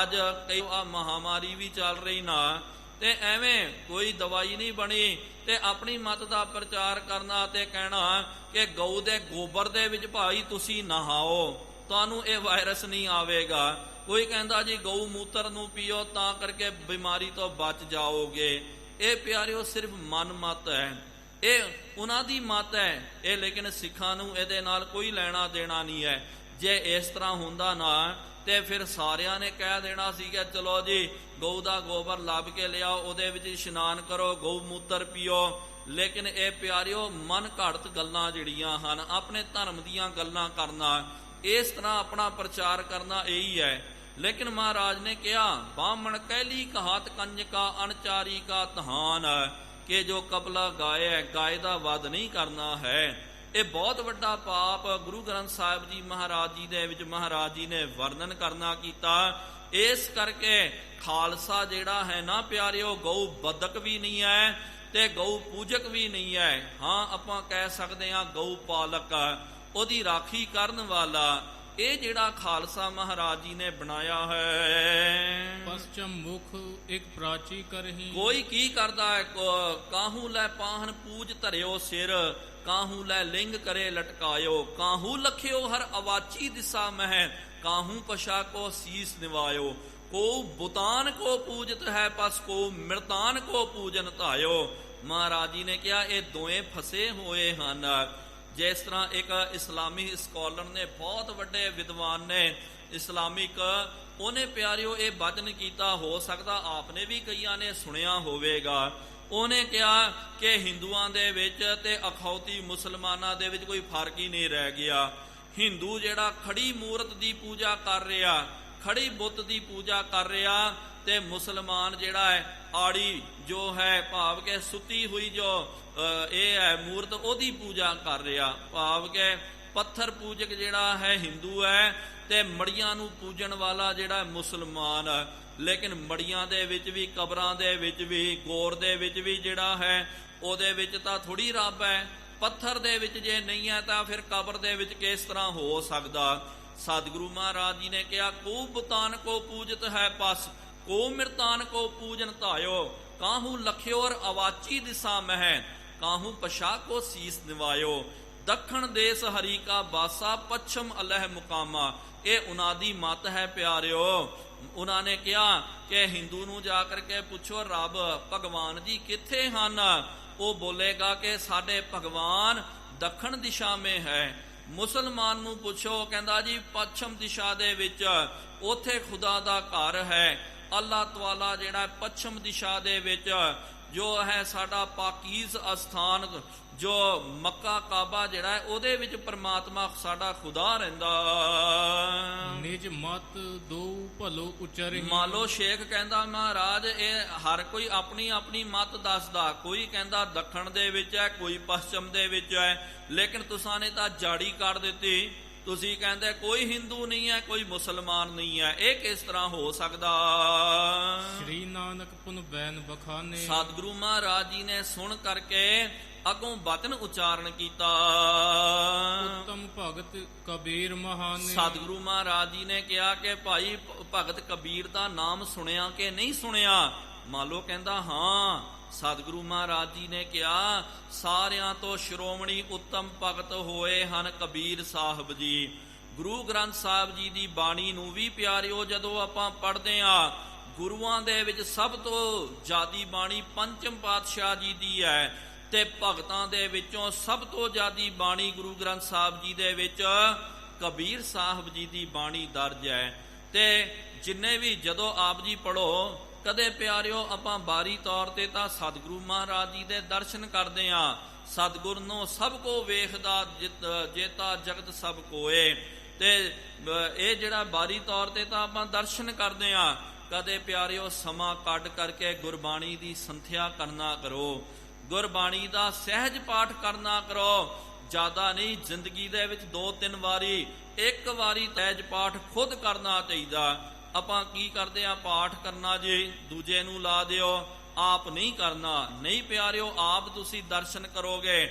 ਅੱਜ ਕਈ ਮਹਾਮਾਰੀ ਵੀ ਚੱਲ ਰਹੀ ਨਾ, ਤੇ ਐਵੇਂ ਕੋਈ ਦਵਾਈ ਨਹੀਂ ਬਣੀ ਤੇ ਆਪਣੀ ਮਤ ਦਾ ਪ੍ਰਚਾਰ ਕਰਨਾ ਤੇ ਕਹਿਣਾ ਕਿ ਗਊ ਦੇ ਗੋਬਰ ਦੇ ਵਿੱਚ ਭਾਈ ਤੁਸੀਂ ਨਹਾਓ, ਤੁਹਾਨੂੰ ਇਹ ਵਾਇਰਸ ਨਹੀਂ ਆਵੇਗਾ। ਕੋਈ ਕਹਿੰਦਾ ਜੀ ਗਊ ਮੂਤਰ ਨੂੰ ਪੀਓ ਤਾਂ ਕਰਕੇ ਬਿਮਾਰੀ ਤੋਂ ਬਚ ਜਾਓਗੇ। ਇਹ ਪਿਆਰਿਓ ਸਿਰਫ ਮਨ ਮਤ ਹੈ, ਇਹ ਉਹਨਾਂ ਦੀ ਮਤ ਹੈ ਇਹ, ਲੇਕਿਨ ਸਿੱਖਾਂ ਨੂੰ ਇਹਦੇ ਨਾਲ ਕੋਈ ਲੈਣਾ ਦੇਣਾ ਨਹੀਂ ਹੈ। ਜੇ ਇਸ ਤਰ੍ਹਾਂ ਹੁੰਦਾ ਨਾ ਤੇ ਫਿਰ ਸਾਰਿਆਂ ਨੇ ਕਹਿ ਦੇਣਾ ਸੀ ਕਿ ਚਲੋ ਜੀ ਗਊ ਦਾ ਗੋਬਰ ਲੱਭ ਕੇ ਲਿਆਓ, ਉਹਦੇ ਵਿੱਚ ਇਸ਼ਨਾਨ ਕਰੋ, ਗਊ ਮੂਤਰ ਪੀਓ। ਲੇਕਿਨ ਇਹ ਪਿਆਰਿਓ ਮਨ ਘੜਤ ਗੱਲਾਂ ਜਿਹੜੀਆਂ ਹਨ, ਆਪਣੇ ਧਰਮ ਦੀਆਂ ਗੱਲਾਂ ਕਰਨਾ, ਇਸ ਤਰ੍ਹਾਂ ਆਪਣਾ ਪ੍ਰਚਾਰ ਕਰਨਾ ਇਹੀ ਹੈ। ਲੇਕਿਨ ਮਹਾਰਾਜ ਨੇ ਕਿਹਾ ਬਾਹਮਣ ਕਹਿਲੀ ਕਹਾਤ ਕੰਜਕਾ ਅਣਚਾਰੀ ਕਾ ਤਹਾਨ, ਕਿ ਜੋ ਕਪਲਾ ਗਾਏ, ਗਾਏ ਦਾ ਵਧ ਨਹੀਂ ਕਰਨਾ ਹੈ। ਇਹ ਬਹੁਤ ਵੱਡਾ ਪਾਪ ਗੁਰੂ ਗ੍ਰੰਥ ਸਾਹਿਬ ਜੀ ਮਹਾਰਾਜ ਜੀ ਦੇ ਵਿੱਚ ਮਹਾਰਾਜ ਜੀ ਨੇ ਵਰਣਨ ਕਰਨਾ ਕੀਤਾ। ਇਸ ਕਰਕੇ ਖਾਲਸਾ ਜਿਹੜਾ ਹੈ ਨਾ ਪਿਆਰਿਓ, ਗਊ ਬਦਕ ਵੀ ਨਹੀਂ ਹੈ ਤੇ ਗਊ ਪੂਜਕ ਵੀ ਨਹੀਂ ਹੈ। ਹਾਂ ਆਪਾਂ ਕਹਿ ਸਕਦੇ ਹਾਂ ਗਊ ਪਾਲਕ, ਉਹਦੀ ਰਾਖੀ ਕਰਨ ਵਾਲਾ। ਇਹ ਜਿਹੜਾ ਖਾਲਸਾ ਮਹਾਰਾਜ ਜੀ ਨੇ ਬਣਾਇਆ ਹੈ। ਪਸਚਮ ਮੁਖ ਇੱਕ ਪ੍ਰਾਚੀ ਕਰਹੀ, ਕੋਈ ਕੀ ਕਰਦਾ ਹੈ, ਕਾਹੂ ਲੈ ਪਾਹਨ ਪੂਜ ਧਰਿਓ ਸਿਰ, ਕਾਹੂ ਲੈ ਲਿੰਗ ਕਰੇ ਲਟਕਾਇਓ, ਕਾਹੂ ਲਖਿਓ ਹਰ ਅਵਾਚੀ ਦਿਸਾ ਮਹਿ, ਕਾਹੂ ਪਸ਼ਾ ਕੋ ਸੀਸ ਨਿਵਾਇਓ, ਕੋ ਬੁਤਾਨ ਕੋ ਪੂਜਤ ਹੈ ਪਸ, ਕੋ ਮਿਰਤਾਨ ਕੋ ਪੂਜਨ ਧਾਇਓ। ਮਹਾਰਾਜ ਜੀ ਨੇ ਕਿਹਾ ਇਹ ਦੋਵੇਂ ਫਸੇ ਹੋਏ ਹਨ। ਜਿਸ ਤਰ੍ਹਾਂ ਇੱਕ ਇਸਲਾਮੀ ਸਕਾਲਰ ਨੇ, ਬਹੁਤ ਵੱਡੇ ਵਿਦਵਾਨ ਨੇ ਇਸਲਾਮਿਕ, ਉਹਨੇ ਪਿਆਰਿਓ ਇਹ ਬਚਨ ਕੀਤਾ, ਹੋ ਸਕਦਾ ਆਪਨੇ ਵੀ ਕਈਆਂ ਨੇ ਸੁਣਿਆ ਹੋਵੇਗਾ। ਉਹਨੇ ਕਿਹਾ ਕਿ ਹਿੰਦੂਆਂ ਦੇ ਵਿੱਚ ਤੇ ਅਖੌਤੀ ਮੁਸਲਮਾਨਾਂ ਦੇ ਵਿੱਚ ਕੋਈ ਫਰਕ ਹੀ ਨਹੀਂ ਰਹਿ ਗਿਆ। ਹਿੰਦੂ ਜਿਹੜਾ ਖੜੀ ਮੂਰਤ ਦੀ ਪੂਜਾ ਕਰ ਰਿਹਾ, ਖੜੀ ਬੁੱਤ ਦੀ ਪੂਜਾ ਕਰ ਰਿਹਾ, ਤੇ ਮੁਸਲਮਾਨ ਜਿਹੜਾ ਹੈ ਆੜੀ ਜੋ ਹੈ, ਭਾਵ ਕਿ ਸੁੱਤੀ ਹੋਈ ਜੋ ਇਹ ਹੈ ਮੂਰਤ, ਉਹਦੀ ਪੂਜਾ ਕਰ ਰਿਹਾ। ਭਾਵ ਕਿ ਪੱਥਰ ਪੂਜਕ ਜਿਹੜਾ ਹੈ ਹਿੰਦੂ ਹੈ, ਤੇ ਮੜੀਆਂ ਨੂੰ ਪੂਜਣ ਵਾਲਾ ਜਿਹੜਾ ਮੁਸਲਮਾਨ। ਲੇਕਿਨ ਮੜੀਆਂ ਦੇ ਵਿੱਚ ਵੀ, ਕਬਰਾਂ ਦੇ ਵਿੱਚ ਵੀ, ਗੋਰ ਦੇ ਵਿੱਚ ਵੀ ਜਿਹੜਾ ਹੈ, ਉਹਦੇ ਵਿੱਚ ਤਾਂ ਥੋੜੀ ਰੱਬ ਹੈ। ਪੱਥਰ ਦੇ ਵਿੱਚ ਜੇ ਨਹੀਂ ਹੈ ਤਾਂ ਫਿਰ ਕਬਰ ਦੇ ਵਿੱਚ ਕਿਸ ਤਰ੍ਹਾਂ ਹੋ ਸਕਦਾ। ਸਤਿਗੁਰੂ ਮਹਾਰਾਜ ਜੀ ਨੇ ਕਿਹਾ, ਕੋ ਬੁਤਾਨ ਕੋ ਪੂਜਤ ਹੈ ਪਸ, ਕੋ ਮਿਰਤਾਨ ਕੋ ਪੂਜਨ ਧਾਇਓ, ਕਾਹੂ ਲਖਿਓ ਔਰ ਅਵਾਚੀ ਦਿਸਾ ਮਹਿ, ਕਾਹੂ ਪਸ਼ਾ ਕੋ ਸੀਸ ਨਿਵਾਇਓ। ਦੱਖਣ ਦੇਸ ਹਰੀ ਕਾ ਬਾਸਾ, ਪੱਛਮ ਅਲਹ ਮੁਕਾਮਾ। ਇਹ ਉਨਾਦੀ ਮਤ ਹੈ ਪਿਆਰਿਓ। ਉਹਨਾਂ ਨੇ ਕਿਹਾ ਕਿ ਹਿੰਦੂ ਨੂੰ ਜਾ ਕਰਕੇ ਪੁੱਛੋ ਰੱਬ ਭਗਵਾਨ ਜੀ ਕਿੱਥੇ ਹਨ, ਉਹ ਬੋਲੇਗਾ ਕਿ ਸਾਡੇ ਭਗਵਾਨ ਦੱਖਣ ਦਿਸ਼ਾ ਮੇ ਹੈ। ਮੁਸਲਮਾਨ ਨੂੰ ਪੁੱਛੋ, ਕਹਿੰਦਾ ਜੀ ਪੱਛਮ ਦਿਸ਼ਾ ਦੇ ਵਿੱਚ ਉੱਥੇ ਖੁਦਾ ਦਾ ਘਰ ਹੈ। ਅੱਲਾਹ ਤਾਲਾ ਜਿਹੜਾ ਪੱਛਮ ਦਿਸ਼ਾ ਦੇ ਵਿੱਚ ਜੋ ਹੈ ਸਾਡਾ ਪਾਕੀਜ਼ ਅਸਥਾਨ, ਜੋ ਮੱਕਾ ਕਾਬਾ ਜਿਹੜਾ ਹੈ, ਉਹਦੇ ਵਿੱਚ ਪਰਮਾਤਮਾ ਸਾਡਾ ਖੁਦਾ ਰਹਿੰਦਾ। ਨਿਜ ਮਤ ਦੋ ਭਲੋ ਉਚਰਹਿ। ਮਾਲੋ ਸ਼ੇਖ ਕਹਿੰਦਾ ਮਹਾਰਾਜ ਇਹ ਹਰ ਕੋਈ ਆਪਣੀ ਆਪਣੀ ਮਤ ਦੱਸਦਾ, ਕੋਈ ਕਹਿੰਦਾ ਦੱਖਣ ਦੇ ਵਿੱਚ ਹੈ, ਕੋਈ ਪੱਛਮ ਦੇ ਵਿੱਚ ਹੈ, ਲੇਕਿਨ ਤੁਸਾਂ ਨੇ ਤਾਂ ਜਾੜੀ ਕਰ ਦਿੱਤੀ। ਤੁਸੀਂ ਕਹਿੰਦੇ ਕੋਈ ਹਿੰਦੂ ਨਹੀਂ ਹੈ, ਕੋਈ ਮੁਸਲਮਾਨ ਨਹੀਂ ਹੈ, ਇਹ ਕਿਸ ਤਰ੍ਹਾਂ ਹੋ ਸਕਦਾ। ਸ਼੍ਰੀ ਨਾਨਕ ਪੁਨ ਬੈਨ ਬਖਾਨੇ। ਸਤਿਗੁਰੂ ਮਹਾਰਾਜ ਜੀ ਨੇ ਸੁਣ ਕਰਕੇ ਅੱਗੋਂ ਬਚਨ ਉਚਾਰਨ ਕੀਤਾ। ਉੱਤਮ ਭਗਤ ਕਬੀਰ ਮਹਾਨੇ। ਸਤਿਗੁਰੂ ਮਹਾਰਾਜ ਜੀ ਨੇ ਕਿਹਾ ਕਿ ਭਾਈ ਭਗਤ ਕਬੀਰ ਦਾ ਨਾਮ ਸੁਣਿਆ ਕਿ ਨਹੀਂ ਸੁਣਿਆ। ਮਾਲੋ ਕਹਿੰਦਾ ਹਾਂ। ਸਤਿਗੁਰੂ ਮਹਾਰਾਜ ਜੀ ਨੇ ਕਿਹਾ ਸਾਰਿਆਂ ਤੋਂ ਸ਼੍ਰੋਮਣੀ ਉੱਤਮ ਭਗਤ ਹੋਏ ਹਨ ਕਬੀਰ ਸਾਹਿਬ ਜੀ। ਗੁਰੂ ਗ੍ਰੰਥ ਸਾਹਿਬ ਜੀ ਦੀ ਬਾਣੀ ਨੂੰ ਵੀ ਪਿਆਰਿਓ ਜਦੋਂ ਆਪਾਂ ਪੜ੍ਹਦੇ ਹਾਂ, ਗੁਰੂਆਂ ਦੇ ਵਿੱਚ ਸਭ ਤੋਂ ਜ਼ਿਆਦੀ ਬਾਣੀ ਪੰਚਮ ਪਾਤਸ਼ਾਹ ਜੀ ਦੀ ਹੈ, ਤੇ ਭਗਤਾਂ ਦੇ ਵਿੱਚੋਂ ਸਭ ਤੋਂ ਜ਼ਿਆਦੀ ਬਾਣੀ ਗੁਰੂ ਗ੍ਰੰਥ ਸਾਹਿਬ ਜੀ ਦੇ ਵਿੱਚ ਕਬੀਰ ਸਾਹਿਬ ਜੀ ਦੀ ਬਾਣੀ ਦਰਜ ਹੈ। ਤੇ ਜਿੰਨੇ ਵੀ ਜਦੋਂ ਆਪ ਜੀ ਪੜ੍ਹੋ, ਕਦੇ ਪਿਆਰਿਓ ਆਪਾਂ ਬਾਰੀ ਤੌਰ ਤੇ ਤਾਂ ਸਤਿਗੁਰੂ ਮਹਾਰਾਜ ਜੀ ਦੇ ਦਰਸ਼ਨ ਕਰਦੇ ਹਾਂ। ਸਤਿਗੁਰ ਨੂੰ ਸਭ ਕੋ ਵੇਖਦਾ ਜੇਤਾ ਜਗਤ ਸਭ ਕੋਏ, ਤੇ ਇਹ ਜਿਹੜਾ ਬਾਰੀ ਤੌਰ ਤੇ ਤਾਂ ਆਪਾਂ ਦਰਸ਼ਨ ਕਰਦੇ ਹਾਂ। ਕਦੇ ਪਿਆਰਿਓ ਸਮਾਂ ਕੱਢ ਕਰਕੇ ਗੁਰਬਾਣੀ ਦੀ ਸੰਥਿਆ ਕਰਨਾ ਕਰੋ, ਗੁਰਬਾਣੀ ਦਾ ਸਹਿਜ ਪਾਠ ਕਰਨਾ ਕਰੋ। ਜ਼ਿਆਦਾ ਨਹੀਂ, ਜ਼ਿੰਦਗੀ ਦੇ ਵਿੱਚ 2-3 ਵਾਰੀ, ਇੱਕ ਵਾਰੀ ਸਹਿਜ ਪਾਠ ਖੁਦ ਕਰਨਾ ਚਾਹੀਦਾ। ਆਪਾਂ ਕੀ ਕਰਦੇ ਆ, ਪਾਠ ਕਰਨਾ ਜੀ ਦੂਜੇ ਨੂੰ ਲਾ ਦਿਓ, ਆਪ ਨਹੀਂ ਕਰਨਾ। ਨਹੀਂ ਪਿਆਰਿਓ, ਆਪ ਤੁਸੀਂ ਦਰਸ਼ਨ ਕਰੋਗੇ,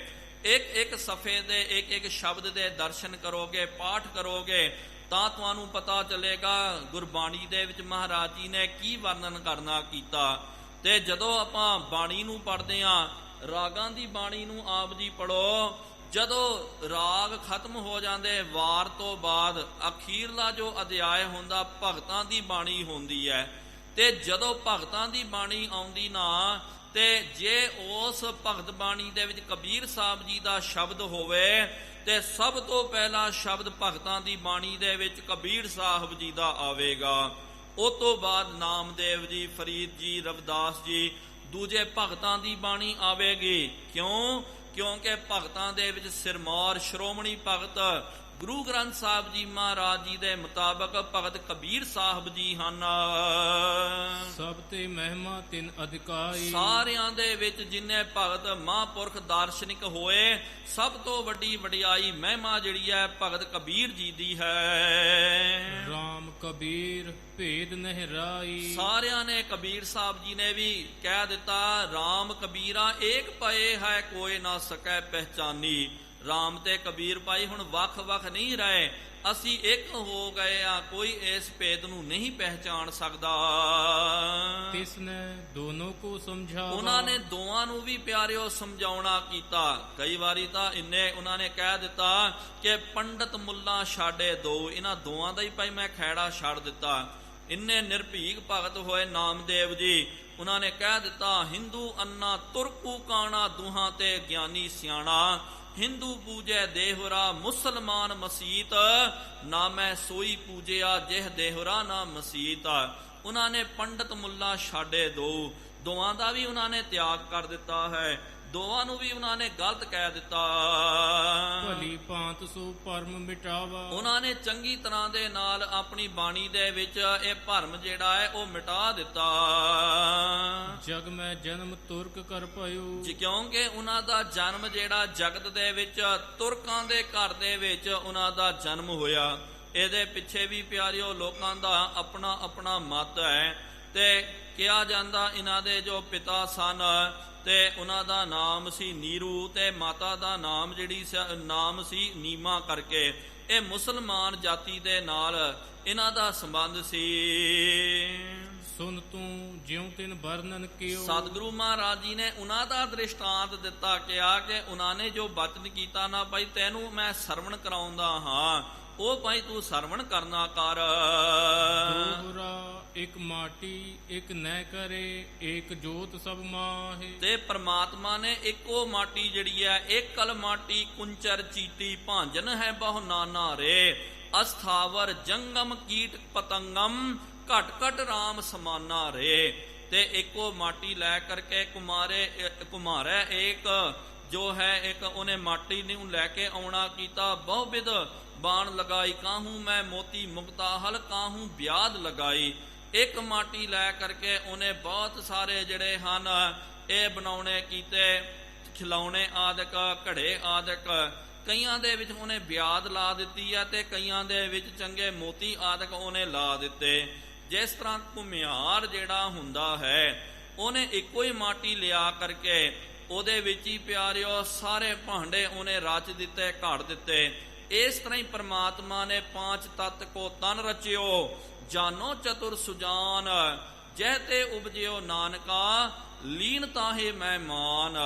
ਇੱਕ ਇੱਕ ਸਫੇ ਦੇ ਇੱਕ ਇੱਕ ਸ਼ਬਦ ਦੇ ਦਰਸ਼ਨ ਕਰੋਗੇ, ਪਾਠ ਕਰੋਗੇ, ਤਾਂ ਤੁਹਾਨੂੰ ਪਤਾ ਚੱਲੇਗਾ ਗੁਰਬਾਣੀ ਦੇ ਵਿੱਚ ਮਹਾਰਾਜ ਜੀ ਨੇ ਕੀ ਵਰਣਨ ਕਰਨਾ ਕੀਤਾ। ਤੇ ਜਦੋਂ ਆਪਾਂ ਬਾਣੀ ਨੂੰ ਪੜ੍ਹਦੇ ਹਾਂ, ਰਾਗਾਂ ਦੀ ਬਾਣੀ ਨੂੰ ਆਪ ਜੀ ਪੜ੍ਹੋ, ਜਦੋਂ ਰਾਗ ਖਤਮ ਹੋ ਜਾਂਦੇ, ਵਾਰ ਤੋਂ ਬਾਅਦ ਅਖੀਰਲਾ ਜੋ ਅਧਿਆਇ ਹੁੰਦਾ ਭਗਤਾਂ ਦੀ ਬਾਣੀ ਹੁੰਦੀ ਹੈ। ਤੇ ਜਦੋਂ ਭਗਤਾਂ ਦੀ ਬਾਣੀ ਆਉਂਦੀ ਨਾ, ਤੇ ਜੇ ਉਸ ਭਗਤ ਬਾਣੀ ਦੇ ਵਿੱਚ ਕਬੀਰ ਸਾਹਿਬ ਜੀ ਦਾ ਸ਼ਬਦ ਹੋਵੇ, ਤੇ ਸਭ ਤੋਂ ਪਹਿਲਾ ਸ਼ਬਦ ਭਗਤਾਂ ਦੀ ਬਾਣੀ ਦੇ ਵਿੱਚ ਕਬੀਰ ਸਾਹਿਬ ਜੀ ਦਾ ਆਵੇਗਾ। ਉਸ ਤੋਂ ਬਾਅਦ ਨਾਮਦੇਵ ਜੀ, ਫਰੀਦ ਜੀ, ਰਵਿਦਾਸ ਜੀ, ਦੂਜੇ ਭਗਤਾਂ ਦੀ ਬਾਣੀ ਆਵੇਗੀ। ਕਿਉਂ? ਕਿਉਂਕਿ ਭਗਤਾਂ ਦੇ ਵਿੱਚ ਸਿਰਮੌਰ ਸ਼੍ਰੋਮਣੀ ਭਗਤ ਗੁਰੂ ਗ੍ਰੰਥ ਸਾਹਿਬ ਜੀ ਮਹਾਰਾਜ ਜੀ ਦੇ ਮੁਤਾਬਕ ਭਗਤ ਕਬੀਰ ਸਾਹਿਬ ਜੀ ਹਨ। ਸਭ ਤੇ ਮਹਿਮਾ ਤਿਨ ਅਧਿਕਾਈ। ਸਾਰਿਆਂ ਦੇ ਵਿੱਚ ਜਿੰਨੇ ਭਗਤ ਮਹਾਂਪੁਰਖ ਦਾਰਸ਼ਨਿਕ ਹੋਏ, ਸਭ ਤੋਂ ਵੱਡੀ ਵਡਿਆਈ ਮਹਿਮਾ ਜਿਹੜੀ ਹੈ ਭਗਤ ਕਬੀਰ ਜੀ ਦੀ ਹੈ। ਰਾਮ ਕਬੀਰ ਭੇਦ ਨਹਿਰਾਈ। ਸਾਰਿਆਂ ਨੇ, ਕਬੀਰ ਸਾਹਿਬ ਜੀ ਨੇ ਵੀ ਕਹਿ ਦਿੱਤਾ, ਰਾਮ ਕਬੀਰਾ ਏਕ ਪਏ ਹੈ, ਕੋਈ ਨਾ ਸਕੈ ਪਹਿਚਾਨੀ। ਰਾਮ ਤੇ ਕਬੀਰ ਭਾਈ ਹੁਣ ਵੱਖ-ਵੱਖ ਨਹੀਂ ਰਹੇ, ਅਸੀਂ ਇੱਕ ਹੋ ਗਏ ਆ, ਕੋਈ ਇਸ ਭੇਦ ਨੂੰ ਨਹੀਂ ਪਹਿਚਾਣ ਸਕਦਾ। ਤਿਸਨੇ ਦੋਨੋਂ ਕੋ ਸਮਝਾਵਾ, ਉਹਨਾਂ ਨੇ ਦੋਵਾਂ ਨੂੰ ਵੀ ਪਿਆਰਿਓ ਸਮਝਾਉਣਾ ਕੀਤਾ। ਕਈ ਵਾਰੀ ਤਾਂ ਇੰਨੇ ਉਹਨਾਂ ਨੇ ਕਹਿ ਦਿੱਤਾ ਕਿ ਪੰਡਤ ਮੁੱਲਾ ਛਾੜੇ ਦੋ, ਇਹਨਾਂ ਦੋਵਾਂ ਦਾ ਹੀ ਭਾਈ ਮੈਂ ਖੈੜਾ ਛੱਡ ਦਿੱਤਾ। ਇੰਨੇ ਨਿਰਭੀਕ ਭਗਤ ਹੋਏ ਨਾਮਦੇਵ ਜੀ, ਉਹਨਾਂ ਨੇ ਕਹਿ ਦਿੱਤਾ ਹਿੰਦੂ ਅੰਨਾ ਤੁਰਕੂ ਕਾਣਾ, ਦੁਹਾਂ ਤੇ ਗਿਆਨੀ ਸਿਆਣਾ, ਹਿੰਦੂ ਪੂਜੈ ਦੇਹੁਰਾ ਮੁਸਲਮਾਨ ਮਸੀਤ, ਨਾ ਮੈਂ ਸੋਈ ਪੂਜਿਆ ਜਿਹ ਦੇਹੁਰਾ ਨਾ ਮਸੀਤ। ਉਹਨਾਂ ਨੇ ਪੰਡਤ ਮੁੱਲਾ ਛਾੜੇ ਦੋ, ਦੋਵਾਂ ਦਾ ਵੀ ਉਹਨਾਂ ਨੇ ਤਿਆਗ ਕਰ ਦਿੱਤਾ ਹੈ, ਦੋਵਾਂ ਨੂੰ ਵੀ ਉਹਨਾਂ ਨੇ ਗਲਤ ਕਹਿ ਦਿੱਤਾ। ਭਲੀ ਭਾਂਤ ਸੋ ਭਰਮ ਮਿਟਾਵਾ, ਉਹਨਾਂ ਨੇ ਚੰਗੀ ਤਰ੍ਹਾਂ ਦੇ ਨਾਲ ਆਪਣੀ ਬਾਣੀ ਦੇ ਵਿੱਚ ਇਹ ਭਰਮ ਜਿਹੜਾ ਹੈ ਉਹ ਮਿਟਾ ਦਿੱਤਾ। ਜਗ ਮੈਂ ਜਨਮ ਤੁਰਕ ਕਰ ਪਇਓ, ਕਿਉਂਕਿ ਉਹਨਾਂ ਦਾ ਜਨਮ ਜਿਹੜਾ ਜਗਤ ਦੇ ਵਿੱਚ ਤੁਰਕਾਂ ਦੇ ਘਰ ਦੇ ਵਿੱਚ ਉਹਨਾਂ ਦਾ ਜਨਮ ਹੋਇਆ। ਇਹਦੇ ਪਿੱਛੇ ਵੀ ਪਿਆਰਿਓ ਲੋਕਾਂ ਦਾ ਆਪਣਾ ਆਪਣਾ ਮਤ ਹੈ, ਤੇ ਕਿਹਾ ਜਾਂਦਾ ਇਹਨਾਂ ਦੇ ਜੋ ਪਿਤਾ ਸਨ ਤੇ ਉਹਨਾਂ ਦਾ ਨਾਮ ਸੀ ਨੀਰੂ, ਤੇ ਮਾਤਾ ਦਾ ਨਾਮ ਨਾਮ ਸੀ ਨੀਮਾ ਕਰਕੇ। ਇਹ ਮੁਸਲਮਾਨ ਜਾਤੀ ਦੇ ਨਾਲ ਇਹਨਾਂ ਦਾ ਸੰਬੰਧ ਸੀ। ਸੁਨ ਤੂੰ ਜਿਉ ਤਿਨ ਵਰਣਨ ਕਿਓ, ਸਤਿਗੁਰੂ ਮਹਾਰਾਜ ਜੀ ਨੇ ਉਹਨਾਂ ਦਾ ਦ੍ਰਿਸ਼ਟਾਂਤ ਦਿੱਤਾ, ਕਿਹਾ ਕਿ ਉਹਨਾਂ ਨੇ ਜੋ ਬਚਨ ਕੀਤਾ ਨਾ ਭਾਈ ਤੈਨੂੰ ਮੈਂ ਸਰਵਣ ਕਰਾਉਂਦਾ ਹਾਂ, ਉਹ ਭਾਈ ਤੂੰ ਸਰਵਣ ਕਰਨਾ ਕਰ। ਦੋਹਰਾ ਇੱਕ ਮਾਟੀ ਇੱਕ ਨੈ ਕਰੇ, ਇੱਕ ਜੋਤ ਸਭ ਮਾਹੇ। ਤੇ ਪ੍ਰਮਾਤਮਾ ਨੇ ਇੱਕੋ ਮਾਟੀ ਜਿਹੜੀ ਹੈ, ਏਕਲ ਮਾਟੀ ਕੁੰਚਰ ਚੀਟੀ, ਭਾਂਜਨ ਹੈ ਬਹੁ ਨਾਨਾ ਰੇ, ਅਸਥਾਵਰ ਜੰਗਮ ਕੀਟ ਪਤੰਗਮ, ਘਟ ਘਟ ਰਾਮ ਸਮਾਨਾ ਰੇ। ਤੇ ਇੱਕੋ ਮਾਟੀ ਲੈ ਕਰਕੇ ਕੁਮਾਰੇ ਇੱਕ ਜੋ ਹੈ ਇੱਕ ਉਹਨੇ ਮਾਟੀ ਨੂੰ ਲੈ ਕੇ ਆਉਣਾ ਕੀਤਾ। ਬਹੁਵਿਧ ਬਾਣ ਲਗਾਈ, ਕਾਹੂ ਮੈਂ ਮੋਤੀ ਮੁਕਤਾ ਹਲ, ਕਾਹੂ ਬਿਆਦ ਲਗਾਈ। ਇੱਕ ਮਾਟੀ ਲੈ ਕਰਕੇ ਉਹਨੇ ਬਹੁਤ ਸਾਰੇ ਜਿਹੜੇ ਹਨ ਇਹ ਬਣਾਉਣੇ ਕੀਤੇ, ਖਿਲਾਉਣੇ ਆਦਿਕ, ਘੜੇ ਆਦਿਕ। ਕਈਆਂ ਦੇ ਵਿੱਚ ਉਹਨੇ ਬਿਆਦ ਲਾ ਦਿੱਤੀ ਹੈ ਤੇ ਕਈਆਂ ਦੇ ਵਿੱਚ ਚੰਗੇ ਮੋਤੀ ਆਦਿਕ ਉਹਨੇ ਲਾ ਦਿੱਤੇ। ਜਿਸ ਤਰ੍ਹਾਂ ਘੁਮਿਆਰ ਜਿਹੜਾ ਹੁੰਦਾ ਹੈ, ਉਹਨੇ ਇੱਕੋ ਹੀ ਮਾਟੀ ਲਿਆ ਕਰਕੇ ਉਹਦੇ ਵਿੱਚ ਹੀ ਪਿਆਰਿਓ ਸਾਰੇ ਭਾਂਡੇ ਉਹਨੇ ਰਚ ਦਿੱਤੇ, ਘੜ ਦਿੱਤੇ। ਇਸ ਤਰ੍ਹਾਂ ਹੀ ਪ੍ਰਮਾਤਮਾ ਨੇ ਪੰਜ ਤੱਤ ਕੋ ਤਨ ਰਚਿਓ, ਜਾਨੋ ਚਤੁਰ ਸੁਜਾਨ, ਜਹ ਤੇ ਉਪਜਿਓ ਨਾਨਕਾ, ਲੀਨ ਤਾਹੇ ਮਹਿਮਾਨ।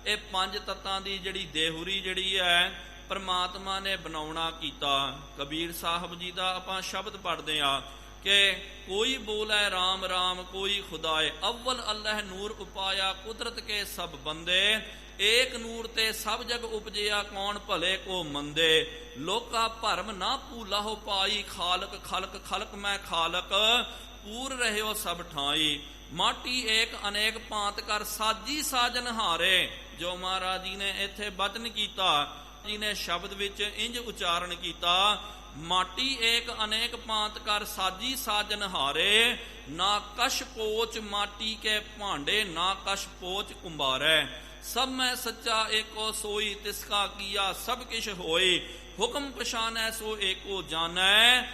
ਇਹ ਪੰਜ ਤੱਤਾਂ ਦੀ ਜਿਹੜੀ ਦੇਹੁਰੀ ਜਿਹੜੀ ਹੈ ਪ੍ਰਮਾਤਮਾ ਨੇ ਬਣਾਉਣਾ ਕੀਤਾ। ਕਬੀਰ ਸਾਹਿਬ ਜੀ ਦਾ ਆਪਾਂ ਸ਼ਬਦ ਪੜ੍ਹਦੇ ਆ ਕਿ ਕੋਈ ਬੋਲੇ ਰਾਮ ਰਾਮ ਕੋਈ ਖੁਦਾਏ, ਅਵਲ ਅੱਲਹ ਨੂਰ ਉਪਾਇਆ, ਕੁਦਰਤ ਕੇ ਸਭ ਬੰਦੇ, ਏਕ ਨੂਰ ਤੇ ਸਭ ਜਗ ਉਪਜਿਆ, ਕੌਣ ਭਲੇ ਕੋ ਮੰਦੇ। ਲੋਕਾ ਭਰਮ ਨਾ ਭੂਲਾਹੋ ਪਾਈ, ਖਾਲਕ ਖਲਕ ਖਲਕ ਮੈਂ ਖਾਲਕ, ਪੂਰ ਰਹਿਓ ਸਭ ਠਾਈ। ਮਾਟੀ ਏਕ ਅਨੇਕ ਭਾਂਤ ਕਰ, ਸਾਜੀ ਸਾਜਨ ਹਾਰੇ। ਜੋ ਮਹਾਰਾਜ ਜੀ ਨੇ ਇੱਥੇ ਬਚਨ ਕੀਤਾ, ਜੀ ਨੇ ਸ਼ਬਦ ਵਿੱਚ ਇੰਜ ਉਚਾਰਨ ਕੀਤਾ, ਮਾਟੀ ਏਕ ਅਨੇਕ ਭਾਂਤ ਕਰ, ਸਾਜੀ ਸਾਜਨ ਹਾਰੇ। ਨਾ ਕਸ਼ ਪੋਚ ਮਾਟੀ ਕੇ ਭਾਂਡੇ, ਨਾ ਕਸ਼ ਪੋਚ ਕੁੰਬਾਰੇ। ਸਭ ਮੈਂ ਸੱਚਾ ਏਕੋ ਸੋਈ, ਤਿਸਕਾ ਕੀਆ ਸਭ ਕਿਛ ਹੋਏ। ਹੁਕਮ ਪਛਾਨੈ ਸੋ ਏਕੋ ਜਾਣੈ,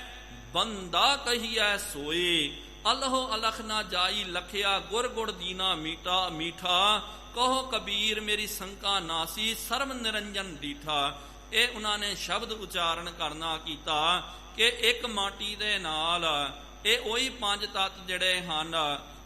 ਬੰਦਾ ਕਹੀਐ ਸੋਈ। ਅਲਹੋ ਅਲਖ ਨਾ ਜਾਈ ਲਖਿਆ, ਗੁਰ ਗੁੜ ਦੀਨਾ ਮੀਠਾ ਮੀਠਾ। ਕਹੋ ਕਬੀਰ ਮੇਰੀ ਸੰਕਾ ਨਾਸੀ, ਸਰਮ ਨਿਰੰਜਨ ਡੀਠਾ। ਇਹ ਉਹਨਾਂ ਨੇ ਸ਼ਬਦ ਉਚਾਰਨ ਕਰਨਾ ਕੀਤਾ ਕਿ ਇੱਕ ਮਾਟੀ ਦੇ ਨਾਲ ਇਹ ਉਹੀ ਪੰਜ ਤੱਤ ਜਿਹੜੇ ਹਨ,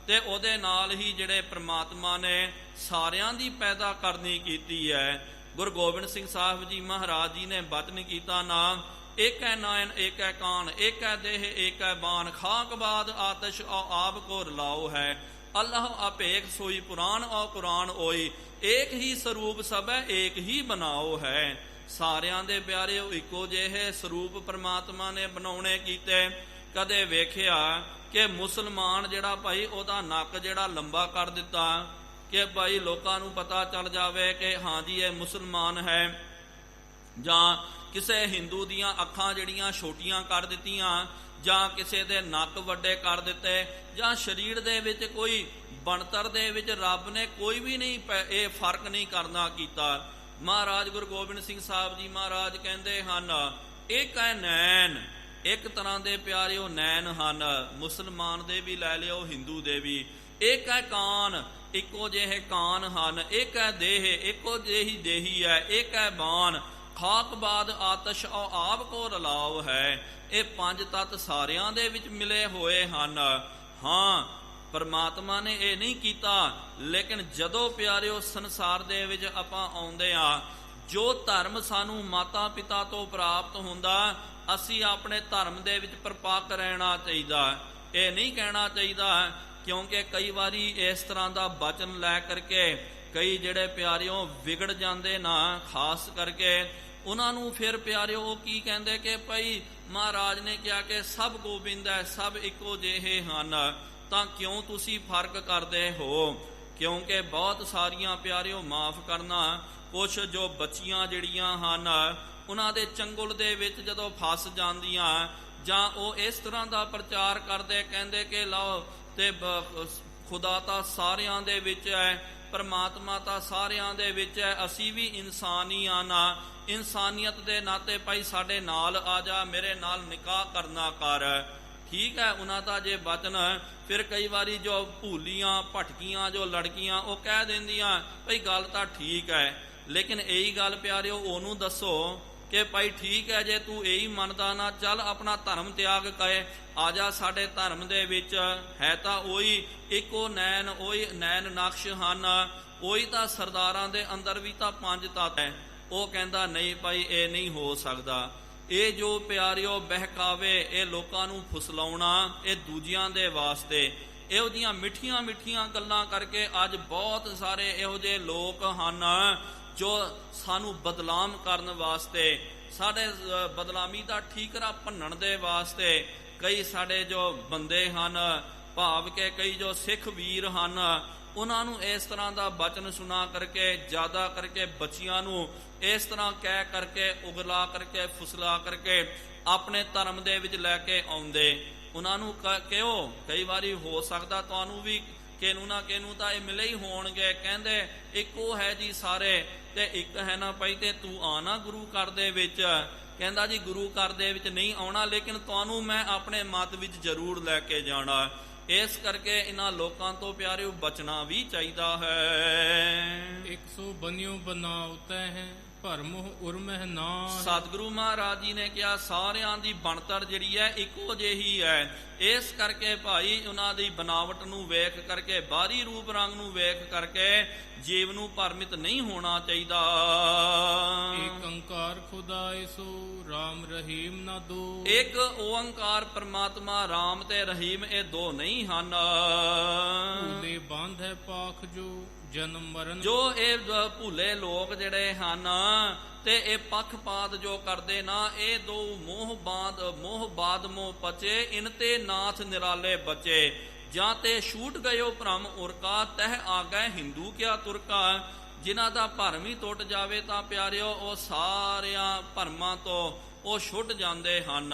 ਤੇ ਉਹਦੇ ਨਾਲ ਹੀ ਜਿਹੜੇ ਪ੍ਰਮਾਤਮਾ ਨੇ ਸਾਰਿਆਂ ਦੀ ਪੈਦਾ ਕਰਨੀ ਕੀਤੀ ਹੈ। ਗੁਰੂ ਗੋਬਿੰਦ ਸਿੰਘ ਸਾਹਿਬ ਜੀ ਮਹਾਰਾਜ ਜੀ ਨੇ ਬਚਨ ਕੀਤਾ, ਨਾਮ ਏਕੈ ਨਾਇਨ ਏਕੈ ਕਾਨ, ਏਕੈ ਦੇਹ ਏਕੈ ਬਾਨ, ਖਾਕ ਬਾਦ ਆਤਿਸ਼ ਔ ਆਪ ਕੋ ਰਲਾਓ ਹੈ। ਅੱਲਾਹ ਅਭੇਕ ਸੋਈ ਪੁਰਾਨ ਔ ਕੁਰਾਨ ਓਈ, ਏਕ ਹੀ ਸਰੂਪ ਸਭੈ ਏਕ ਹੀ ਬਣਾਓ ਹੈ। ਸਾਰਿਆਂ ਦੇ ਪਿਆਰਿਓ ਇੱਕੋ ਜਿਹੇ ਸਰੂਪ ਪ੍ਰਮਾਤਮਾ ਨੇ ਬਣਾਉਣੇ ਕੀਤੇ। ਕਦੇ ਵੇਖਿਆ ਕਿ ਮੁਸਲਮਾਨ ਜਿਹੜਾ ਭਾਈ ਉਹਦਾ ਨੱਕ ਜਿਹੜਾ ਲੰਬਾ ਕਰ ਦਿੱਤਾ ਕਿ ਭਾਈ ਲੋਕਾਂ ਨੂੰ ਪਤਾ ਚੱਲ ਜਾਵੇ ਕਿ ਹਾਂਜੀ ਇਹ ਮੁਸਲਮਾਨ ਹੈ, ਜਾਂ ਕਿਸੇ ਹਿੰਦੂ ਦੀਆਂ ਅੱਖਾਂ ਜਿਹੜੀਆਂ ਛੋਟੀਆਂ ਕਰ ਦਿੱਤੀਆਂ, ਜਾਂ ਕਿਸੇ ਦੇ ਨੱਕ ਵੱਡੇ ਕਰ ਦਿੱਤੇ, ਜਾਂ ਸਰੀਰ ਦੇ ਵਿੱਚ ਕੋਈ ਬਣਤਰ ਦੇ ਵਿੱਚ ਰੱਬ ਨੇ ਕੋਈ ਵੀ ਨਹੀਂ ਇਹ ਫਰਕ ਨਹੀਂ ਕਰਨਾ ਕੀਤਾ। ਮਹਾਰਾਜ ਗੁਰੂ ਗੋਬਿੰਦ ਸਿੰਘ ਸਾਹਿਬ ਜੀ ਮਹਾਰਾਜ ਕਹਿੰਦੇ ਹਨ, ਇੱਕ ਹੈ ਨੈਣ, ਇੱਕ ਤਰ੍ਹਾਂ ਦੇ ਪਿਆਰਿਓ ਨੈਣ ਹਨ, ਮੁਸਲਮਾਨ ਦੇ ਵੀ ਲੈ ਲਿਓ ਹਿੰਦੂ ਦੇ ਵੀ। ਇੱਕ ਹੈ ਕਾਨ, ਇੱਕੋ ਜਿਹੇ ਕਾਨ ਹਨ, ਇੱਕ ਹੈ ਦੇਹ, ਇੱਕੋ ਜਿਹੀ ਦੇਹੀ ਹੈ, ਇੱਕ ਹੈ ਬਾਣ, ਖਾਕ ਬਾਦ ਆਤਸ਼ ਔ ਆਪ ਕੋ ਰਲਾਉ ਹੈ। ਇਹ ਪੰਜ ਤੱਤ ਸਾਰਿਆਂ ਦੇ ਵਿੱਚ ਮਿਲੇ ਹੋਏ ਹਨ। ਹਾਂ, ਪਰਮਾਤਮਾ ਨੇ ਇਹ ਨਹੀਂ ਕੀਤਾ, ਲੇਕਿਨ ਜਦੋਂ ਪਿਆਰਿਓ ਸੰਸਾਰ ਦੇ ਵਿੱਚ ਆਪਾਂ ਆਉਂਦੇ ਆ, ਜੋ ਧਰਮ ਸਾਨੂੰ ਮਾਤਾ ਪਿਤਾ ਤੋਂ ਪ੍ਰਾਪਤ ਹੁੰਦਾ, ਅਸੀਂ ਆਪਣੇ ਧਰਮ ਦੇ ਵਿੱਚ ਪਰਪੱਕ ਰਹਿਣਾ ਚਾਹੀਦਾ। ਇਹ ਨਹੀਂ ਕਹਿਣਾ ਚਾਹੀਦਾ, ਕਿਉਂਕਿ ਕਈ ਵਾਰੀ ਇਸ ਤਰ੍ਹਾਂ ਦਾ ਬਚਨ ਲੈ ਕਰਕੇ ਕਈ ਜਿਹੜੇ ਪਿਆਰਿਓ ਵਿਗੜ ਜਾਂਦੇ ਨਾ, ਖਾਸ ਕਰਕੇ ਉਹਨਾਂ ਨੂੰ ਫਿਰ ਪਿਆਰਿਓ ਉਹ ਕੀ ਕਹਿੰਦੇ ਕਿ ਭਾਈ ਮਹਾਰਾਜ ਨੇ ਕਿਹਾ ਕਿ ਸਭ ਗੋਬਿੰਦ ਹੈ, ਸਭ ਇੱਕੋ ਜਿਹੇ ਹਨ, ਤਾਂ ਕਿਉਂ ਤੁਸੀਂ ਫਰਕ ਕਰਦੇ ਹੋ? ਕਿਉਂਕਿ ਬਹੁਤ ਸਾਰੀਆਂ ਪਿਆਰਿਓ ਮਾਫ ਕਰਨਾ, ਕੁਛ ਜੋ ਬੱਚੀਆਂ ਜਿਹੜੀਆਂ ਹਨ ਉਹਨਾਂ ਦੇ ਚੰਗੁਲ ਦੇ ਵਿੱਚ ਜਦੋਂ ਫਸ ਜਾਂਦੀਆਂ, ਜਾਂ ਉਹ ਇਸ ਤਰ੍ਹਾਂ ਦਾ ਪ੍ਰਚਾਰ ਕਰਦੇ, ਕਹਿੰਦੇ ਕਿ ਲਓ ਤੇ ਖੁਦਾ ਤਾਂ ਸਾਰਿਆਂ ਦੇ ਵਿੱਚ ਹੈ, ਪਰਮਾਤਮਾ ਤਾਂ ਸਾਰਿਆਂ ਦੇ ਵਿੱਚ ਹੈ, ਅਸੀਂ ਵੀ ਇਨਸਾਨ ਹੀ ਆ ਨਾ, ਇਨਸਾਨੀਅਤ ਦੇ ਨਾਤੇ ਭਾਈ ਸਾਡੇ ਨਾਲ ਆ ਜਾ, ਮੇਰੇ ਨਾਲ ਨਿਕਾਹ ਕਰਨਾ ਕਰ। ਠੀਕ ਹੈ, ਉਹਨਾਂ ਦਾ ਜੇ ਬਚਨ ਫਿਰ ਕਈ ਵਾਰੀ ਜੋ ਭੂਲੀਆਂ ਭਟਕੀਆਂ ਜੋ ਲੜਕੀਆਂ ਉਹ ਕਹਿ ਦਿੰਦੀਆਂ ਭਾਈ ਗੱਲ ਤਾਂ ਠੀਕ ਹੈ, ਲੇਕਿਨ ਇਹੀ ਗੱਲ ਪਿਆਰਿਓ ਉਹਨੂੰ ਦੱਸੋ ਕਿ ਭਾਈ ਠੀਕ ਹੈ, ਜੇ ਤੂੰ ਇਹੀ ਮੰਨਦਾ ਨਾ, ਚੱਲ ਆਪਣਾ ਧਰਮ ਤਿਆਗ ਕਰੇ, ਆ ਜਾ ਸਾਡੇ ਧਰਮ ਦੇ ਵਿੱਚ। ਹੈ ਤਾਂ ਉਹੀ ਇੱਕੋ ਨੈਣ, ਉਹੀ ਨੈਣ ਨਕਸ਼ ਹਨ, ਉਹੀ ਤਾਂ ਸਰਦਾਰਾਂ ਦੇ ਅੰਦਰ ਵੀ ਤਾਂ ਪੰਜ ਤੱਤ ਹੈ। ਉਹ ਕਹਿੰਦਾ ਨਹੀਂ ਭਾਈ ਇਹ ਨਹੀਂ ਹੋ ਸਕਦਾ। ਇਹ ਜੋ ਪਿਆਰਿਓ ਬਹਿਕਾਵੇ, ਇਹ ਲੋਕਾਂ ਨੂੰ ਫੁਸਲਾਉਣਾ, ਇਹ ਦੂਜਿਆਂ ਦੇ ਵਾਸਤੇ, ਇਹੋ ਜਿਹੀਆਂ ਮਿੱਠੀਆਂ ਮਿੱਠੀਆਂ ਗੱਲਾਂ ਕਰਕੇ ਅੱਜ ਬਹੁਤ ਸਾਰੇ ਇਹੋ ਜਿਹੇ ਲੋਕ ਹਨ ਜੋ ਸਾਨੂੰ ਬਦਨਾਮ ਕਰਨ ਵਾਸਤੇ, ਸਾਡੇ ਬਦਨਾਮੀ ਦਾ ਠੀਕਰਾ ਭੰਨਣ ਦੇ ਵਾਸਤੇ ਕਈ ਸਾਡੇ ਜੋ ਬੰਦੇ ਹਨ, ਭਾਵ ਕਿ ਕਈ ਜੋ ਸਿੱਖ ਵੀਰ ਹਨ, ਉਹਨਾਂ ਨੂੰ ਇਸ ਤਰ੍ਹਾਂ ਦਾ ਬਚਨ ਸੁਣਾ ਕਰਕੇ, ਜ਼ਿਆਦਾ ਕਰਕੇ ਬੱਚੀਆਂ ਨੂੰ ਇਸ ਤਰ੍ਹਾਂ ਕਹਿ ਕਰਕੇ, ਉਗਲਾ ਕਰਕੇ, ਫੁਸਲਾ ਕਰਕੇ ਆਪਣੇ ਧਰਮ ਦੇ ਵਿੱਚ ਲੈ ਕੇ ਆਉਂਦੇ। ਉਹਨਾਂ ਨੂੰ ਕਿਉਂ ਕਈ ਵਾਰੀ ਹੋ ਸਕਦਾ ਤੁਹਾਨੂੰ ਵੀ ਕਿਹਨੂੰ ਨਾ ਕਿਹਨੂੰ ਤਾਂ ਇਹ ਮਿਲੇ ਹੀ ਹੋਣਗੇ, ਕਹਿੰਦੇ ਇੱਕੋ ਹੈ ਜੀ ਸਾਰੇ, ਤੇ ਇੱਕ ਹੈ ਨਾ ਭਾਈ, ਤੇ ਤੂੰ ਆਣਾ ਗੁਰੂ ਘਰ ਦੇ ਵਿੱਚ। ਕਹਿੰਦਾ ਜੀ ਗੁਰੂ ਘਰ ਦੇ ਵਿੱਚ ਨਹੀਂ ਆਉਣਾ, ਲੇਕਿਨ ਤੁਹਾਨੂੰ ਮੈਂ ਆਪਣੇ ਮਤ ਵਿੱਚ ਜ਼ਰੂਰ ਲੈ ਕੇ ਜਾਣਾ। ਇਸ ਕਰਕੇ ਇਹਨਾਂ ਲੋਕਾਂ ਤੋਂ ਪਿਆਰਿਓ ਬਚਣਾ ਵੀ ਚਾਹੀਦਾ ਹੈ। 100 ਬਨਿਓ ਬਣਾਉਤਾ ਹੈ, ਭਰਮੋਹ ਉਰਮਹਿ ਨਾਹੀ। ਸਤਿਗੁਰੂ ਮਹਾਰਾਜ ਜੀ ਨੇ ਕਿਹਾ ਸਾਰਿਆਂ ਦੀ ਬਣਤਰ ਜਿਹੜੀ ਹੈ ਇੱਕੋ ਜਿਹੀ ਹੈ। ਇਸ ਕਰਕੇ ਭਾਈ ਉਹਨਾਂ ਦੀ ਬਨਾਵਟ ਨੂੰ ਵੇਖ ਕਰਕੇ, ਬਾਹਰੀ ਰੂਪ ਰੰਗ ਨੂੰ ਵੇਖ ਕਰਕੇ ਜੀਵ ਨੂੰ ਭਰਮਿਤ ਨਹੀਂ ਹੋਣਾ ਚਾਹੀਦਾ। ਏਕ ਓੰਕਾਰ ਖੁਦਾਇ ਸੋ ਰਾਮ ਰਹੀਮ ਨਾ ਦੋ। ਇੱਕ ਓੰਕਾਰ ਪਰਮਾਤਮਾ ਰਾਮ ਤੇ ਰਹੀਮ, ਇਹ ਦੋ ਨਹੀਂ ਹਨ। ਭੂਲੇ ਬੰਧ ਹੈ ਪਾਖ ਜੋ ਜਨਮ ਮਰਨ। ਜੋ ਇਹ ਭੁੱਲੇ ਲੋਕ ਜਿਹੜੇ ਹਨ ਤੇ ਇਹ ਪੱਖਪਾਤ ਜੋ ਕਰਦੇ ਨਾ, ਇਹ ਦੋ ਮੋਹ ਬਾਦ ਮੋਹ ਪਚੇ, ਇਨ ਤੇ ਨਾਥ ਨਿਰਾਲੇ ਬਚੇ। ਜਾਂ ਤੇ ਛੂਟ ਗਇਓ ਭਰਮ ਉਰਕਾ, ਤਹਿ ਆ ਗਏ ਹਿੰਦੂ ਕਿਆ ਤੁਰਕਾ। ਜਿਨ੍ਹਾਂ ਦਾ ਭਰਮ ਹੀ ਟੁੱਟ ਜਾਵੇ ਤਾਂ ਪਿਆਰਿਓ ਉਹ ਸਾਰਿਆਂ ਭਰਮਾਂ ਤੋਂ ਉਹ ਛੁੱਟ ਜਾਂਦੇ ਹਨ।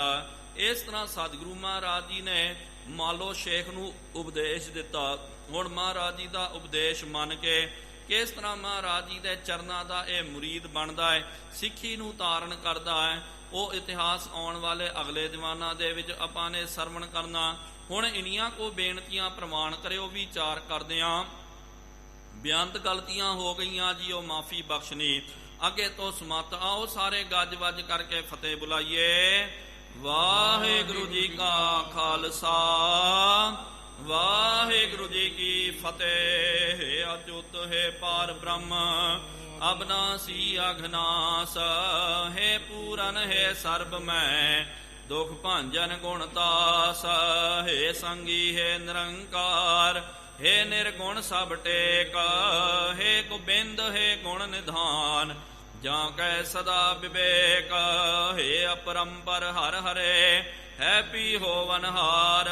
ਇਸ ਤਰ੍ਹਾਂ ਸਤਿਗੁਰੂ ਮਹਾਰਾਜ ਜੀ ਨੇ ਮਾਲੋ ਸ਼ੇਖ ਨੂੰ ਉਪਦੇਸ਼ ਦਿੱਤਾ। ਹੁਣ ਮਹਾਰਾਜ ਜੀ ਦਾ ਉਪਦੇਸ਼ ਮੰਨ ਕੇ ਕਿਸ ਤਰ੍ਹਾਂ ਮਹਾਰਾਜ ਜੀ ਦੇ ਚਰਨਾਂ ਦਾ ਇਹ ਮੁਰੀਦ ਬਣਦਾ ਹੈ, ਸਿੱਖੀ ਨੂੰ ਧਾਰਨ ਕਰਦਾ ਹੈ, ਉਹ ਇਤਿਹਾਸ ਆਉਣ ਵਾਲੇ ਅਗਲੇ ਦੀਵਾਨਾਂ ਦੇ ਵਿੱਚ ਆਪਾਂ ਨੇ ਸਰਵਣ ਕਰਨਾ। ਹੁਣ ਇਨੀਆਂ ਕੋ ਬੇਨਤੀਆਂ ਪ੍ਰਵਾਨ ਕਰਿਓ, ਵਿਚਾਰ ਕਰਦੇ ਹਾਂ। ਬੇਅੰਤ ਗਲਤੀਆਂ ਹੋ ਗਈਆਂ ਜੀ, ਉਹ ਮਾਫੀ ਬਖਸ਼ਣੀ। ਅੱਗੇ ਤੋਂ ਸਮਤ ਆਓ ਸਾਰੇ ਗੱਜ ਵੱਜ ਕਰਕੇ ਫਤਿਹ ਬੁਲਾਈਏ। ਵਾਹਿਗੁਰੂ ਜੀ ਕਾ ਖਾਲਸਾ, ਵਾਹਿਗੁਰੂ ਜੀ ਕੀ ਫਤਿਹ। ਹੈ ਅਚੁੱਤ ਹੈ ਪਾਰ ਬ੍ਰਹਮ, ਅਬਨਾਸੀ ਅਘਨਾਸ, ਹੈ ਪੂਰਨ ਹੈ ਸਰਬ ਮੈਂ, ਦੁਖ ਭਾਂਜਨ ਗੁਣ ਤਾਸ, ਹੈ ਸੰਗੀ ਹੈ ਨਿਰੰਕਾਰ, ਹੈ ਨਿਰਗੁਣ ਸਭ ਟੇਕ, ਹੈ ਗੋਬਿੰਦ ਹੈ ਗੁਣ ਨਿਧਾਨ, ਜਾਂ ਕੈ ਸਦਾ ਵਿਵੇਕ, ਹੈ ਅਪਰੰਪਰ ਹਰ ਹਰੇ, ਹੈ ਪੀ ਹੋਵਨ ਹਾਰ,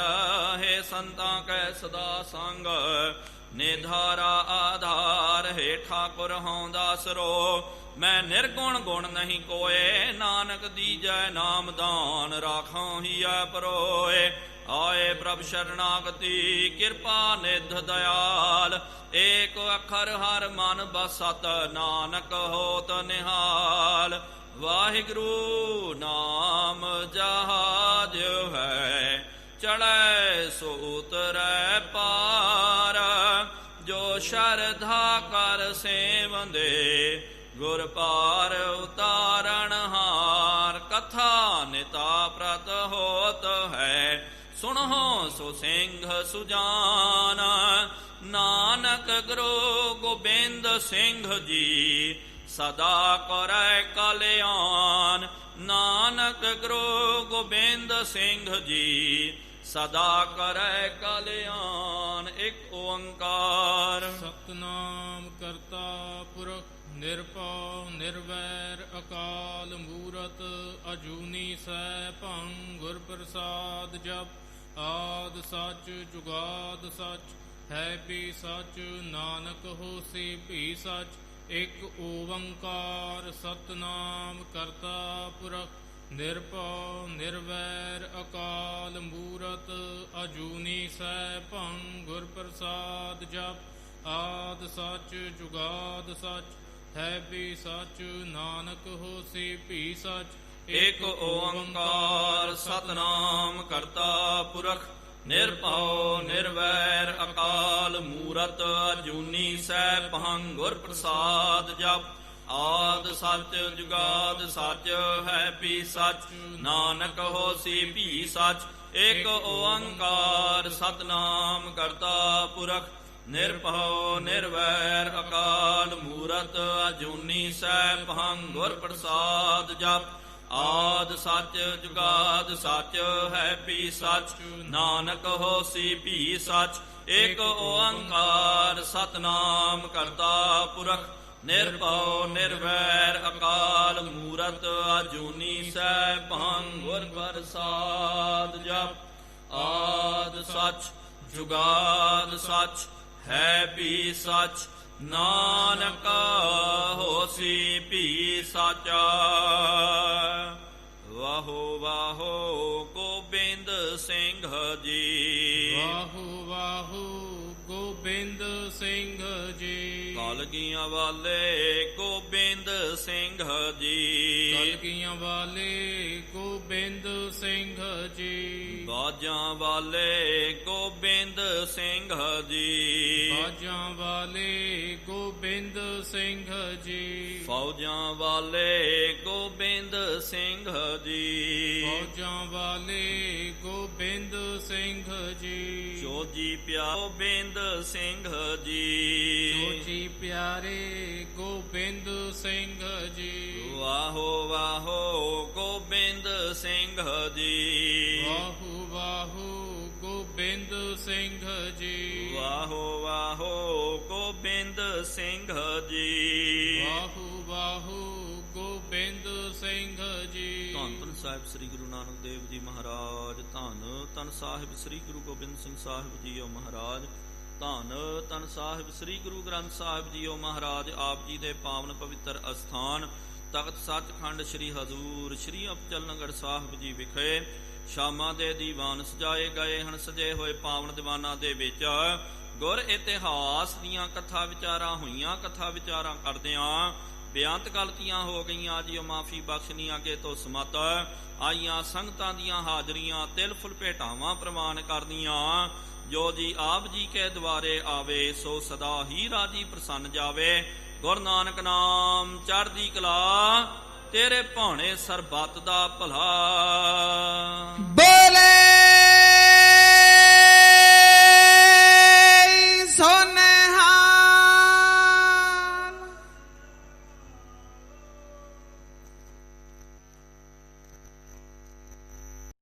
ਹੈ ਸੰਤਾਂ ਕੈ ਸਦਾ ਸੰਗ, ਨਿਧਾਰਾ ਆਧਾਰ, ਹੈ ਠਾਕੁਰ ਹਉ ਦਾਸਰੋ, ਮੈਂ ਨਿਰਗੁਣ ਗੁਣ ਨਹੀਂ ਕੋਏ, ਨਾਨਕ ਦੀਜੈ ਨਾਮ ਦਾਨ, ਰਾਖਾਂ ਹੀਐ ਪਰੋਏ। ਆਏ ਪ੍ਰਭ ਸ਼ਰਨਾਗਤੀ, ਕਿਰਪਾ ਨਿਧ ਦਿਆਲ, ਏਕ ਅੱਖਰ ਹਰ ਮਨ ਬਸਤ, ਨਾਨਕ ਹੋਤ ਨਿਹਾਲ। ਵਾਹਿਗੁਰੂ ਨਾਮ ਜਹਾਜ ਹੈ, ਚੜ੍ਹੈ ਸੋ ਉਤਰੈ ਪਾਰ, ਜੋ ਸੇਵੰਦੇ ਗੁਰ ਪਾਰ ਉਤਾਰਨ ਹਾਰ। ਕਥਾ ਨਿਤਾ ਪ੍ਰਤ ਹੋਤ ਹੈ ਸੁਣਹੁ ਸੋ ਸਿੰਘ ਸੁਜਾਨ। ਨਾਨਕ ਗੁਰੂ ਗੋਬਿੰਦ ਸਿੰਘ ਜੀ ਸਦਾ ਕਰੈ ਕਲਿਆਣ। ਨਾਨਕ ਗੁਰੂ ਗੋਬਿੰਦ ਸਿੰਘ ਜੀ ਸਦਾ ਕਰੈ ਕਲਿਆਣ। ਇੱਕ ਓੰਕਾਰ ਸਤਨਾਮ ਕਰਤਾ ਪੁਰਖ ਨਿਰਭਉ ਨਿਰਵੈਰ ਅਕਾਲ ਮੂਰਤ ਅਜੂਨੀ ਸੈਭੰ ਗੁਰ ਪ੍ਰਸਾਦ। ਜਪ ਆਦਿ ਸੱਚ ਜੁਗਾਦ ਸੱਚ ਹੈ ਵੀ ਸੱਚ ਨਾਨਕ ਹੋਸੀ ਵੀ ਸੱਚ। ਇੱਕ ਓੰਕਾਰ ਸਤਨਾਮ ਕਰਤਾ ਪੁਰਖ ਨਿਰਭਉ ਨਿਰਵੈਰ ਅਕਾਲ ਮੂਰਤ ਅਜੂਨੀ ਸੈਭੰ ਗੁਰ ਪ੍ਰਸਾਦ। ਜਪ ਆਦਿ ਸੱਚ ਜੁਗਾਦ ਸੱਚ ਹੈ ਵੀ ਸੱਚ ਨਾਨਕ ਹੋਸੀ ਵੀ ਸੱਚ। ਇੱਕ ਓੰਕਾਰ ਸਤਨਾਮ ਕਰਤਾ ਪੁਰਖ ਨਿਰਭਉ ਨਿਰਵੈਰ ਅਕਾਲ ਮੂਰਤ ਅਜੂਨੀ ਸੈਭੰ ਗੁਰ ਪ੍ਰਸਾਦ। ਜਪ ਆਦਿ ਸੱਚ ਜੁਗਾਦ ਸੱਚ ਹੈ ਵੀ ਸੱਚ ਨਾਨਕ ਹੋਸੀ ਵੀ ਸੱਚ। ਇੱਕ ਓੰਕਾਰ ਸਤਨਾਮ ਕਰਤਾ ਪੁਰਖ ਨਿਰਭਉ ਨਿਰਵੈਰ ਅਕਾਲ ਮੂਰਤ ਅਜੂਨੀ ਸੈਭੰ ਗੁਰ ਪ੍ਰਸਾਦ। ਜਪ ਆਦਿ ਸੱਚ ਜੁਗਾਦ ਸੱਚ ਹੈ ਵੀ ਸੱਚ ਨਾਨਕ ਹੋਸੀ ਵੀ ਸੱਚ। ਇੱਕ ਓੰਕਾਰ ਸਤਨਾਮ ਕਰਤਾ ਪੁਰਖ ਨਿਰਭਉ ਨਿਰਵੈਰ ਅਕਾਲ ਮੂਰਤ ਅਜੂਨੀ ਸੈਭੰ ਗੁਰ ਪ੍ਰਸਾਦ। ਜਪ ਆਦਿ ਸੱਚ ਜੁਗਾਦ ਸੱਚ ਹੈ ਵੀ ਸੱਚ ਨਾਨਕ ਹੋਸੀ ਵੀ ਸੱਚ। ਵਾਹੋ ਵਾਹੋ ਗੋਬਿੰਦ ਸਿੰਘ ਜੀ। ਵਾਹੋ ਵਾਹੋ ਗੋਬਿੰਦ ਸਿੰਘ ਜੀ। ਕਲਗੀਆਂ ਵਾਲੇ ਗੋਬਿੰਦ ਸਿੰਘ ਜੀ। ਕਲਗੀਆਂ ਵਾਲੇ ਗੋਬਿੰਦ ਸਿੰਘ ਜੀ। ਬਾਜਾਂ ਵਾਲੇ ਗੋਬਿੰਦ ਸਿੰਘ ਜੀ। ਬਾਜਾਂ ਵਾਲੇ ਗੋਬਿੰਦ ਸਿੰਘ ਜੀ। ਫੌਜਾਂ ਵਾਲੇ ਗੋਬਿੰਦ ਸਿੰਘ ਜੀ। ਫੌਜਾਂ ਵਾਲੇ ਗੋਬਿੰਦ ਸਿੰਘ ਜੀ। ਜੋਜੀ ਪਿਆ ਗੋਬਿੰਦ ਸਿੰਘ ਜੀ। ਜੋਜੀ ਪਿਆਰੇ ਗੋਬਿੰਦ ਸਿੰਘ ਜੀ। ਵਾਹੋ ਵਾਹੋ ਗੋਬਿੰਦ ਸਿੰਘ ਜੀ। ਵਾਹੋ ਵਾਹੋ ਗੋਬਿੰਦ ਸਿੰਘ ਜੀ। ਵਾਹੋ ਵਾਹੋ ਗੋਬਿੰਦ ਸਿੰਘ ਜੀ। ਵਾਹੋ ਵਾਹੋ ਗੋਬਿੰਦ ਸਿੰਘ ਜੀ। ਧੰਨ ਧੰਨ ਸਾਹਿਬ ਸ੍ਰੀ ਗੁਰੂ ਨਾਨਕ ਦੇਵ ਜੀ ਮਹਾਰਾਜ। ਧੰਨ ਧੰਨ ਸਾਹਿਬ ਸ੍ਰੀ ਗੁਰੂ ਗੋਬਿੰਦ ਸਿੰਘ ਸਾਹਿਬ ਜੀਓ ਮਹਾਰਾਜ। ਧੰਨ ਧੰਨ ਸਾਹਿਬ ਸ੍ਰੀ ਗੁਰੂ ਗ੍ਰੰਥ ਸਾਹਿਬ ਜੀਓ ਮਹਾਰਾਜ। ਆਪ ਜੀ ਦੇ ਪਾਵਨ ਪਵਿੱਤਰ ਅਸਥਾਨ ਤਖਤ ਸੱਚਖੰਡ ਸ੍ਰੀ ਹਜ਼ੂਰ ਸ੍ਰੀ ਅਬਚਲਨਗੜ੍ਹ ਸਾਹਿਬ ਜੀ ਵਿਖੇ ਸ਼ਾਮਾਂ ਦੇ ਦੀਵਾਨ ਸਜਾਏ ਗਏ ਹਨ। ਸਜੇ ਹੋਏ ਪਾਵਨ ਦੀਵਾਨਾਂ ਦੇ ਵਿੱਚ ਗੁਰ ਇਤਿਹਾਸ ਦੀਆਂ ਕਥਾ ਵਿਚਾਰਾਂ ਹੋਈਆਂ। ਕਥਾ ਵਿਚਾਰਾਂ ਕਰਦਿਆਂ ਬੇਅੰਤ ਗਲਤੀਆਂ ਹੋ ਗਈਆਂ ਜੀ, ਮਾਫੀ ਬਖਸ਼ਣੀ। ਅੱਗੇ ਤੋਂ ਸਮਤ ਆਈਆਂ ਸੰਗਤਾਂ ਦੀਆਂ ਹਾਜ਼ਰੀਆਂ ਤਿਲ ਫੁਲ ਭੇਟਾਵਾਂ ਪ੍ਰਵਾਨ ਕਰਦੀਆਂ। ਜੋ ਜੀ ਆਪ ਜੀ ਕੇ ਦੁਆਰੇ ਆਵੇ ਸੋ ਸਦਾ ਹੀ ਰਾਜੀ ਪ੍ਰਸੰਨ ਜਾਵੇ। ਗੁਰੂ ਨਾਨਕ ਨਾਮ ਚੜ੍ਹਦੀ ਕਲਾ ਤੇਰੇ ਭਾਣੇ ਸਰਬੱਤ ਦਾ ਭਲਾ।